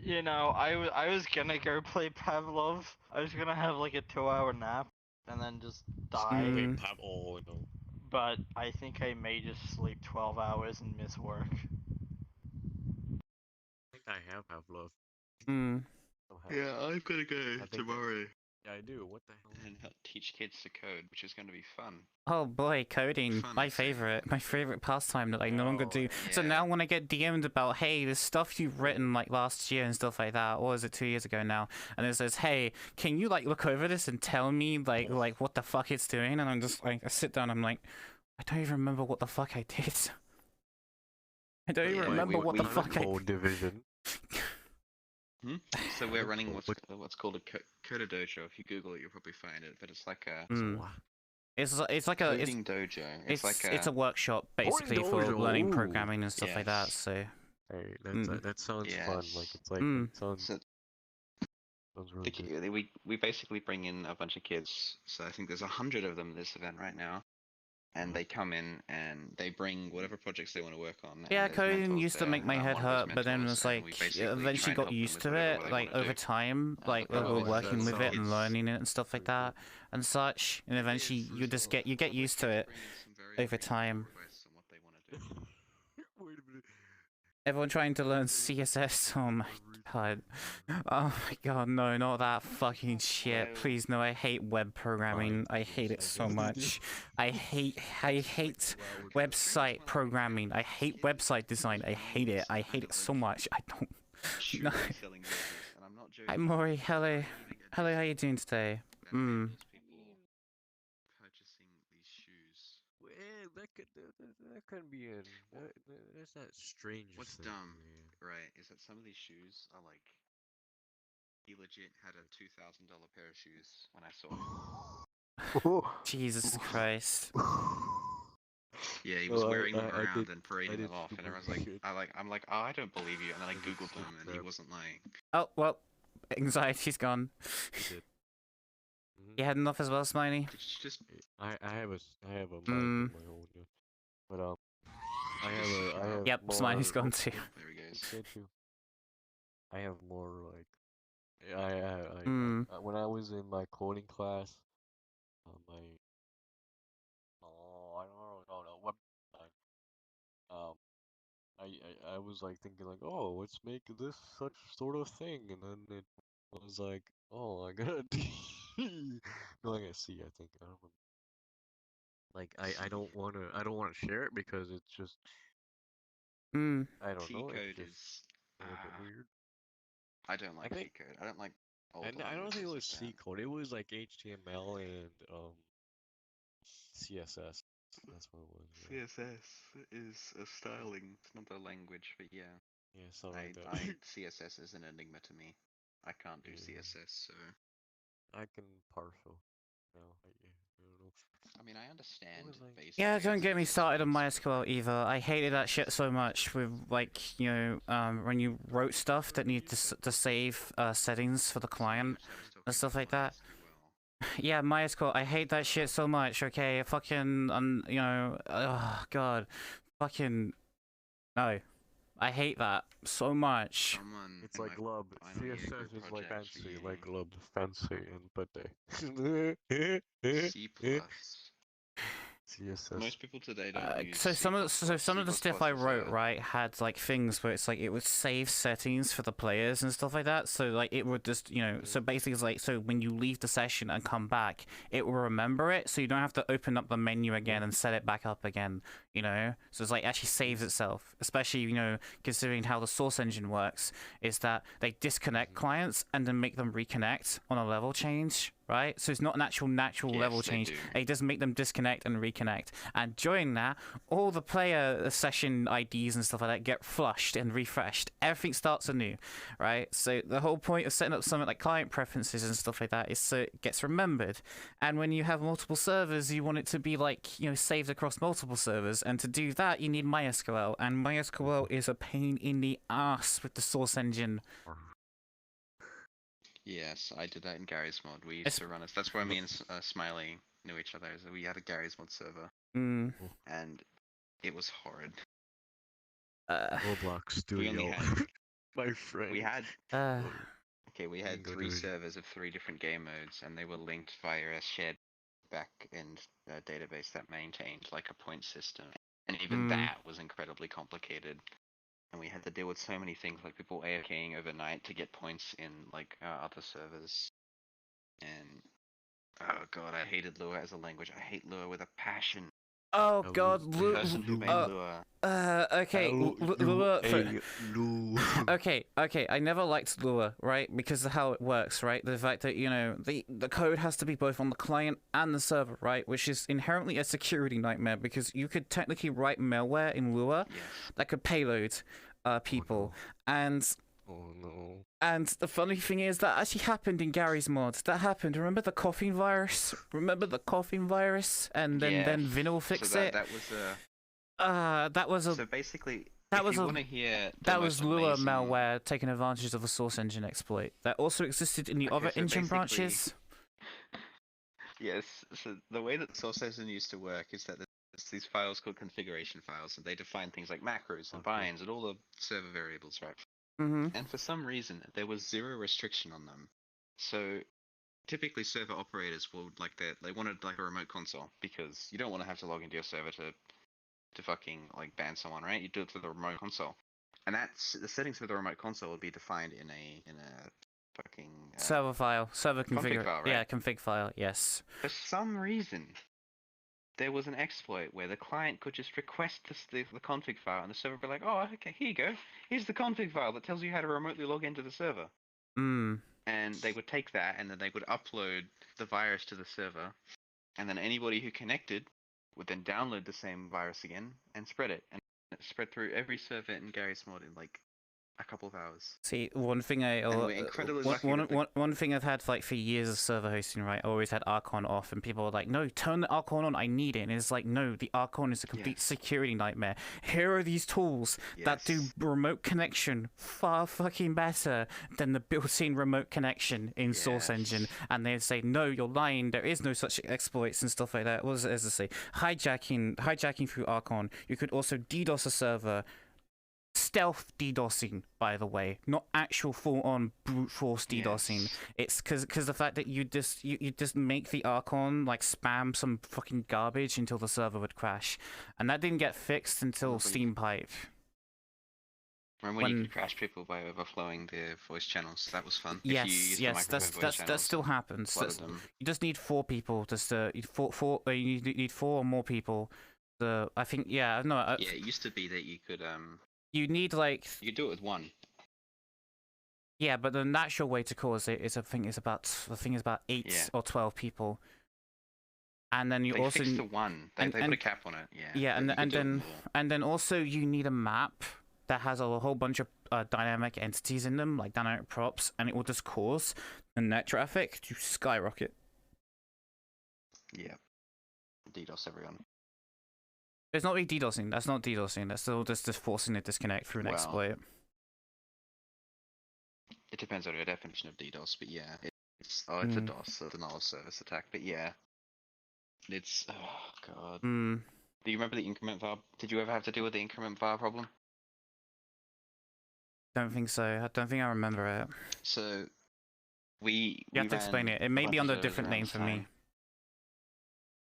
You know, I was gonna go play Pavlov. I was gonna have like a 2-hour nap and then just die. Mm. Oh no. But I think I may just sleep 12 hours and miss work. I think I have love. Hmm. Yeah, I've got to go think tomorrow Yeah, I do. What the hell? and help teach kids to code, which is going to be fun. Oh boy, coding. Fun, My I'd say. favorite pastime that I no longer do. So yeah. now when I get DM'd about, hey, this stuff you've written like last year and stuff like that, or was it 2 years ago now? And it says, hey, can you like look over this and tell me like what the fuck it's doing? And I'm just like, I sit down, I'm like, I don't even remember what the fuck I did. I don't even Yeah, remember we- what the we- fuck I Code division. So we're running what's called a Coder Dojo. If you Google it, you'll probably find it. But it's like a It's like a coding dojo. it's a workshop basically for dojo, learning ooh. programming and stuff like that. Yes. So Hey, that sounds fun. Like Yes. it's like Mm. it sounds really good. we basically bring in a bunch of kids. So I think there's 100 of them at this event right now, and they come in and they bring whatever projects they want to work on. and yeah, there's coding mentors used to there, make my head one of those hurt, but then mentors, it's and like we basically eventually try and got help them used with to whatever it. they Like wanna over do. time, like the we were problem is working that with it and kids- learning it and stuff like that and such, and eventually you just get used to it over time. Requests on what they wanna do. Wait a minute. Everyone trying to learn CSS. Oh my god. Oh my god, no, not that fucking shit. Please no, I hate web programming. I hate it so much. I hate website programming. I hate website design. I hate it. I hate it so much. I don't no. Truly selling business, and I'm not joking. Hi Maury, hello. Hello, how you doing today? People purchasing these shoes. Well, that could be a there's that strange. What's thing, dumb, man. right, is that some of these shoes are like, he legit had a $2,000 pair of shoes when I saw him. Jesus Christ. Yeah, he was Well, wearing them I around did- and I parading did them off, and super everyone's like, shit. I'm like, oh, I don't believe you, and then I I did googled super them, and he crap. wasn't lying. Oh, well, anxiety's gone. I did. You had enough as well, Smiley? It's just I have a mic Mm. of my own, yeah. But I have Yep, more, Smiley's gone too. there he goes. Can't you? I have more like Mm. when I was in my coding class, my I don't know web design. I was like thinking like, oh, let's make this such sort of thing, and then it was like, oh, I got a D. No, I got a C, I think. I don't remember. Like I don't wanna share it because it's just Mm. I don't T know, code it's just is. a little bit weird. I don't like T think- code. I don't like old I don't think it was languages C like code. It was like HTML and CSS. That's what it was. that. Yeah, CSS is a styling, it's not a language, but yeah. yeah something like that. CSS is an enigma to me. I can't do Yeah. CSS, so. I can partial. No, I don't know. I mean, I understand like- basic. Yeah, don't get me CSS, started on but it's MySQL either. I hated that shit so much with, like, you know, when you wrote stuff that needed to save settings for the client and stuff like that. Yeah, MySQL, I hate that shit so much, okay? Fucking, you know, oh god. Fucking, no. I hate that so much. It's like Glub. CSS is like fancy, like Glub, fancy and C++. pretty. CSS. Most people today don't use So some of the C++ stuff I is wrote, right, had like things where it's like it would save settings for the players and stuff like that. So like it would just, you know, so basically it's like, so when you leave the session and come back, it will remember it, so you don't have to open up the menu again and set it back up again, you know. So it's like actually saves itself, especially, you know, considering how the source engine works, is that they disconnect clients and then make them reconnect on a level change. Right, so it's not an actual natural level change. It does make them disconnect and reconnect, and during that, all the player session IDs and stuff like that get flushed and refreshed. Everything starts anew, right? So the whole point of setting up something like client preferences and stuff like that is so it gets remembered. And when you have multiple servers, you want it to be like, you know, saved across multiple servers, and to do that, you need MySQL, and MySQL is a pain in the ass with the source engine. Yes, I did that in Gary's mod. We used to run it. That's where me and Smiley knew each other. So we had a Gary's mod server, and it was horrid. Roblox Studio. My friend. We had. Okay, we had Go 3 to it. servers of 3 different game modes, and they were linked via a shared back-end database that maintained like a point system. And even that was incredibly complicated. And we had to deal with so many things, like people AFKing overnight to get points in like other servers. And oh god, I hated Lua as a language. I hate Lua with a passion. Oh god, The person who made Lua. okay, Lua. Okay, I never liked Lua, right? Because of how it works, right? The fact that, you know, the code has to be both on the client and the server, right? Which is inherently a security nightmare, because you could technically write malware in Lua that could payload people, and Oh no. And the funny thing is that actually happened in Gary's mod. That happened. Remember the coughing virus? Remember the coughing virus? And then Vinil fixed so it. That was a. That was a. So basically, That if was you a. want to hear the That most was Lua amazing... malware taking advantage of a source engine exploit that also existed in the Okay, other so engine basically- branches. Yes, so the way that source engine used to work is that there's these files called configuration files, and they define things like macros and binds and all the server variables, right? Mm-hmm. And for some reason, there was zero restriction on them. So typically, server operators will they wanted like a remote console because you don't want to have to log into your server to fucking like ban someone, right? You do it through the remote console, and that's the settings for the remote console would be defined in a fucking Server file, server config file, right? Yeah, config file. Yes. For some reason, there was an exploit where the client could just request the config file, and the server would be like, "Oh, okay, here you go. Here's the config file that tells you how to remotely log into the server." And they would take that, and then they would upload the virus to the server, and then anybody who connected would then download the same virus again and spread it, and it spread through every server in Gary's mod in like a couple of hours. See, one thing one thing I've had like for years of server hosting, right? I always had Archon off, and people were like, "No, turn the Archon on. I need it." And it's like, no, the Archon is a complete security nightmare. Here are these tools that do remote connection far fucking better than the built-in remote connection in Source Engine. And they say, "No, you're lying. There is no such exploits and stuff like that." What was it as I say? Hijacking through Archon. You could also DDoS a server. Stealth DDoSing, by the way, not actual full-on brute force DDoSing. It's because the fact that you just make the Archon like spam some fucking garbage until the server would crash, and that didn't get fixed until Steam Pipe. Remember when you could crash people by overflowing their voice channels? That was fun. Yes, that still happens. You just need 4 people. You need 4 or more people. I think it used to be that you could You need like you could do it with 1. Yeah, but the natural way to cause it is about 8 or 12 people. And then you also fixed the 1. They put a cap on it. Yeah, and then also you need a map that has a whole bunch of dynamic entities in them, like dynamic props, and it will just cause the net traffic to skyrocket. Yeah. DDoS everyone. It's not really DDoSing. That's not DDoSing. That's still just forcing a disconnect through an exploit. It depends on your definition of DDoS, but yeah, it's a DOS, a denial of service attack. But yeah, it's god. Do you remember the increment var? Did you ever have to deal with the increment var problem? Don't think so. I don't think I remember it. So you have to explain it. It may be under a different name for me.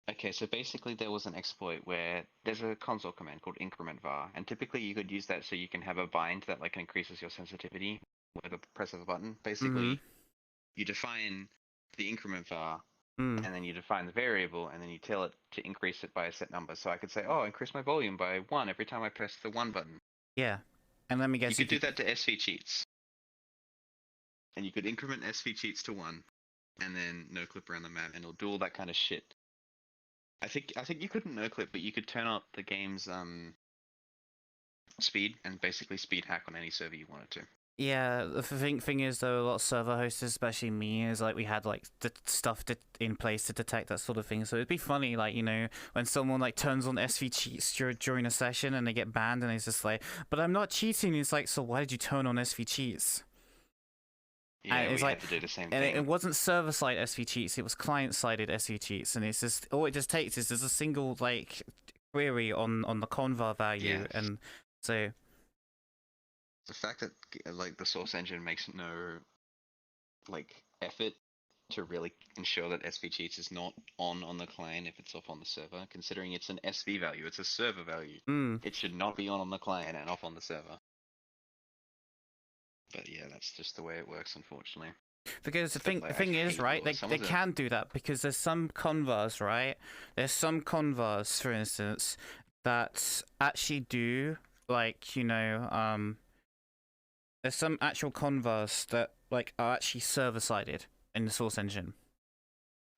Okay, so basically there was an exploit where there's a console command called increment var, and typically you could use that so you can have a bind that like increases your sensitivity with a press of a button. Basically, you define the increment var, and then you define the variable, and then you tell it to increase it by a set number. So I could say, "Oh, increase my volume by 1 every time I press the 1 button." Yeah, and let me guess. You could do that to SV cheats, and you could increment SV cheats to 1, and then no clip around the map, and it'll do all that kind of shit. I think you couldn't no clip, but you could turn up the game's speed and basically speed hack on any server you wanted to. Yeah, the thing is though, a lot of server hosts, especially me, is like we had like the stuff in place to detect that sort of thing. So it'd be funny, like, you know, when someone like turns on SV cheats during a session and they get banned, and it's just like, "But I'm not cheating." It's like, so why did you turn on SV cheats? Yeah, and it's we like, had to do the same and thing. it wasn't server-side SV cheats; it was client-sided SV cheats, and it's just all it just takes is there's a single like query on the convar value, and so the fact that like the source engine makes no like effort to really ensure that SV cheats is not on the client if it's off on the server, considering it's an SV value, it's a server value. It should not be on the client and off on the server. But yeah, that's just the way it works, unfortunately. Because the thing is, right, they can do that because there's some convars, right? There's some convars, for instance, that actually do, like, you know, there's some actual convars that like are actually server-sided in the source engine.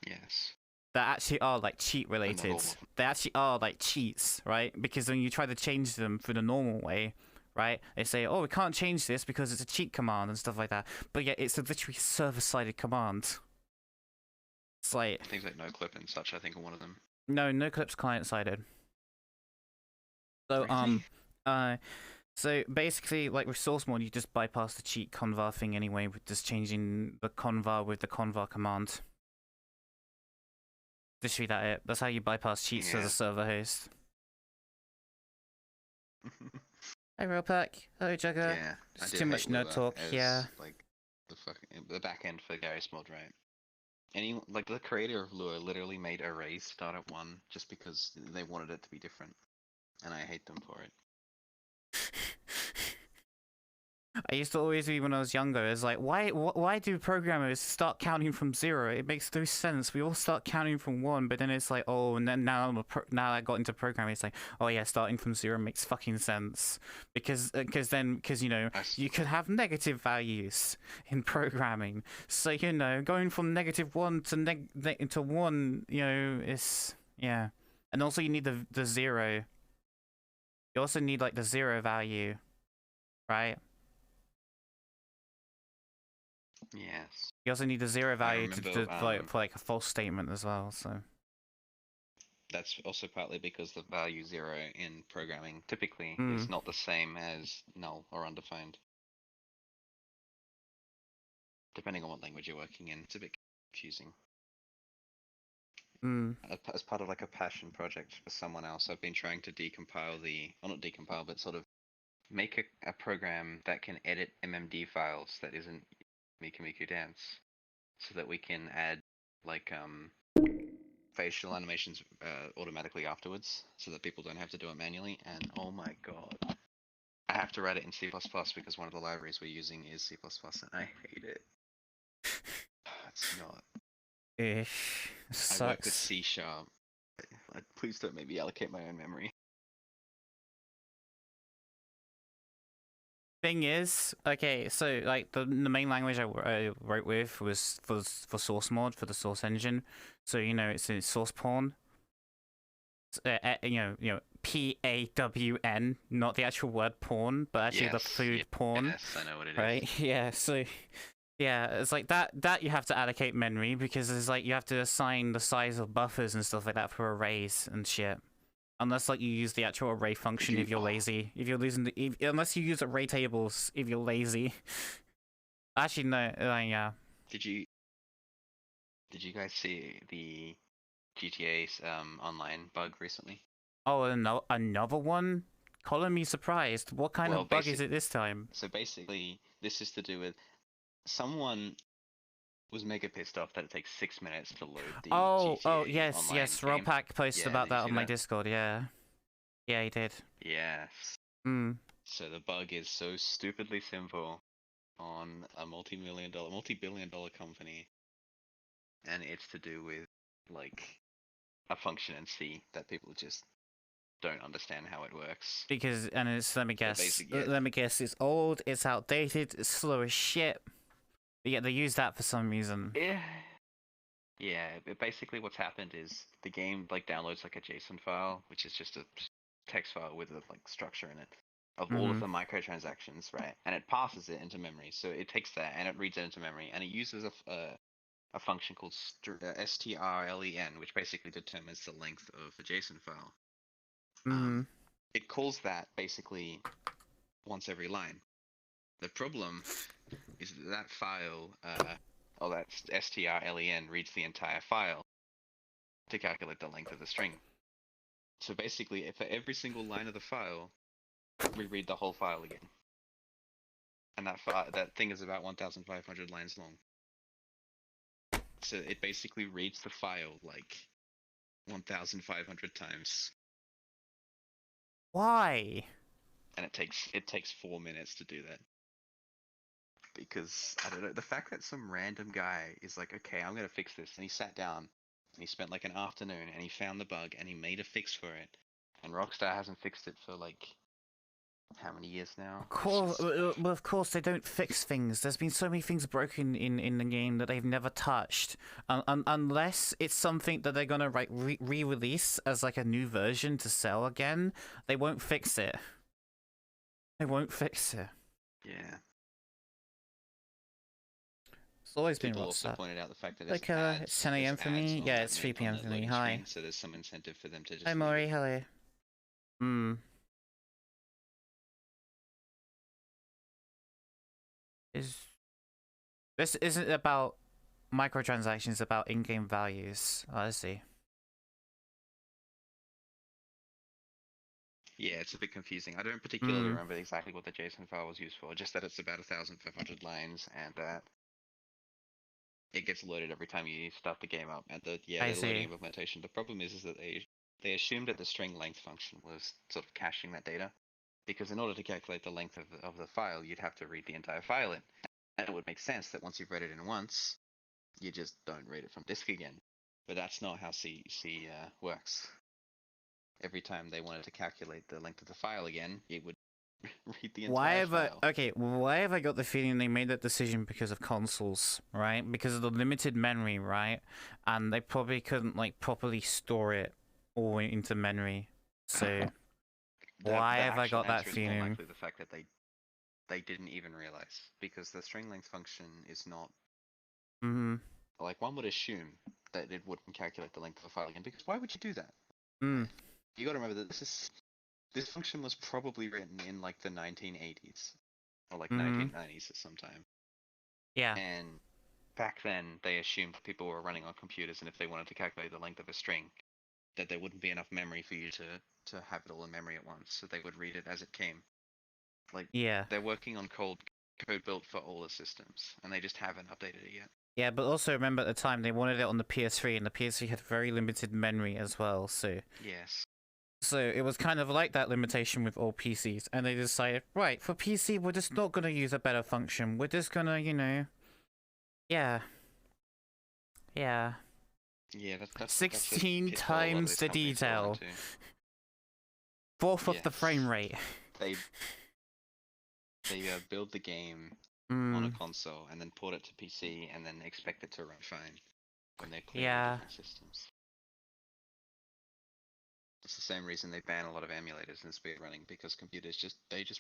Yes. That actually are like cheat related. They actually are like cheats, right? Because when you try to change them through the normal way, right? They say, oh, we can't change this because it's a cheat command and stuff like that. But yeah, it's a literally server-sided command. It's like Things like noclip and such, I think, are one of them. no, noclip's client-sided. So Really? so basically, like with source mode, you just bypass the cheat convar thing anyway, with just changing the convar with the convar command. Literally that it. That's how you bypass cheats as a server host. Hey, Ropack. Hello, Jugger. Yeah, It's too much nerd talk. Yeah. Like the back end for Garry's Mod, right? Like the creator of Lure literally made arrays start at 1 just because they wanted it to be different, and I hate them for it. I used to always be when I was younger. It's like, why do programmers start counting from 0? It makes no sense. We all start counting from 1, but then it's like, oh, and then now I got into programming. It's like, oh yeah, starting from 0 makes fucking sense because you know you could have negative values in programming. So you know, going from -1 to 1, you know, is yeah, and also you need the 0. You also need like the 0 value, right? Yes. You also need the 0 value remember, for like a false statement as well. So that's also partly because the value 0 in programming typically is not the same as null or undefined. Depending on what language you're working in, it's a bit confusing. As part of like a passion project for someone else, I've been trying to decompile not decompile, but sort of make a program that can edit MMD files that isn't Miku Miku Dance, so that we can add like facial animations automatically afterwards, so that people don't have to do it manually. And oh my god, I have to write it in C++ because one of the libraries we're using is C++, and I hate it. It's not. Sucks. I work with C#. Please don't make me allocate my own memory. Thing is, okay, so like the main language I wrote with was for source mod, for the source engine. So you know it's source porn. You know PAWN, not the actual word porn, but actually the food porn. Yes, I know what it right? is. Yeah. So yeah, it's like that you have to allocate memory because it's like you have to assign the size of buffers and stuff like that for arrays and shit. Unless like you use the actual array function if you're lazy. If you're losing unless you use array tables if you're lazy. Actually no, yeah. Did you guys see the GTA's online bug recently? Oh, another one? Color me surprised. What kind of bug is it this time? So basically, this is to do with someone was mega pissed off that it takes 6 minutes to load the GTA yes, online game. Ropack posted about that on my that? Discord, yeah. Yeah, he did. Yes. So the bug is so stupidly simple on a multi-billion dollar company, and it's to do with like a function in C that people just don't understand how it works. Because let me guess, it's old, it's outdated, it's slow as shit. But yeah, they use that for some reason. Yeah, basically what's happened is the game like downloads like a JSON file, which is just a text file with a like structure in it of all of the microtransactions, right? And it passes it into memory. So it takes that and it reads it into memory, and it uses a function called strlen, which basically determines the length of the JSON file. It calls that basically once every line. The problem is that file, or that strlen reads the entire file to calculate the length of the string. So basically, for every single line of the file, we read the whole file again. And that thing is about 1,500 lines long. So it basically reads the file like 1,500 times. Why? And it takes 4 minutes to do that. Because I don't know, the fact that some random guy is like, okay, I'm gonna fix this, and he sat down and he spent like an afternoon and he found the bug and he made a fix for it, and Rockstar hasn't fixed it for like how many years now? Well, of course they don't fix things. There's been so many things broken in the game that they've never touched, unless it's something that they're gonna like re-release as like a new version to sell again. They won't fix it. They won't fix it. Yeah. It's always been People also Rockstar. pointed out the fact that Like, there's ads, it's 10 a.m. for there's me. ads Yeah, on it's that 3 on p.m. that for me. loading Hi. screen, so there's some incentive for them to just Hi, leave Maury. it. Hello. Hmm. This isn't about microtransactions, it's about in-game values. Oh, I see. Yeah, it's a bit confusing. I don't particularly remember exactly what the JSON file was used for, just that it's about 1,500 lines and that it gets loaded every time you start the game up. And the loading implementation. The problem is that they assumed that the string length function was sort of caching that data, because in order to calculate the length of the file, you'd have to read the entire file in, and it would make sense that once you've read it in once, you just don't read it from disk again. But that's not how C works. Every time they wanted to calculate the length of the file again, it would read the entire file. Why have I got the feeling they made that decision because of consoles, right? Because of the limited memory, right? And they probably couldn't like properly store it all into memory. So why have I got that feeling? More likely the fact that they didn't even realize, because the string length function is not. Like, one would assume that it wouldn't calculate the length of a file again, because why would you do that? You got to remember that this function was probably written in like the 1980s or like 1990s at some time. Yeah. And back then they assumed that people were running on computers, and if they wanted to calculate the length of a string, that there wouldn't be enough memory for you to have it all in memory at once, so they would read it as it came. Like, they're working on code built for older systems, and they just haven't updated it yet. Yeah, but also remember at the time they wanted it on the PS3, and the PS3 had very limited memory as well, so... Yes. So it was kind of like that limitation with all PCs, and they decided, right, for PC, we're just not going to use a better function. We're just going to, you know... Yeah. Yeah. Yeah, that's 16 times the detail. Fourth of the frame rate. They build the game on a console and then port it to PC and then expect it to run fine when they're clearly different systems. It's the same reason they ban a lot of emulators in speedrunning, because computers just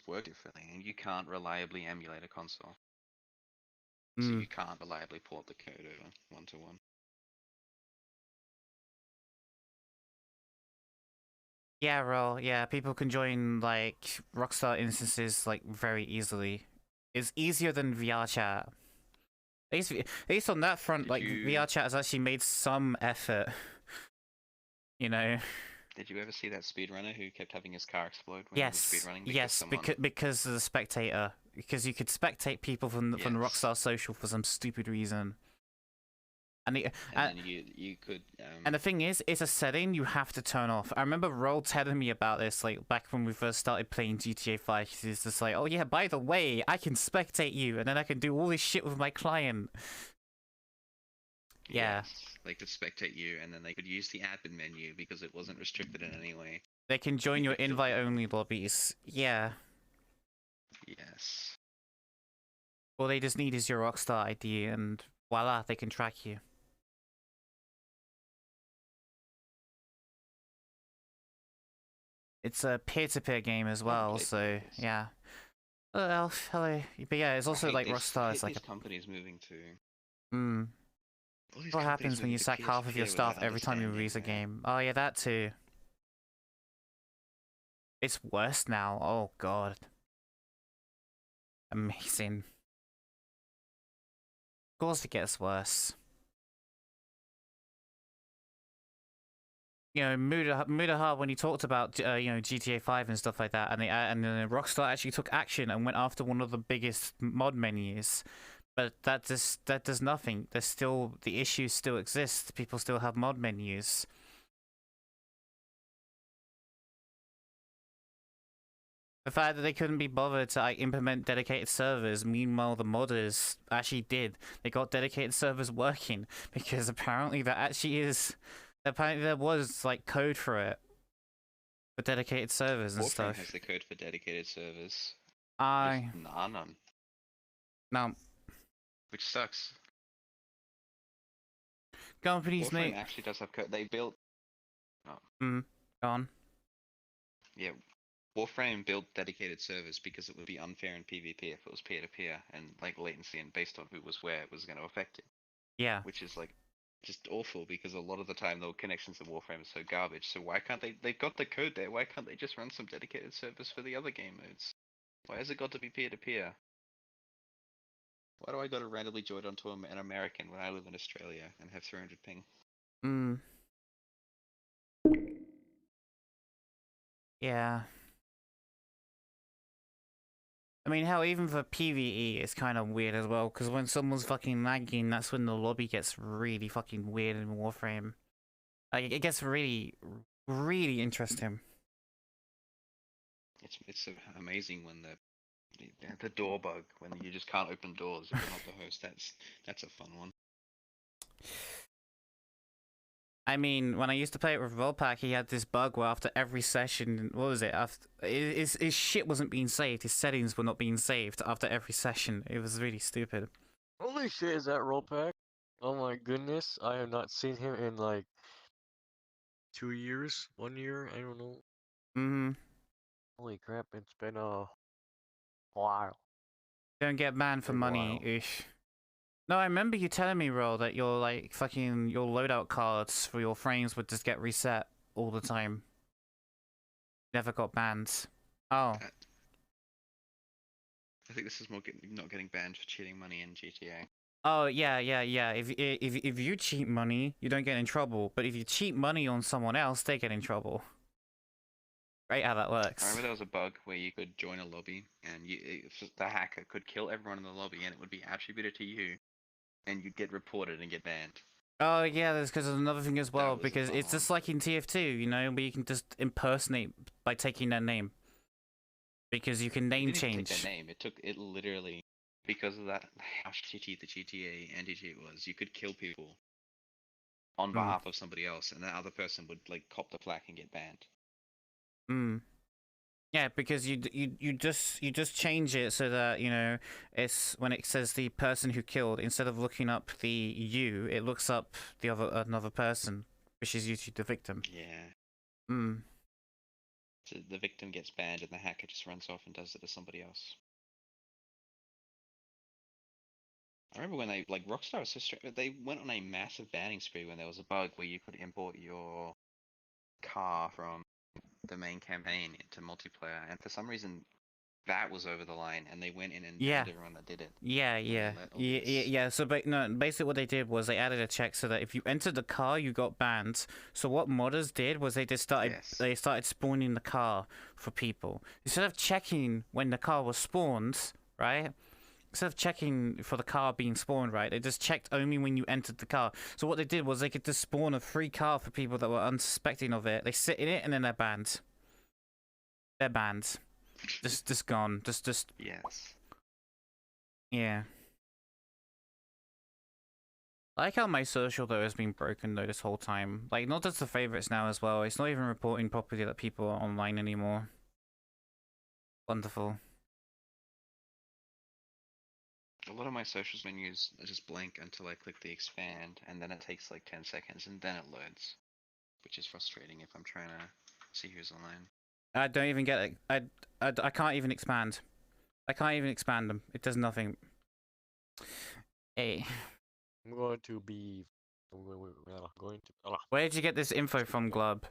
work differently, and you can't reliably emulate a console. So you can't reliably port the code over one-to-one. Yeah, well, yeah, people can join, like, Rockstar instances, like, very easily. It's easier than VRChat. At least on that front, VRChat has actually made some effort. You know? Did you ever see that speedrunner who kept having his car explode when he was speedrunning? Because of the spectator. Because you could spectate people from Rockstar Social for some stupid reason. And you could. And the thing is, it's a setting you have to turn off. I remember Roll telling me about this, like back when we first started playing GTA 5. He's just like, "Oh yeah, by the way, I can spectate you, and then I can do all this shit with my client." Yeah. Yes, they could spectate you, and then they could use the admin menu because it wasn't restricted in any way. They can join your invite-only lobbies. Yeah. Yes. All they just need is your Rockstar ID, and voila, they can track you. It's a peer-to-peer game as well, so yeah. Elf, hello. But yeah, it's also like Rockstar is like a company's moving to. What happens when you sack half of your staff every time you release a game? Oh yeah, that too. It's worse now. Oh god. Amazing. Of course it gets worse. You know, Mudaha, when he talked about you know, GTA 5 and stuff like that, and Rockstar actually took action and went after one of the biggest mod menus, but that does nothing. There's still, the issues still exist. People still have mod menus. The fact that they couldn't be bothered to implement dedicated servers, meanwhile the modders actually did. They got dedicated servers working, because apparently that actually is. Apparently there was like code for it, for dedicated servers and stuff. Has the code for dedicated servers. None. No. Which sucks. Companies make. Actually does have code. They built. Go on. Yeah. Warframe built dedicated servers because it would be unfair in PvP if it was peer-to-peer, and like latency and based on who was where it was going to affect it. Yeah. Which is like just awful because a lot of the time the connections to Warframe are so garbage. So why can't they? They've got the code there. Why can't they just run some dedicated servers for the other game modes? Why has it got to be peer-to-peer? Why do I got to randomly join onto an American when I live in Australia and have 300 ping? Hmm. Yeah. I mean, hell, even for PvE, it's kind of weird as well, because when someone's fucking lagging, that's when the lobby gets really fucking weird in Warframe. Like, it gets really, really interesting. It's amazing when the door bug, when you just can't open doors if you're not the host. That's a fun one. I mean, when I used to play it with Rollpack, he had this bug where after every session, what was it? After his shit wasn't being saved, his settings were not being saved after every session. It was really stupid. Holy shit, is that Rollpack? Oh my goodness, I have not seen him in like 2 years, 1 year, I don't know. Mm-hmm. Holy crap, it's been a while. Don't get banned for Big money, while. ish. No, I remember you telling me, Roll, that your like fucking your loadout cards for your frames would just get reset all the time. Never got banned. Oh. I think this is more not getting banned for cheating money in GTA. Oh yeah. If you cheat money, you don't get in trouble. But if you cheat money on someone else, they get in trouble. Right? How that works. I remember there was a bug where you could join a lobby and the hacker could kill everyone in the lobby and it would be attributed to you, and you'd get reported and get banned. Oh yeah, that's because there's another thing as well. Because it's one. just like in TF2, you know, where you can just impersonate by taking their name. Because you can name It didn't even change. take their name. It literally, because of that, how shitty the GTA anti-cheat was. You could kill people on behalf of somebody else, and that other person would like cop the plaque and get banned. Hmm. Yeah, because you just change it so that, you know, it's when it says the person who killed, instead of looking up the you, it looks up the another person, which is usually the victim. Yeah. Hmm. So the victim gets banned and the hacker just runs off and does it to somebody else. I remember when Rockstar was so strict, they went on a massive banning spree when there was a bug where you could import your car from the main campaign into multiplayer, and for some reason that was over the line, and they went in and banned everyone that did it. Yeah. So, basically what they did was they added a check so that if you entered the car, you got banned. So what modders did was they just started spawning the car for people instead of checking when the car was spawned, right? Instead of checking for the car being spawned, right, they just checked only when you entered the car. So what they did was they could just spawn a free car for people that were unsuspecting of it. They sit in it and then they're banned. They're banned. Just gone. Just. Yes. Yeah. I like how my social though has been broken though this whole time. Like not just the favorites now as well. It's not even reporting properly that people are online anymore. Wonderful. A lot of my socials menus are just blank until I click the expand, and then it takes like 10 seconds, and then it loads, which is frustrating if I'm trying to see who's online. I don't even get it. I can't even expand. I can't even expand them. It does nothing. Hey. I'm going to be... going to... Where did you get this info from, Glub?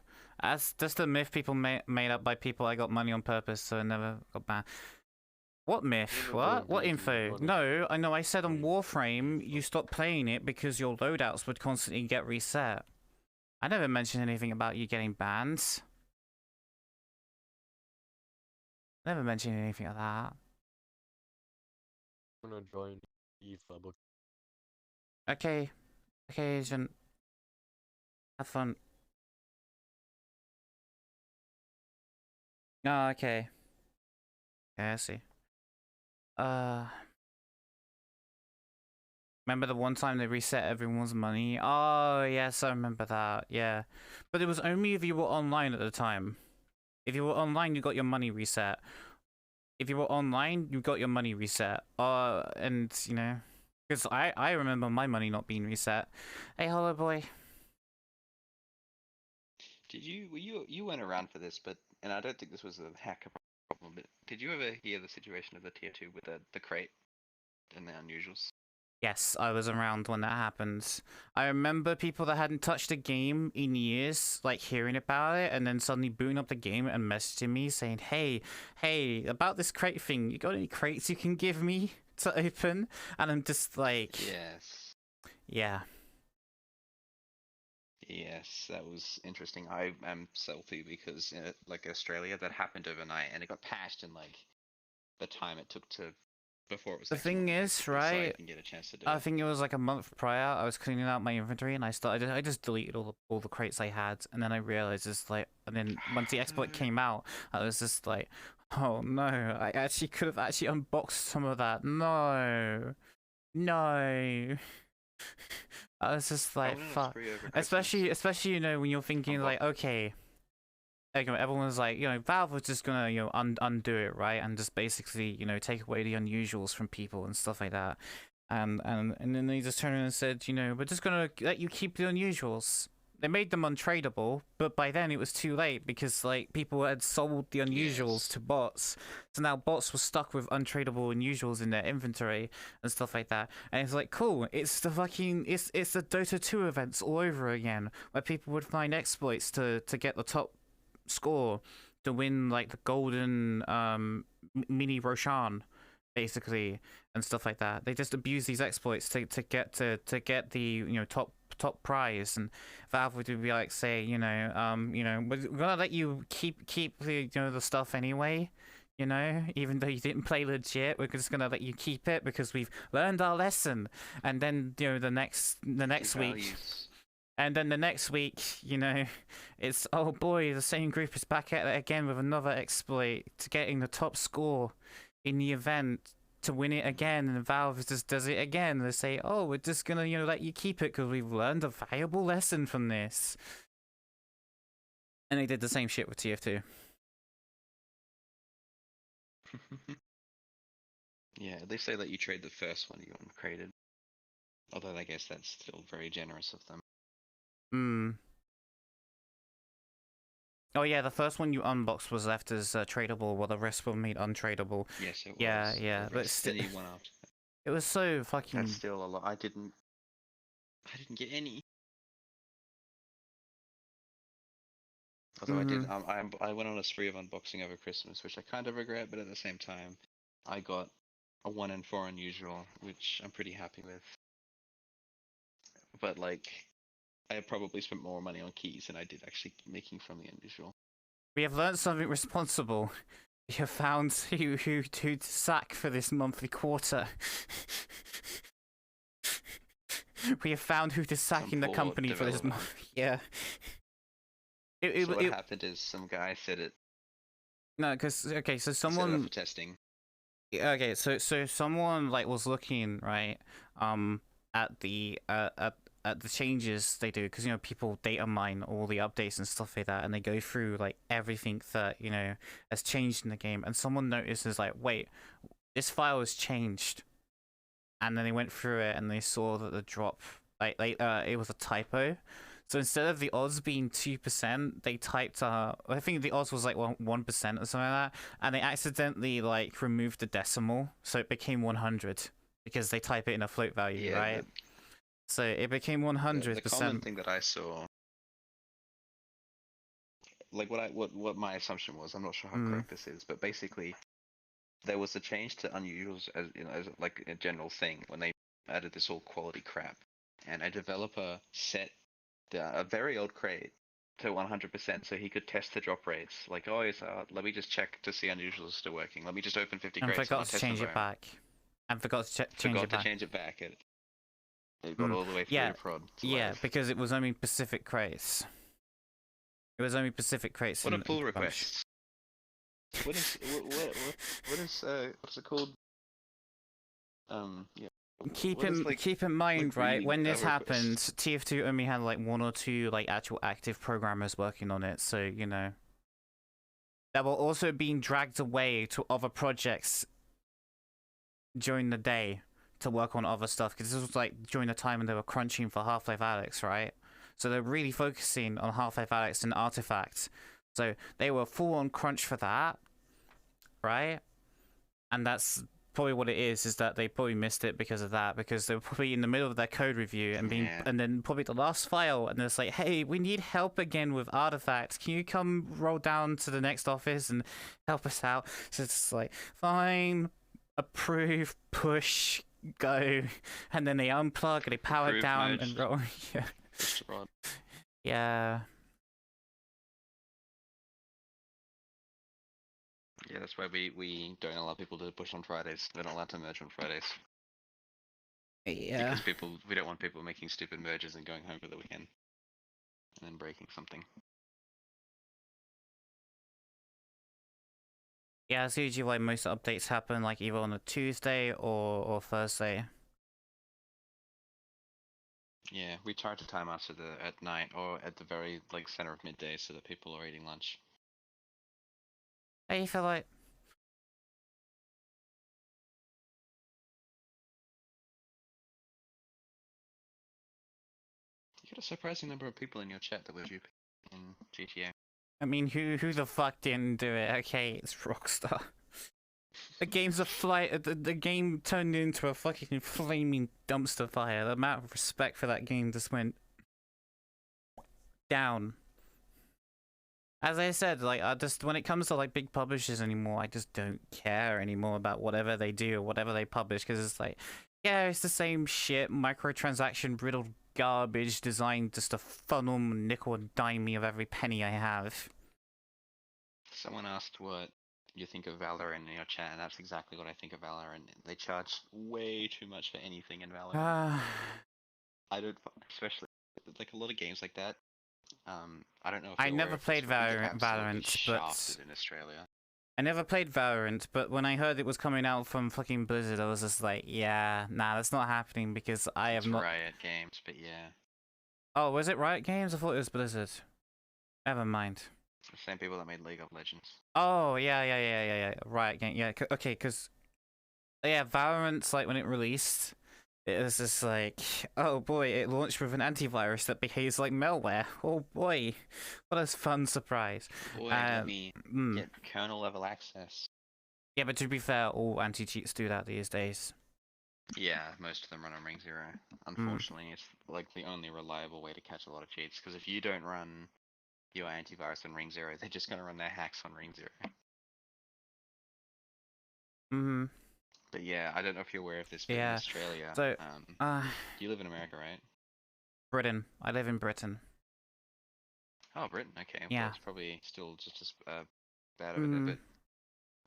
That's just a myth people made up by people I got money on purpose, so I never got banned. What myth? What? What info? No, I know I said on Warframe you stopped playing it because your loadouts would constantly get reset. I never mentioned anything about you getting banned. Never mentioned anything like that. I'm gonna join FIFA. Okay. Okay, Agent. Have fun. Oh, okay. Yeah, I see. Remember the one time they reset everyone's money? Oh, yes, I remember that. Yeah. But it was only if you were online at the time. If you were online, you got your money reset. If you were online, you got your money reset. And, you know, because I remember my money not being reset. Hey, hello, boy. Did you went around for this, but and I don't think this was a hacker problem, but did you ever hear the situation of the tier 2 with the crate and the unusuals? Yes, I was around when that happened. I remember people that hadn't touched a game in years, like hearing about it, and then suddenly booting up the game and messaging me saying, hey, about this crate thing, you got any crates you can give me to open? And I'm just like... Yes. Yeah. Yes, that was interesting. I am salty because, like Australia, that happened overnight, and it got patched in like the time it took to before it was. The thing is, right? I didn't get a chance to do I it. think it was like a month prior. I was cleaning out my inventory, and I just deleted all the crates I had, and then I realized it's like, and then once the exploit came out, I was just like, oh no, I actually could have actually unboxed some of that. No. I was just like, fuck. Especially, you know, when you're thinking like, okay, everyone's like, you know, Valve was just gonna, you know, undo it, right, and just basically, you know, take away the unusuals from people and stuff like that, and then they just turned around and said, you know, we're just gonna let you keep the unusuals. They made them untradeable, but by then it was too late because like people had sold the unusuals to bots, so now bots were stuck with untradeable unusuals in their inventory and stuff like that. And it's like, cool, it's the fucking it's the Dota 2 events all over again, where people would find exploits to get the top score to win like the golden mini Roshan basically and stuff like that. They just abuse these exploits to get the, you know, top prize, and Valve would be like, say, you know, we're gonna let you keep the, you know, the stuff anyway, you know, even though you didn't play legit, we're just gonna let you keep it because we've learned our lesson. And then, you know, the next week, and then the next week, you know, it's, oh boy, the same group is back at it again with another exploit to getting the top score in the event to win it again, and Valve just does it again. They say, oh, we're just gonna, you know, let you keep it because we've learned a valuable lesson from this. And they did the same shit with TF2. Yeah, they say that you trade the first one you uncrated. Although I guess that's still very generous of them. Oh yeah, the first one you unboxed was left as tradable, while the rest were made untradeable. Yes, it was. Yeah, but still, one after. it was so fucking. That's still a lot. I didn't get any. Although I did, I went on a spree of unboxing over Christmas, which I kind of regret, but at the same time, I got a 1 in 4 unusual, which I'm pretty happy with. But like, I probably spent more money on keys than I did actually making from the unusual. We have learned something responsible. We have found who to sack for this monthly quarter. We have found who to sack in the company for this month. Yeah. What happened is some guy said it. No, because okay, so someone set it up for testing. Okay, so someone like was looking right at the changes they do, because, you know, people data mine all the updates and stuff like that, and they go through like everything that, you know, has changed in the game, and someone notices like, wait, this file has changed, and then they went through it and they saw that the drop it was a typo. So instead of the odds being 2%, they typed I think the odds was like 1% or something like that, and they accidentally like removed the decimal, so it became 100 because they type it in a float value, right? So it became 100%. The common thing that I saw, like what my assumption was, I'm not sure how correct this is, but basically there was a change to unusuals as, you know, as like a general thing when they added this all quality crap, and a developer set a very old crate to 100% so he could test the drop rates. Like, oh, let me just check to see unusuals are still working. Let me just open 50 crates. And forgot to change it back. And forgot to change it back. It got all the way through to prod. Yeah, because it was only Pacific crates. It was only Pacific crates. What a pull request. What is what's it called? Yeah. Keep in mind, right, when this happened, TF2 only had like 1 or 2 like actual active programmers working on it, so, you know, that were also being dragged away to other projects during the day to work on other stuff, because this was like during the time when they were crunching for Half-Life Alyx, right? So they're really focusing on Half-Life Alyx and Artifact So they were full on crunch for that, right? And that's probably what it is that they probably missed it because of that, because they were probably in the middle of their code review and being, Yeah. and then probably the last file, and it's like, hey, we need help again with artifacts. Can you come roll down to the next office and help us out? So it's like, fine, approve, push, go, and then they unplug and they power Approve, down merge. and roll. Yeah. Push the rod. Yeah. Yeah, that's why we don't allow people to push on Fridays. They're not allowed to merge on Fridays. Yeah. Because we don't want people making stupid merges and going home for the weekend. And then breaking something. Yeah, it's usually like most updates happen like either on a Tuesday or Thursday. Yeah, we try to time us at night or at the very like center of midday so that people are eating lunch. How you feel like? You got a surprising number of people in your chat that were you in GTA. I mean, who the fuck didn't do it? Okay, it's Rockstar. The game's a flight. The game turned into a fucking flaming dumpster fire. The amount of respect for that game just went down. As I said, like, I just, when it comes to like big publishers anymore, I just don't care anymore about whatever they do or whatever they publish, because it's like, yeah, it's the same shit, microtransaction riddled garbage designed just to funnel nickel and dime me of every penny I have. Someone asked what you think of Valorant in your chat, and that's exactly what I think of Valorant. They charge way too much for anything in Valorant. I don't, especially like a lot of games like that. I don't know if I you're never aware of played this, but they get Valorant, absolutely but shafted in Australia. I never played Valorant, but when I heard it was coming out from fucking Blizzard, I was just like, yeah, nah, that's not happening because I have It's not. Riot Games, but yeah. Oh, was it Riot Games? I thought it was Blizzard. Never mind. It's the same people that made League of Legends. Oh, yeah. Riot Game, yeah. Okay, because yeah, Valorant's like when it released, it was just like, oh boy, it launched with an antivirus that behaves like malware. Oh boy, what a fun surprise. Boy, let me mm. get kernel level access. Yeah, but to be fair, all anti-cheats do that these days. Yeah, most of them run on Ring Zero. Unfortunately, it's like the only reliable way to catch a lot of cheats, because if you don't run your antivirus on Ring Zero, they're just gonna run their hacks on Ring Zero. Mm-hmm. But yeah, I don't know if you're aware of this, but in Australia, so, you live in America, right? Britain. I live in Britain. Oh, Britain, okay. Yeah. Well, it's probably still just as bad over there, but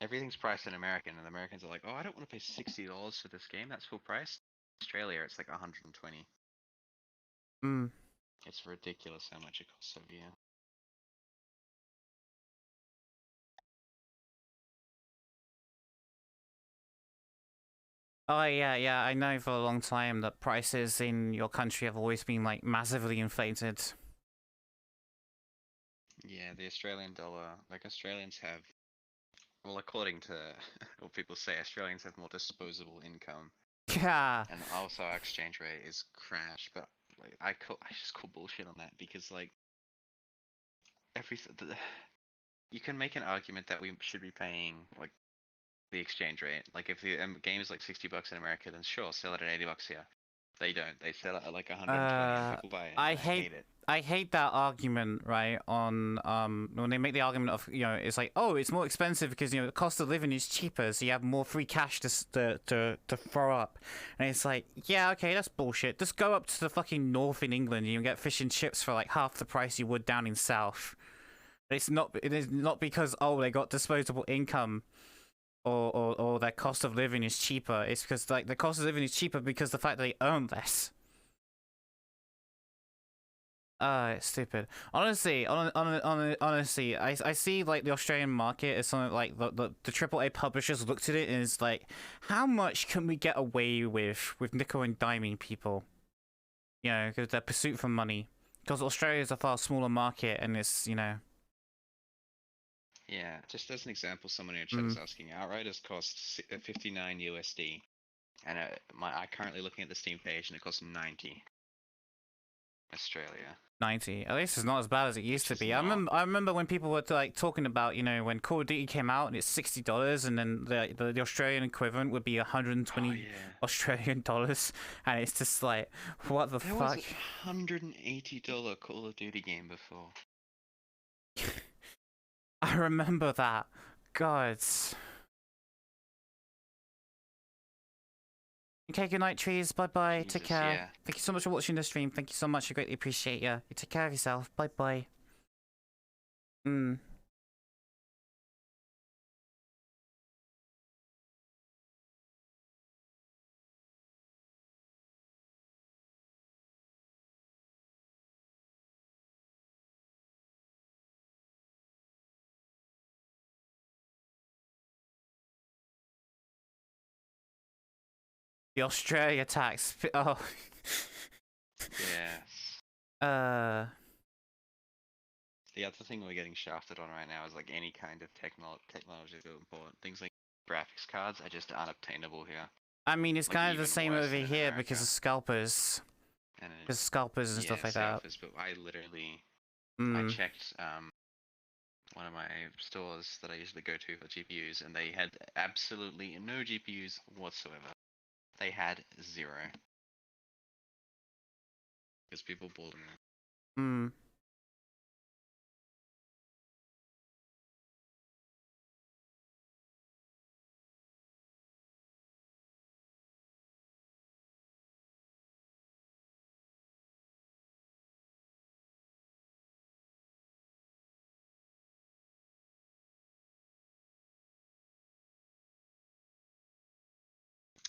everything's priced in American, and the Americans are like, oh, I don't want to pay $60 for this game, that's full price. Australia, it's like 120. It's ridiculous how much it costs over here. Oh yeah, I know for a long time that prices in your country have always been like massively inflated. Yeah, the Australian dollar, like Australians have, well, according to what people say, Australians have more disposable income. Yeah. And also our exchange rate is crash, but like I just call bullshit on that, because like you can make an argument that we should be paying like the exchange rate. Like if the game is like $60 in America, then sure, sell it at $80 here. They don't. They sell it at like 120. People buy it. I hate it. I hate that argument, right? On when they make the argument of, you know, it's like, oh, it's more expensive because, you know, the cost of living is cheaper, so you have more free cash to throw up. And it's like, yeah, okay, that's bullshit. Just go up to the fucking north in England and you get fish and chips for like half the price you would down in south. It is not because, oh, they got disposable income or their cost of living is cheaper. It's because like the cost of living is cheaper because the fact that they earn less. It's stupid. Honestly, honestly, I see like the Australian market as something like the AAA publishers looked at it and it's like, how much can we get away with nickel and diming people? You know, because their pursuit for money. Because Australia is a far smaller market and it's, you know. Yeah, just as an example, someone in your chat is asking, Outriders costs 59 USD, and I'm currently looking at the Steam page and it costs 90. Australia. 90. At least it's not as bad as it used Which to is be. not. I remember when people were like talking about, you know, when Call of Duty came out and it's $60, and then the Australian equivalent would be 120 Oh, yeah. Australian dollars, and it's just like, what the There fuck? was a $180 Call of Duty game before. I remember that. God. Okay, good night, trees. Bye bye. Take Jesus, care. yeah. Thank you so much for watching the stream. Thank you so much. I greatly appreciate you. You take care of yourself. Bye bye. The Australia tax. Oh. Yes. The other thing we're getting shafted on right now is like any kind of technological important things like graphics cards are just unobtainable here. I mean, it's Like, kind of the even same worse over than in here America. because of scalpers. And Because scalpers and stuff like that. scalpers, but I literally, I Mm. checked one of my stores that I usually go to for GPUs, and they had absolutely no GPUs whatsoever. They had 0. Because people bought them. Mm.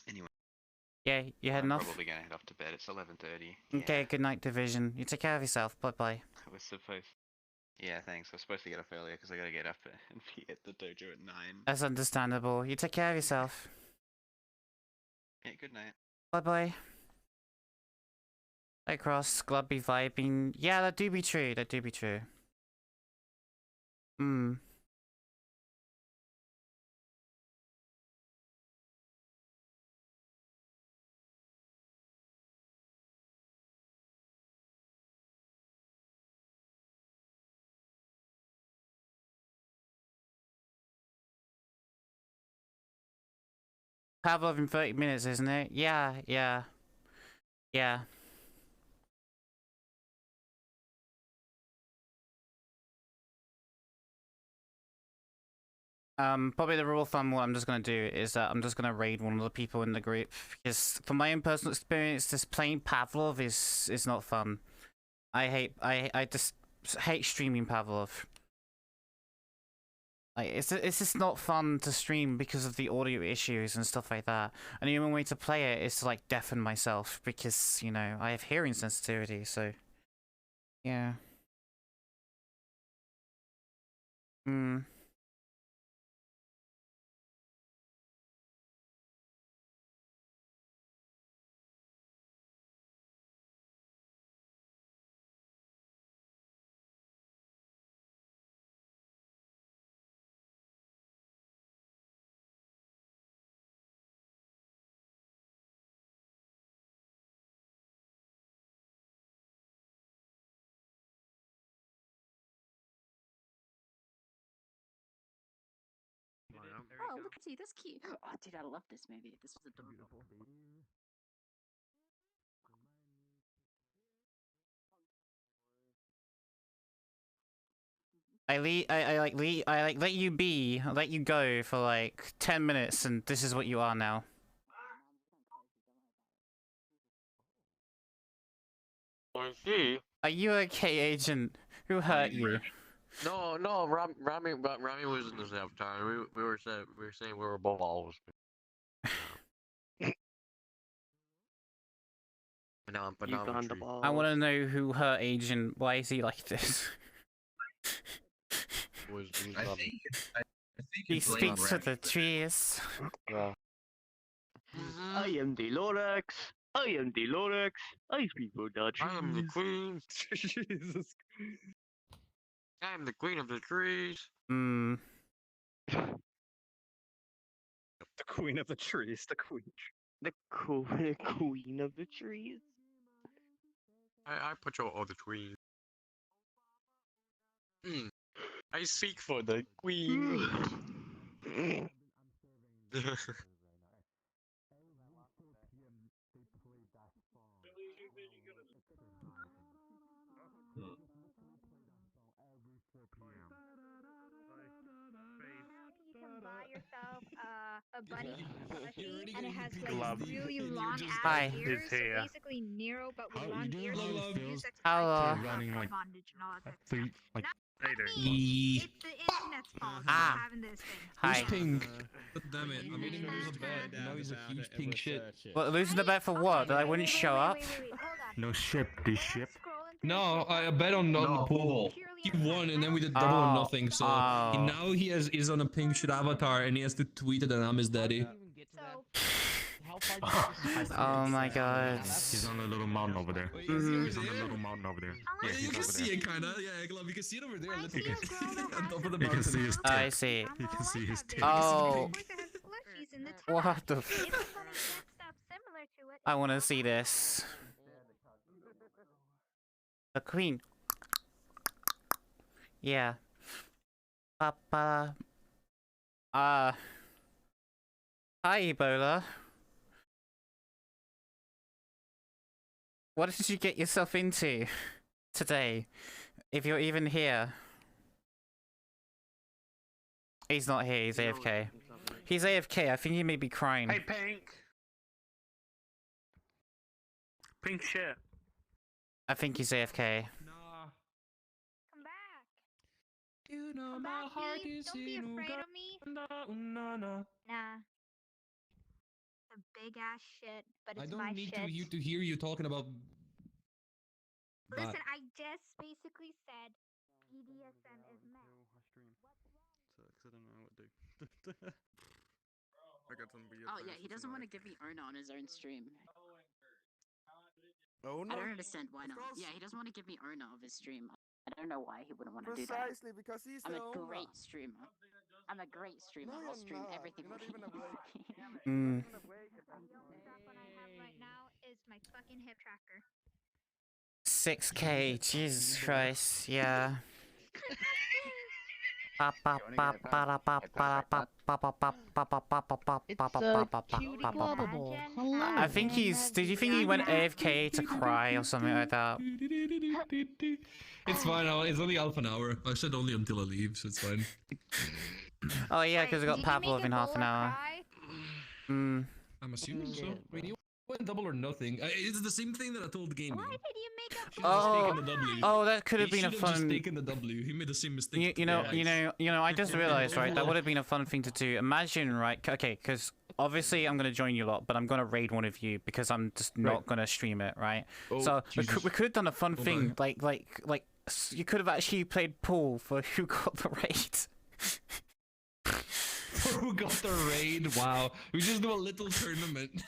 Anyway. Yeah, you had I'm enough? probably gonna head off to bed. It's 11:30. Okay, Yeah. good night, Division. You take care of yourself. Bye bye. We're supposed. Yeah, thanks. I was supposed to get up earlier because I gotta get up and be at the dojo at 9. That's understandable. You take care of yourself. Yeah, good night. Bye bye. Hey Cross, glad be vibing. Yeah, that do be true. That do be true. Pavlov in 30 minutes, isn't it? Yeah, yeah. Yeah. Probably the rule of thumb, what I'm just gonna do is that I'm just gonna raid one of the people in the group, because from my own personal experience, just playing Pavlov is not fun. I just hate streaming Pavlov. Like, it's just not fun to stream because of the audio issues and stuff like that. And the only way to play it is to like deafen myself because, you know, I have hearing sensitivity, so yeah. Oh, look, see, that's cute. Oh, dude, I love this movie. This was adorable. I let you be, I let you go for like 10 minutes, and this is what you are now. I see. Are you okay, Agent? Who hurt you? No, Rami was in this avatar. We were saying we were above all of us. But now I'm intrigued. I want to know who hurt Agent. Why is he like this? He speaks to the trees. Yeah. I am the Lorax. I am the Lorax. I speak for the trees. I am the queen. Jesus. I am the queen of the trees. The queen of the trees. The queen. The queen of the trees. I patrol all the queen. I speak for the queen. You can buy yourself a bunny plushie, and it has like really long Hi. ass ears. So basically Nero, but with long ears. So you can use that to Hello. running like bondage and all that type of Three, stuff. like, Not me. It's the internet's fault for Ah. having this thing. Hi. pink. Damn it, I made him lose a bet. Now he's a huge pink shit. Well, losing the bet for what? That I wouldn't show up? Wait, hold on. No ship, this ship. No, I bet on the pool. He won, and then we did double or nothing. So now he's on a pink shit avatar, and he has to tweet it, and I'm his daddy. Oh my god. He's on the little mountain over there. He's on the little mountain over there. Yeah, You he's can over see there. it, kinda. Yeah, Glove, you can see it over there. I Let's see see a girl that on has top of the You can see mountain. his I tip. see. You can see his tip. Oh. Of course it has the plushies in the top. What the It's a funny get stuff similar to it. I want to see this. The queen. Yeah. Papa. Hi, Ebola. What did you get yourself into today? If you're even here. He's not here, he's AFK. He's AFK, I think he may be crying. Hey, Pink. Pink shit. I think he's AFK. Nah. Come back. You know Come my back, heart please. is Don't be in afraid of me. Uganda. Nah. It's a big ass shit, but I it's don't my need shit. to hear you talking about. Listen, I just basically said BDSM is mad. Oh yeah, he doesn't want to give me Erna on his own stream. Oh I don't understand why not. Yeah, he doesn't want to give me Erna of his stream. I don't know why he wouldn't want to do that. Precisely because he's I'm the a owner. great streamer. I'm a great streamer. No, I'll you're stream not. everything. You're not even awake. Mm. The only strap on I have right now is my fucking hip tracker. 6K, Jesus Christ, yeah. I think he's. Did you think he went AFK to cry or something like that? It's fine. It's only half an hour. I said only until I leave, so it's fine. Oh yeah, because we got Pavlov in half an hour. I'm assuming so. Wait, you went double or nothing. It's the same thing that I told the game. Why did you make a Oh, that could have been a Just fun. taken the W. He made the same mistake. You know. I just realized, right? That would have been a fun thing to do. Imagine, right? Okay, because obviously I'm gonna join you a lot, but I'm gonna raid one of you because I'm just not gonna stream it, right? Oh, so we Jesus. could have done a fun thing, like you could have actually played pool for who got the raid. Who got the raid? Wow. We just do a little tournament.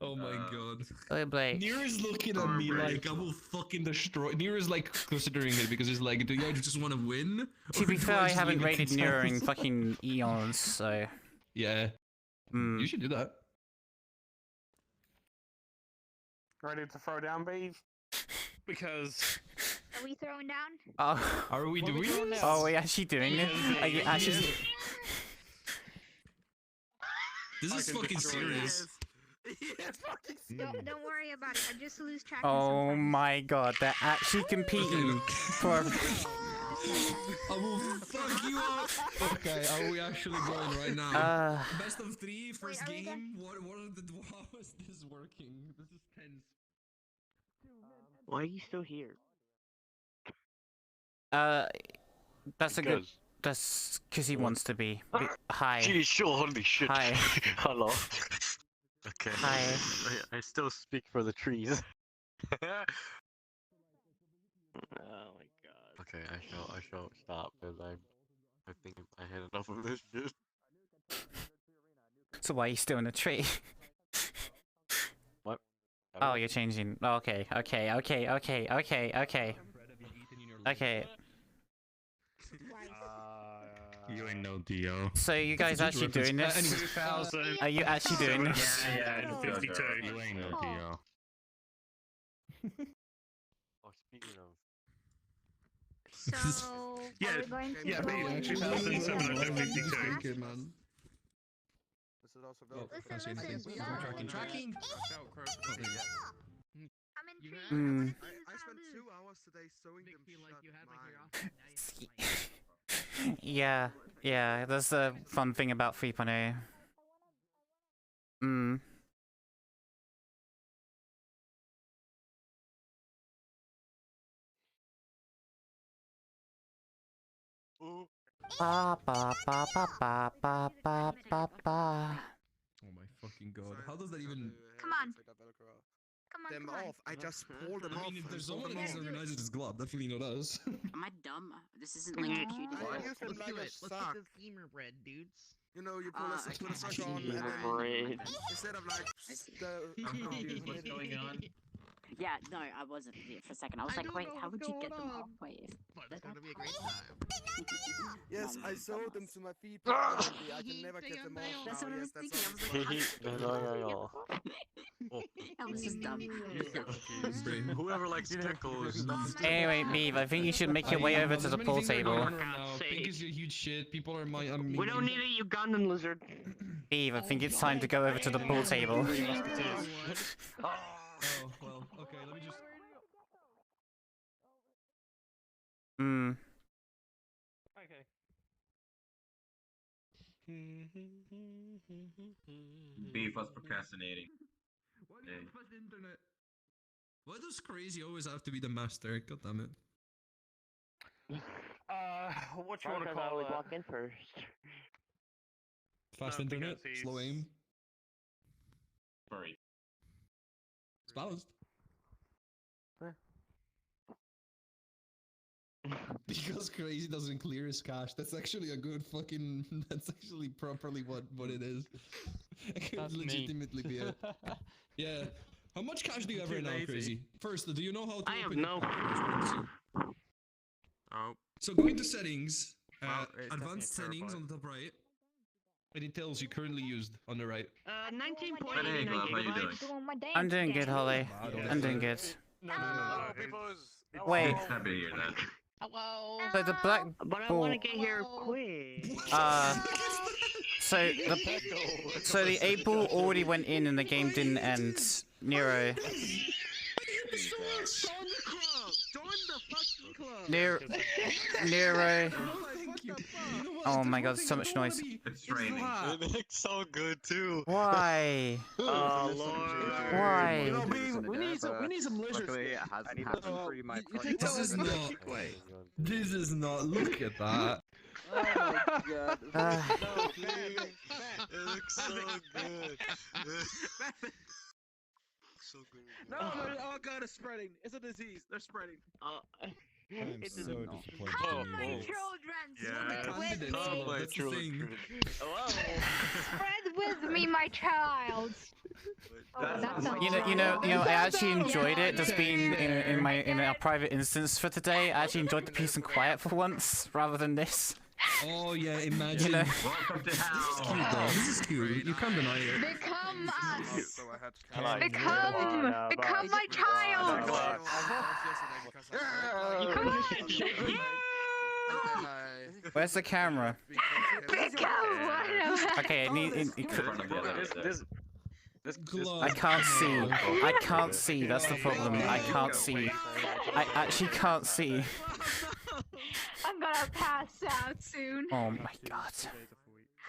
Oh my god. Oh, Blake. Near is looking at me like I will fucking destroy. Near is like considering it because he's like, do you just want to win? To be Or do fair, I just haven't leave it raided to Nero in chance? fucking eons, so. Yeah. Mm. You should do that. Ready to throw down, beef? Because. Are we throwing down? Oh. Are we doing this? Oh, are we actually doing this? Are you actually? This is fucking serious. Don't worry about it. I just lose track. Oh my god, they're actually competing for. I will fuck you up. Okay, are we actually going right now? Best of 3, first game. How is this working? This is tense. Why are you still here? That's a good. That's because he wants to be. Hi. Gee, sure, holy shit. Hi. Hello. Okay. Hi. I still speak for the trees. Oh my god. Okay, I shall stop because I think I had enough of this shit. So why are you still in the tree? What? Oh, you're changing. Okay. You ain't no Dio. So you guys actually doing this? 2000. Are you actually doing this? Yeah, in 52. You ain't no Dio. Oh, speaking of. So, Yeah, are we going to yeah, go maybe into actually the that's in 752. class? man. This is also Oh, Listen, I listen. tracking. I'm intrigued. I spent 2 hours today sewing them shut. Yeah, yeah, that's the fun thing about 3.0. Mm. Ba ba ba ba ba ba ba ba ba. Oh my fucking god! How does that even? Come on. Come on, Them come on. off. I just pulled them I off. mean, if and there's sewed someone them that off. disorganizes, it's Glob. Definitely not us. Am I dumb? This isn't like computer. I use them like a sock. gamer bread, dudes. You know, you put a sock on and Gamer then bread. instead of like I'm confused. What's going on? Yeah, no, I wasn't here for a second. I was like, wait, how would you get them off? Wait, But it's gonna be a great time. yes, No, I no, sewed them dumbass. to my feet permanently. I can never get them off That's now. what I was Yes, thinking. I that's was like, Oh. Elvis is dumb. Whoever likes pickles. Anyway, Beav, I think you should make your way over to the pool table. Pink is a huge shit. People are my. We don't need a Ugandan lizard. Beav, I think it's time to go over to the pool table. Oh well. Okay, let me just. Hmm. Okay. Beef was procrastinating. Why do you have fast internet? Why does Crazy always have to be the master? God damn it. What you wanna call it? Walk in first. Fast No, internet, because slow aim. Sorry. It's balanced. Because Crazy doesn't clear his cache. That's actually a good fucking. That's actually properly what it is. It could legitimately be it. Yeah. How much cache do you have right now, Crazy? First, do you know how to I have open no. Oh. So go into settings, Well, it's advanced definitely settings on the top right, and it tells you currently used on the right. 19.89 Glove, how you doing? I'm doing good, Holly. I'm doing good. Oh, Wait, Happy to hear that. Hello. so the black But I ball. want to get here quick. So the 8 ball already went in and the game didn't end. Nero. Join the club. Join the fucking club. Nero. Thank you. Oh my god, so much noise. It's raining. It looks so good too. Why? Oh lord. Why? we need some lizards. Luckily, it hasn't happened through my This is not. This is not. Look at that. Oh my god. No, please. It looks so good. So good. No, oh god, it's spreading. It's a disease. They're spreading. I'm It so doesn't- disappointed. How in my you. children? Yeah. Spread with Candidates, me. Glob, that's the thing. Spread with me, my child. Oh, that sounds You know, I actually enjoyed it. Just being in our private instance for today. I actually enjoyed the peace and quiet for once, rather than this. Oh yeah, imagine. You know. Welcome to This is hell. cute though. This is cute. You can't deny it. Become us. So I had to Become my child. Come on. Where's the camera? Become one of us. Okay, Glob. I can't see. I can't see. That's the problem. I can't see. I actually can't see. I'm gonna pass out soon. Oh my god.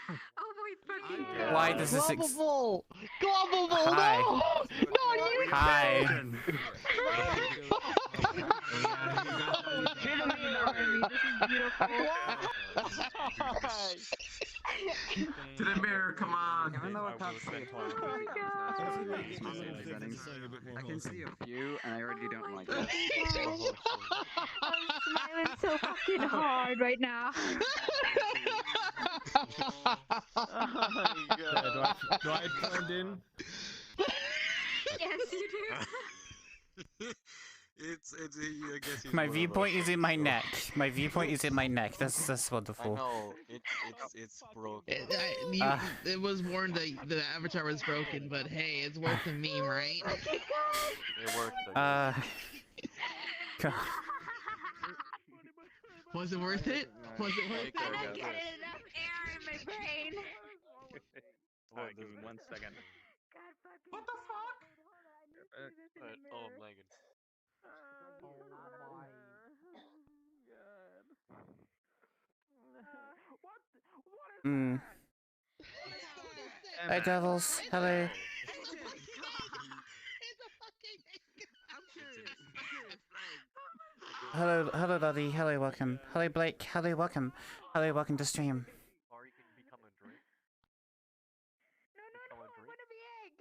Oh my fucking god. Why does this Global! Hi. No, you Hi. To the mirror, come on. Even though I can't see Oh my god. I can see a few, and I already don't like it. I'm smiling so fucking hard right now. Do I turned in? Yes, you do. I guess he's My one of viewpoint us, is in my so- neck. My viewpoint is in my neck. That's I wonderful. know it's broken. It was warned that the avatar was broken, but hey, it's worth the meme, right? It worked. God. Was it worth it? Was it worth it? I'm not getting enough air in my brain. Alright, give me 1 second. God fucking. What the fuck? Oh, I'm lagging. Mm. Hi, devils. Hello. Hello, Lottie. Hello, welcome. Hello, Blake. Hello, welcome. Hello, welcome to stream. Or you can become a drink. No, I want to be egg.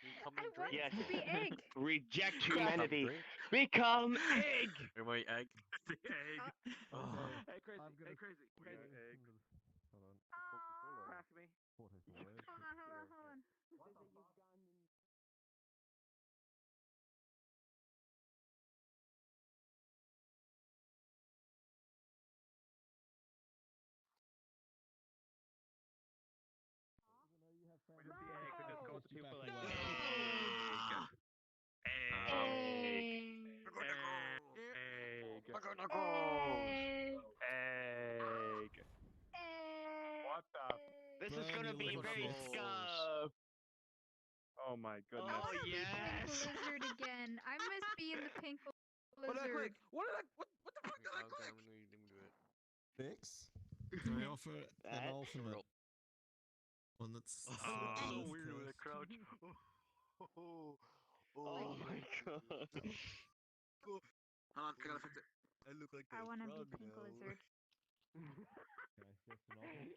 Become I a drink. want to be egg. Reject humanity. Become egg. Am I egg? The egg. Hey, crazy. Hey, crazy. Egg. Crack me. Hold on. We just the egg. We just go to people like egg. What the? This is gonna be very scuff. Oh my goodness. I want to be pink lizard again. I miss being the pink lizard. What the fuck did I click? Fix? Can I offer an alternate? One that's So weird with a crouch. Oh my god. Hold on, I gotta fix it. I look like I want to be pink lizard.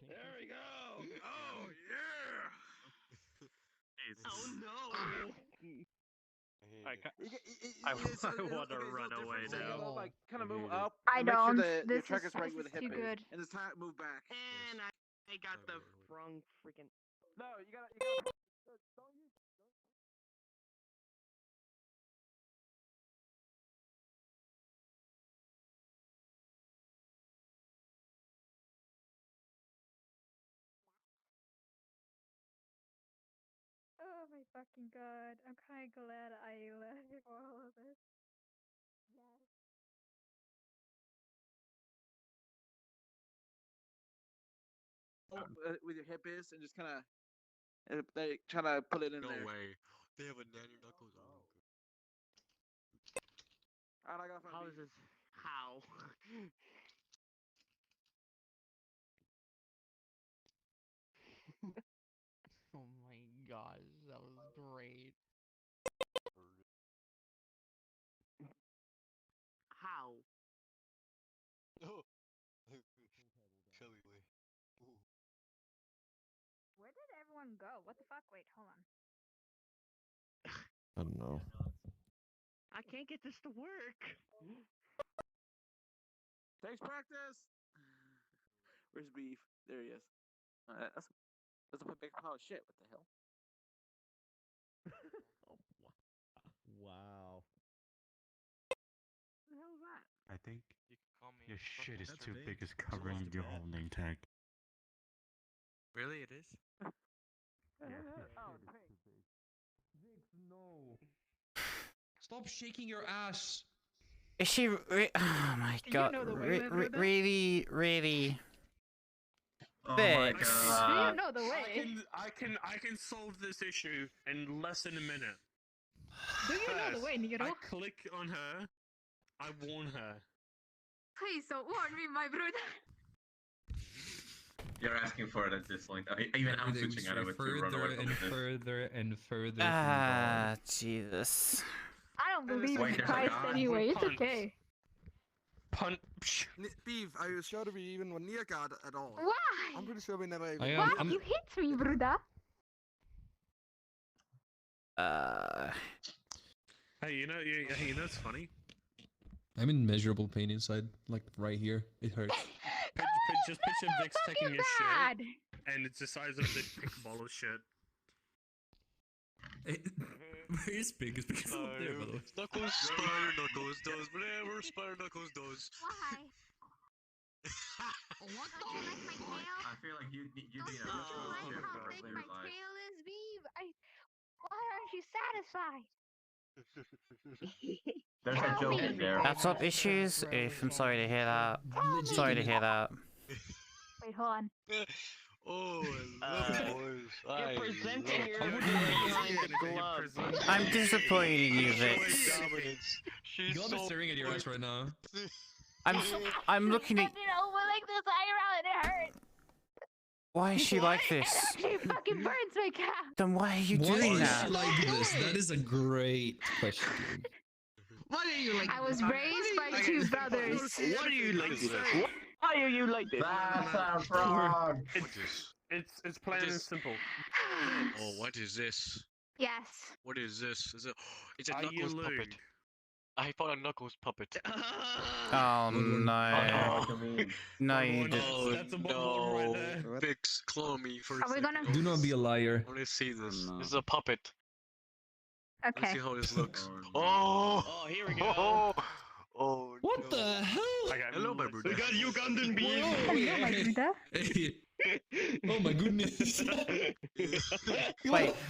There we go. Oh yeah. Oh no. I want to run away now. Like, kind of move up. I and make don't. Sure that your This track is right where the hip too is. good. And this time, move back. And I got the wrong freaking. No, you gotta. Don't use. Oh my fucking god. I'm kind of glad I left for all of this. Yes. With your hip is and just kind of they try to put it in No there. way. They have a nanny knuckles. Alright, I got How is this? How? Oh my gosh, that was great. How? Oh. Shelly Lee. Where did everyone go? What the fuck? Wait, hold on. I don't know. I can't get this to work. Takes practice. Where's Beef? There he is. That's a big pile of shit. What the hell? Wow. What the hell is that? I think You can call me. your shit is That's too big. big as covering your whole name tag. Really, it is? No. Stop shaking your ass. Is she? Oh my You god! know the way, my brother. Really? Oh Fix. Do you know the way? I can solve this issue in less than a minute. Do you know the First, way, Nero? I click on her. I warn her. Please don't warn me, my brother. You're asking for it at this point. Even I'm switching out of it to run away from this. Further and further. Ah, Jesus. I don't believe Wait, in there's a Christ God? anyway. It's Punch. okay. Punch. Beef, are you sure to be even near God at all? Why? I'm pretty sure we never even. I Why? am. You hit me, brother. Hey, you know it's funny. I'm in measurable pain inside, like right here. It hurts. Just picture Vix taking a bad. shit, and it's the size of this big ball of shit. Where is Pig? Is Pig up there, by the way? Knuckles, Spider Knuckles does whatever Spider Knuckles does. Why? What Don't you like my tail? I feel like you need Don't a you like how big my tail is, Beeb? Why aren't you satisfied? There's a Tell joke me. in there. Laptop issues? If I'm sorry to hear that. Sorry to hear that. Wait, hold on. Oh, I love it, boys. You're I presenting love your it. behind the glove. I'm disappointed in you, Vix. Dominance. She's You're so staring at your eyes right now. I'm looking at. Bend it over like this eyebrow and it hurts. Why is she like It this? actually fucking burns my calf. Then why are you Why doing is that? she like this? That is a great question. Why are you like I was raised by two brothers. What are you like this? Why are you like this? That's a frog. It's plain and simple. Oh, what is this? Yes. What is this? Is it? It's a Are you Knuckles lewd? puppet. I found a Knuckles puppet. Oh no. No, you did. Oh That's a no! right there. Fix, clone me for a Are we second. gonna? Do not be a liar. I want to see this. no. This is a puppet. Let's Okay. see how this looks. Oh, here we go. Oh! Oh! What no. the hell? Hello, my brother. We got Ugandan beef. Hello, my Buddha. Oh my goodness.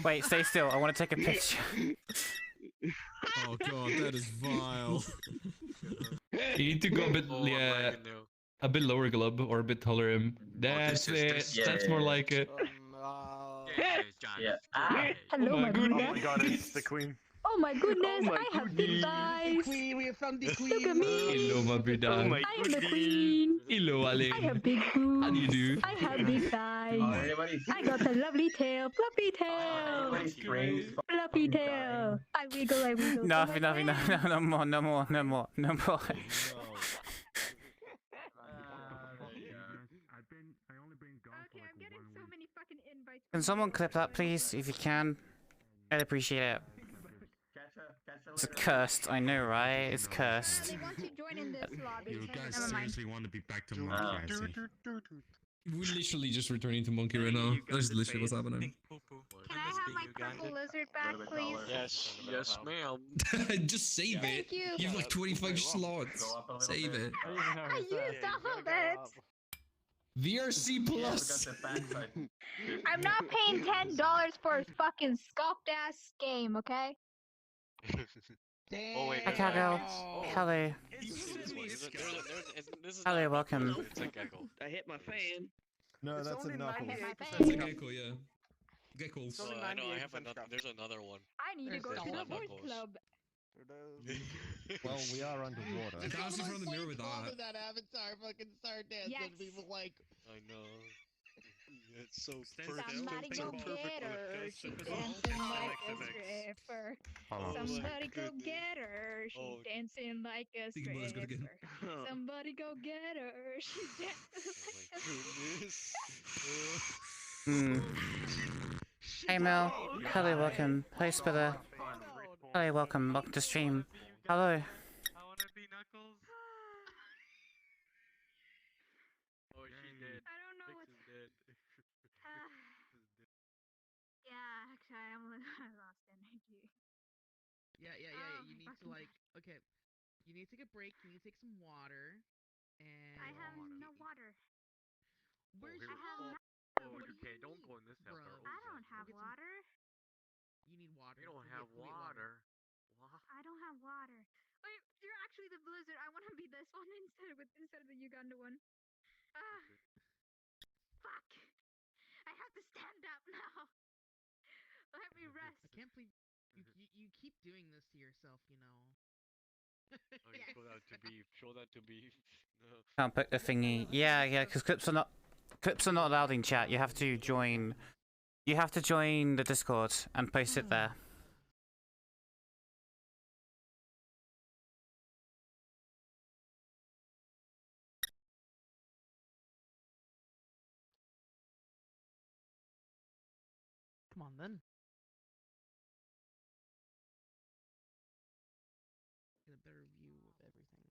Wait, stay still. I want to take a picture. Oh god, that is vile. You need to go a bit, Oh, I'm yeah, lagging now. a bit lower, Glub, or a bit taller him. That's it. this. That's more like it. Yeah. Hello, Oh my my goodness. Oh my god, it's the queen. Oh my goodness, my I have big thighs. Queen, we have found the queen. Look at me. Hello, my brother. Oh my I am the queen. Hello, Ali. I have big boobs. How do you do? I have big thighs. Everybody's I got a lovely tail, fluffy tail, screams. fluffy tail. I wiggle, I wiggle. Nothing, no more, no more, no more, no more. Okay, I'm getting so many fucking invites. Can someone clip that, please, if you can? I'd appreciate it. It's cursed, I know, right? It's cursed. They want to join in this lobby. You guys Never mind. seriously want to be back to monkey, I see. We're literally just returning to Monkey right now. That's literally what's happening. Can I have my purple lizard back, please? Yes, ma'am. Just save it. Thank you. You have like 25 slots. Save it. I used all of it. VRC Plus. I'm not paying $10 for a fucking scuffed ass game, okay? Oh wait, Hi, Kago. Hello. Hello, welcome. It's a gecko. I hit my fan. No, that's a knuckle. That's a gecko, yeah. Geckos. Oh, I know. I have another. There's another one. I need to go to the There's voice knuckles. club. Well, we are underwater. I was in front of the mirror with that. That avatar fucking start dancing. Yes. People like. I know. It's so Somebody go get her. She's dancing like a stripper. Somebody go get her. She's dancing like a Think about it, it's gonna get- stripper. Somebody go get her. She's dancing like a Hmm. Hey, Mel. Hello, welcome. Hi, Spiller. Hello, welcome. Welcome to stream. Hello. I wanna be Knuckles. Oh, she's dead. I don't know Vix what's. is dead. Yeah, actually, I lost energy. Yeah. Oh, You my need to fucking like. Okay. You need to take a break. You need to take some water. And. I have no water. Where's I your have water? no. Oh, you can't. Don't go in this Bro. avatar. I don't have water. You need water. You don't Go have get water. What? I don't have water. Wait, you're actually the blizzard. I want to be this one instead of the Uganda one. Ah, fuck! I have to stand up now. Let me rest. I can't believe you keep doing this to yourself. You know. Oh, you show that to beef. Show that to beef. No. Can't put the thingy. Yeah, because clips are not allowed in chat. You have to join. You have to join the Discord and post it there. Come on then. Get a better view of everything.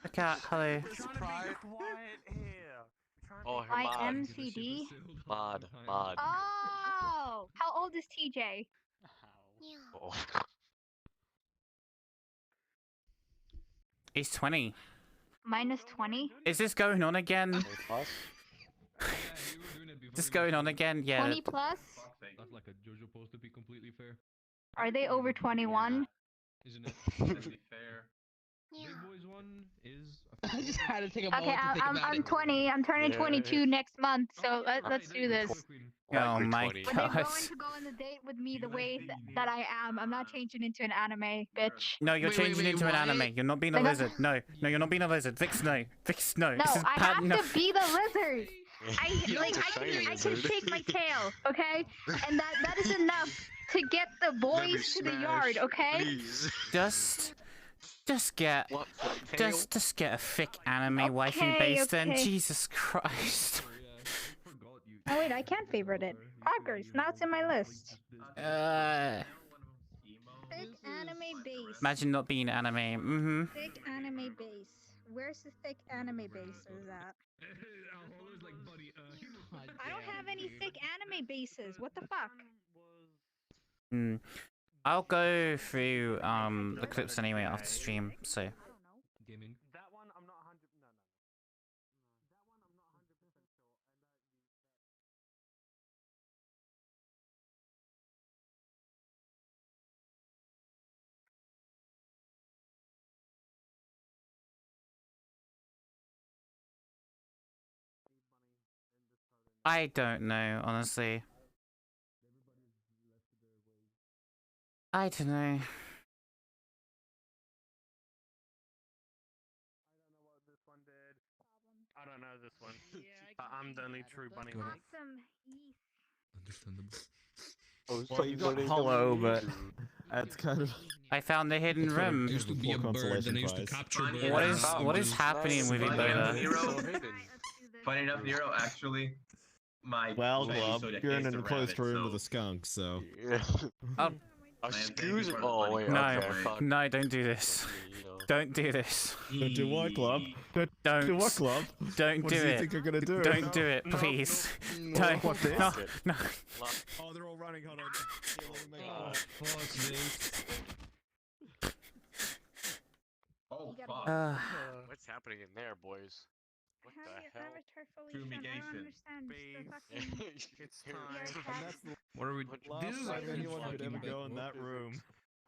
Look out, hello. Quiet here. Oh, her My mod. MCD. Mod. Oh, how old is TJ? Oh. He's 20. Minus 20. Is this going on again? Is this going on again? Yeah. 20 plus. That's like a JoJo post to be completely fair. Are they over 21? Isn't it? Completely fair. Big boys one is. I just had to take a Okay, moment to think about I'm it. 20. I'm turning 22 next month, so let's do this. Oh my But they're god. going to go on the date with me the way that I am. I'm not changing into an anime, bitch. No, you're changing into an anime. You're not being a They're not- lizard. No, you're not being a lizard. Vix, no. Vix, no. No, This is I bad have enough. to be the lizard. I shiny can lizard. shake my tail, okay? And that is enough to get the boys to the yard, okay? Just get a thick anime waifu base then. okay. Jesus Christ. Oh wait, I can't favorite it. Crackers, now it's in my list. Thick anime base. Imagine not being anime. Mm-hmm. Thick anime base. Where's the thick anime bases at? I don't have any thick anime bases. What the fuck? I'll go through the clips anyway after stream, so. Gaming. That one, I'm not 100. No. I don't know, honestly. I don't know. I don't know this one. But I'm the only true bunny. Awesome. Understandable. Well, you got hollow, but that's kind of. I found the hidden room. I used to be a bird, and I used to capture birds. What is happening with you, Lola? Funny enough, Nero, actually, my Well, Chinese Glub, zodiac you're in is an the enclosed rabbit, room so- with a skunk, so. Excuse me. Oh, wait. No, Okay, fuck. no, don't do this. Don't do this. Don't do what, Glub? Don't do what, Glub? Don't What do does he it. think you're gonna do? Don't do it, please. Don't. What, this? No, no. Oh, they're all running. Hold on. Oh, fuck. What's happening in there, boys? What the hell? Fumigation. It's time. What are we? Last time anyone could ever go in that room.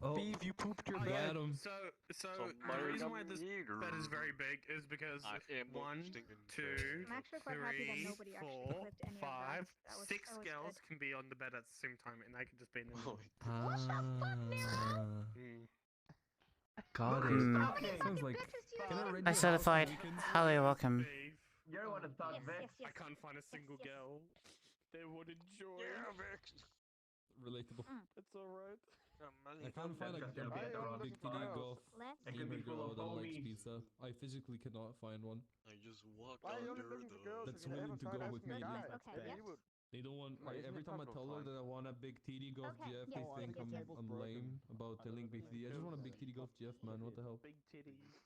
Oh, Beeve, you pooped your I bed. got him. So the reason why this bed is very big is because 1, 2, I'm actually quite happy that 3, nobody actually 4, clipped any of 5, that. 6 girls can be on the bed at the same time, and I can just be in the Oh, got it. Sounds like. Can I rent I your certified. house on weekends? Hello, welcome. You don't want to talk, Vic? I can't find a single girl. They would enjoy. Relatable. It's alright. I can't find a big titty golf gamer girl that likes pizza. I physically cannot find one. I just walked Why are you under only looking for the. girls That's if you willing ever to try go to with ask me me. a guy? Okay, Yeah, yep. you would. They don't want. Mate, isn't Every it time I comfortable tell her fine? that I want a big titty golf Okay, GF, yes, they yes, think yes, yes. I'm lame about telling big titty. I just want a big titty golf GF, man. What the hell? Big titties.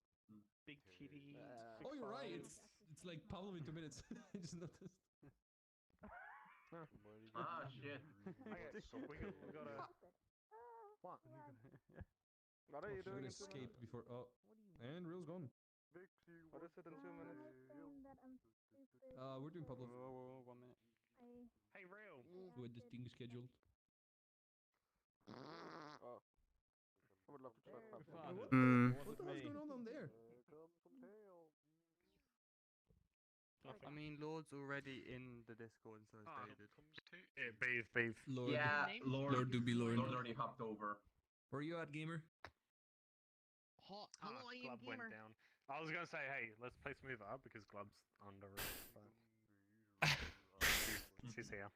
Big titties. Oh, you're right. It's like Pablo in 2 minutes. I just noticed. Ah, shit. We gotta. What? What are you I'm doing? gonna escape before. Oh, and Real's gone. What is it in 2 minutes? We're doing Pablo. 1 minute. Hey, real. With this thing scheduled. Oh. I would love to try that. What the hell's going on down there? I mean, Lord's already in the Discord, and so is David. Yeah, beef. Lord. Yeah, Lord do be Lord. Lord already hopped over. Where you at, gamer? Hello, I am Glub went gamer. down. I was gonna say, hey, let's play Smooth Up because Glub's on the roof. But she's here.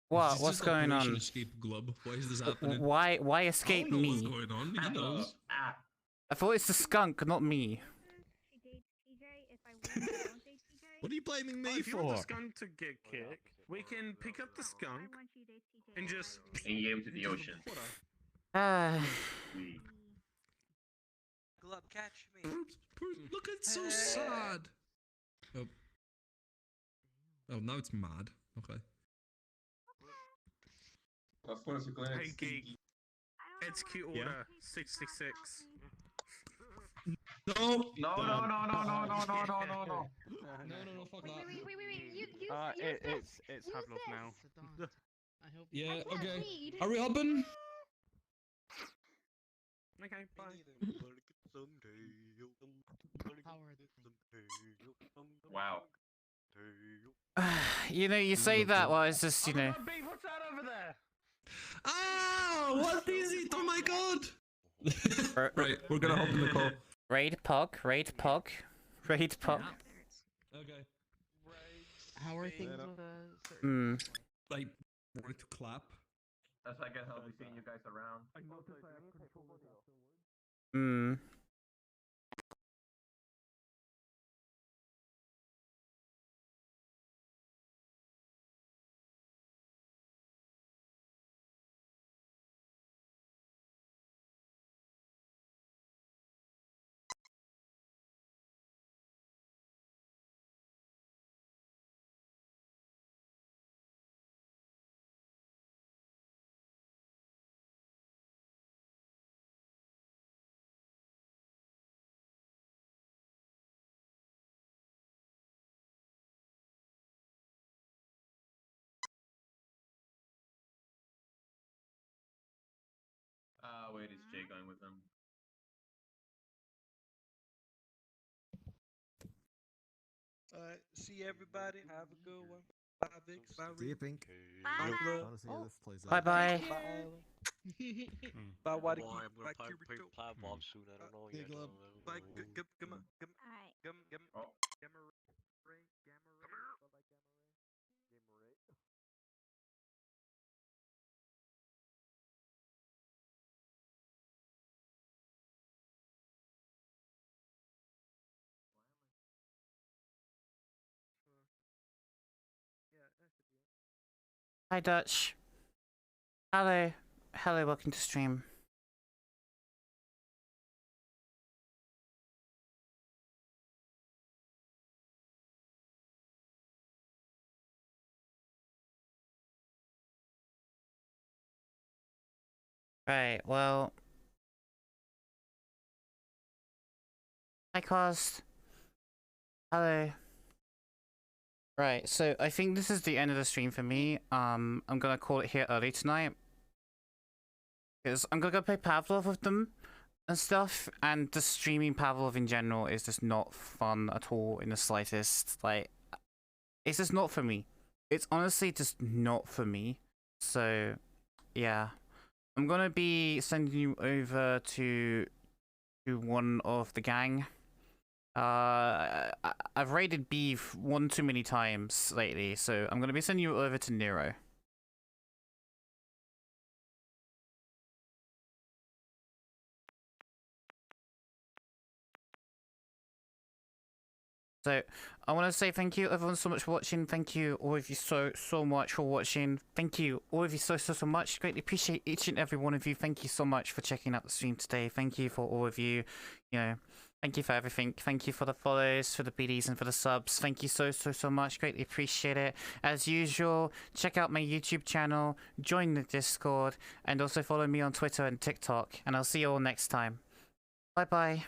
What? Is What's this going Operation on? Escape Glub. Why is this happening? Why escape I don't know me? what's going on. He knows. I thought it's the skunk, not me. What are you blaming me If you want the for? skunk to get kicked, we can pick up the skunk and just And you gave him to the ocean. Ah. Glub, catch me. Look, it's so sad. Oh. Oh, now it's mad. Okay. Hey, geek. Execute order 66. No! No, no, no, no, no, no, no, no, no, no. No, fuck that. It's Pavlov now. Yeah, okay. Are we open? Okay, bye. Wow. You know, you say that while it's just, you know. What's that over there? Ah! What is it? Oh my god! Right, we're gonna hop in the call. Raid Pog, Raid Pog, Raid Pog. Okay. How are things with Like, we're to clap. That's I guess I'll be seeing you guys around. Wait, is Jay going with them? Alright, see everybody. Have a good one. Bye, Vix. Bye, See you, Pink. Bye. Wanna see how this plays out. Bye bye. Bye, Alan. Bye, Waddy. Bye, Kirito. Bob soon. I don't know yet. Bye, Gamma. Hi Dutch. Hello. Hello, welcome to stream. Right, well. Hi Cost. Hello. Right, so I think this is the end of the stream for me. I'm gonna call it here early tonight. Because I'm gonna go play Pavlov with them and stuff, and just streaming Pavlov in general is just not fun at all in the slightest. Like, it's just not for me. It's honestly just not for me. So, yeah. I'm gonna be sending you over to one of the gang. I've raided Beef one too many times lately, so I'm gonna be sending you over to Nero. So, I want to say thank you everyone so much for watching. Thank you all of you so much for watching. Thank you all of you so much. Greatly appreciate each and every one of you. Thank you so much for checking out the stream today. Thank you for all of you. You know, thank you for everything. Thank you for the follows, for the BDs, and for the subs. Thank you so much. Greatly appreciate it. As usual, check out my YouTube channel, join the Discord, and also follow me on Twitter and TikTok. And I'll see you all next time. Bye bye.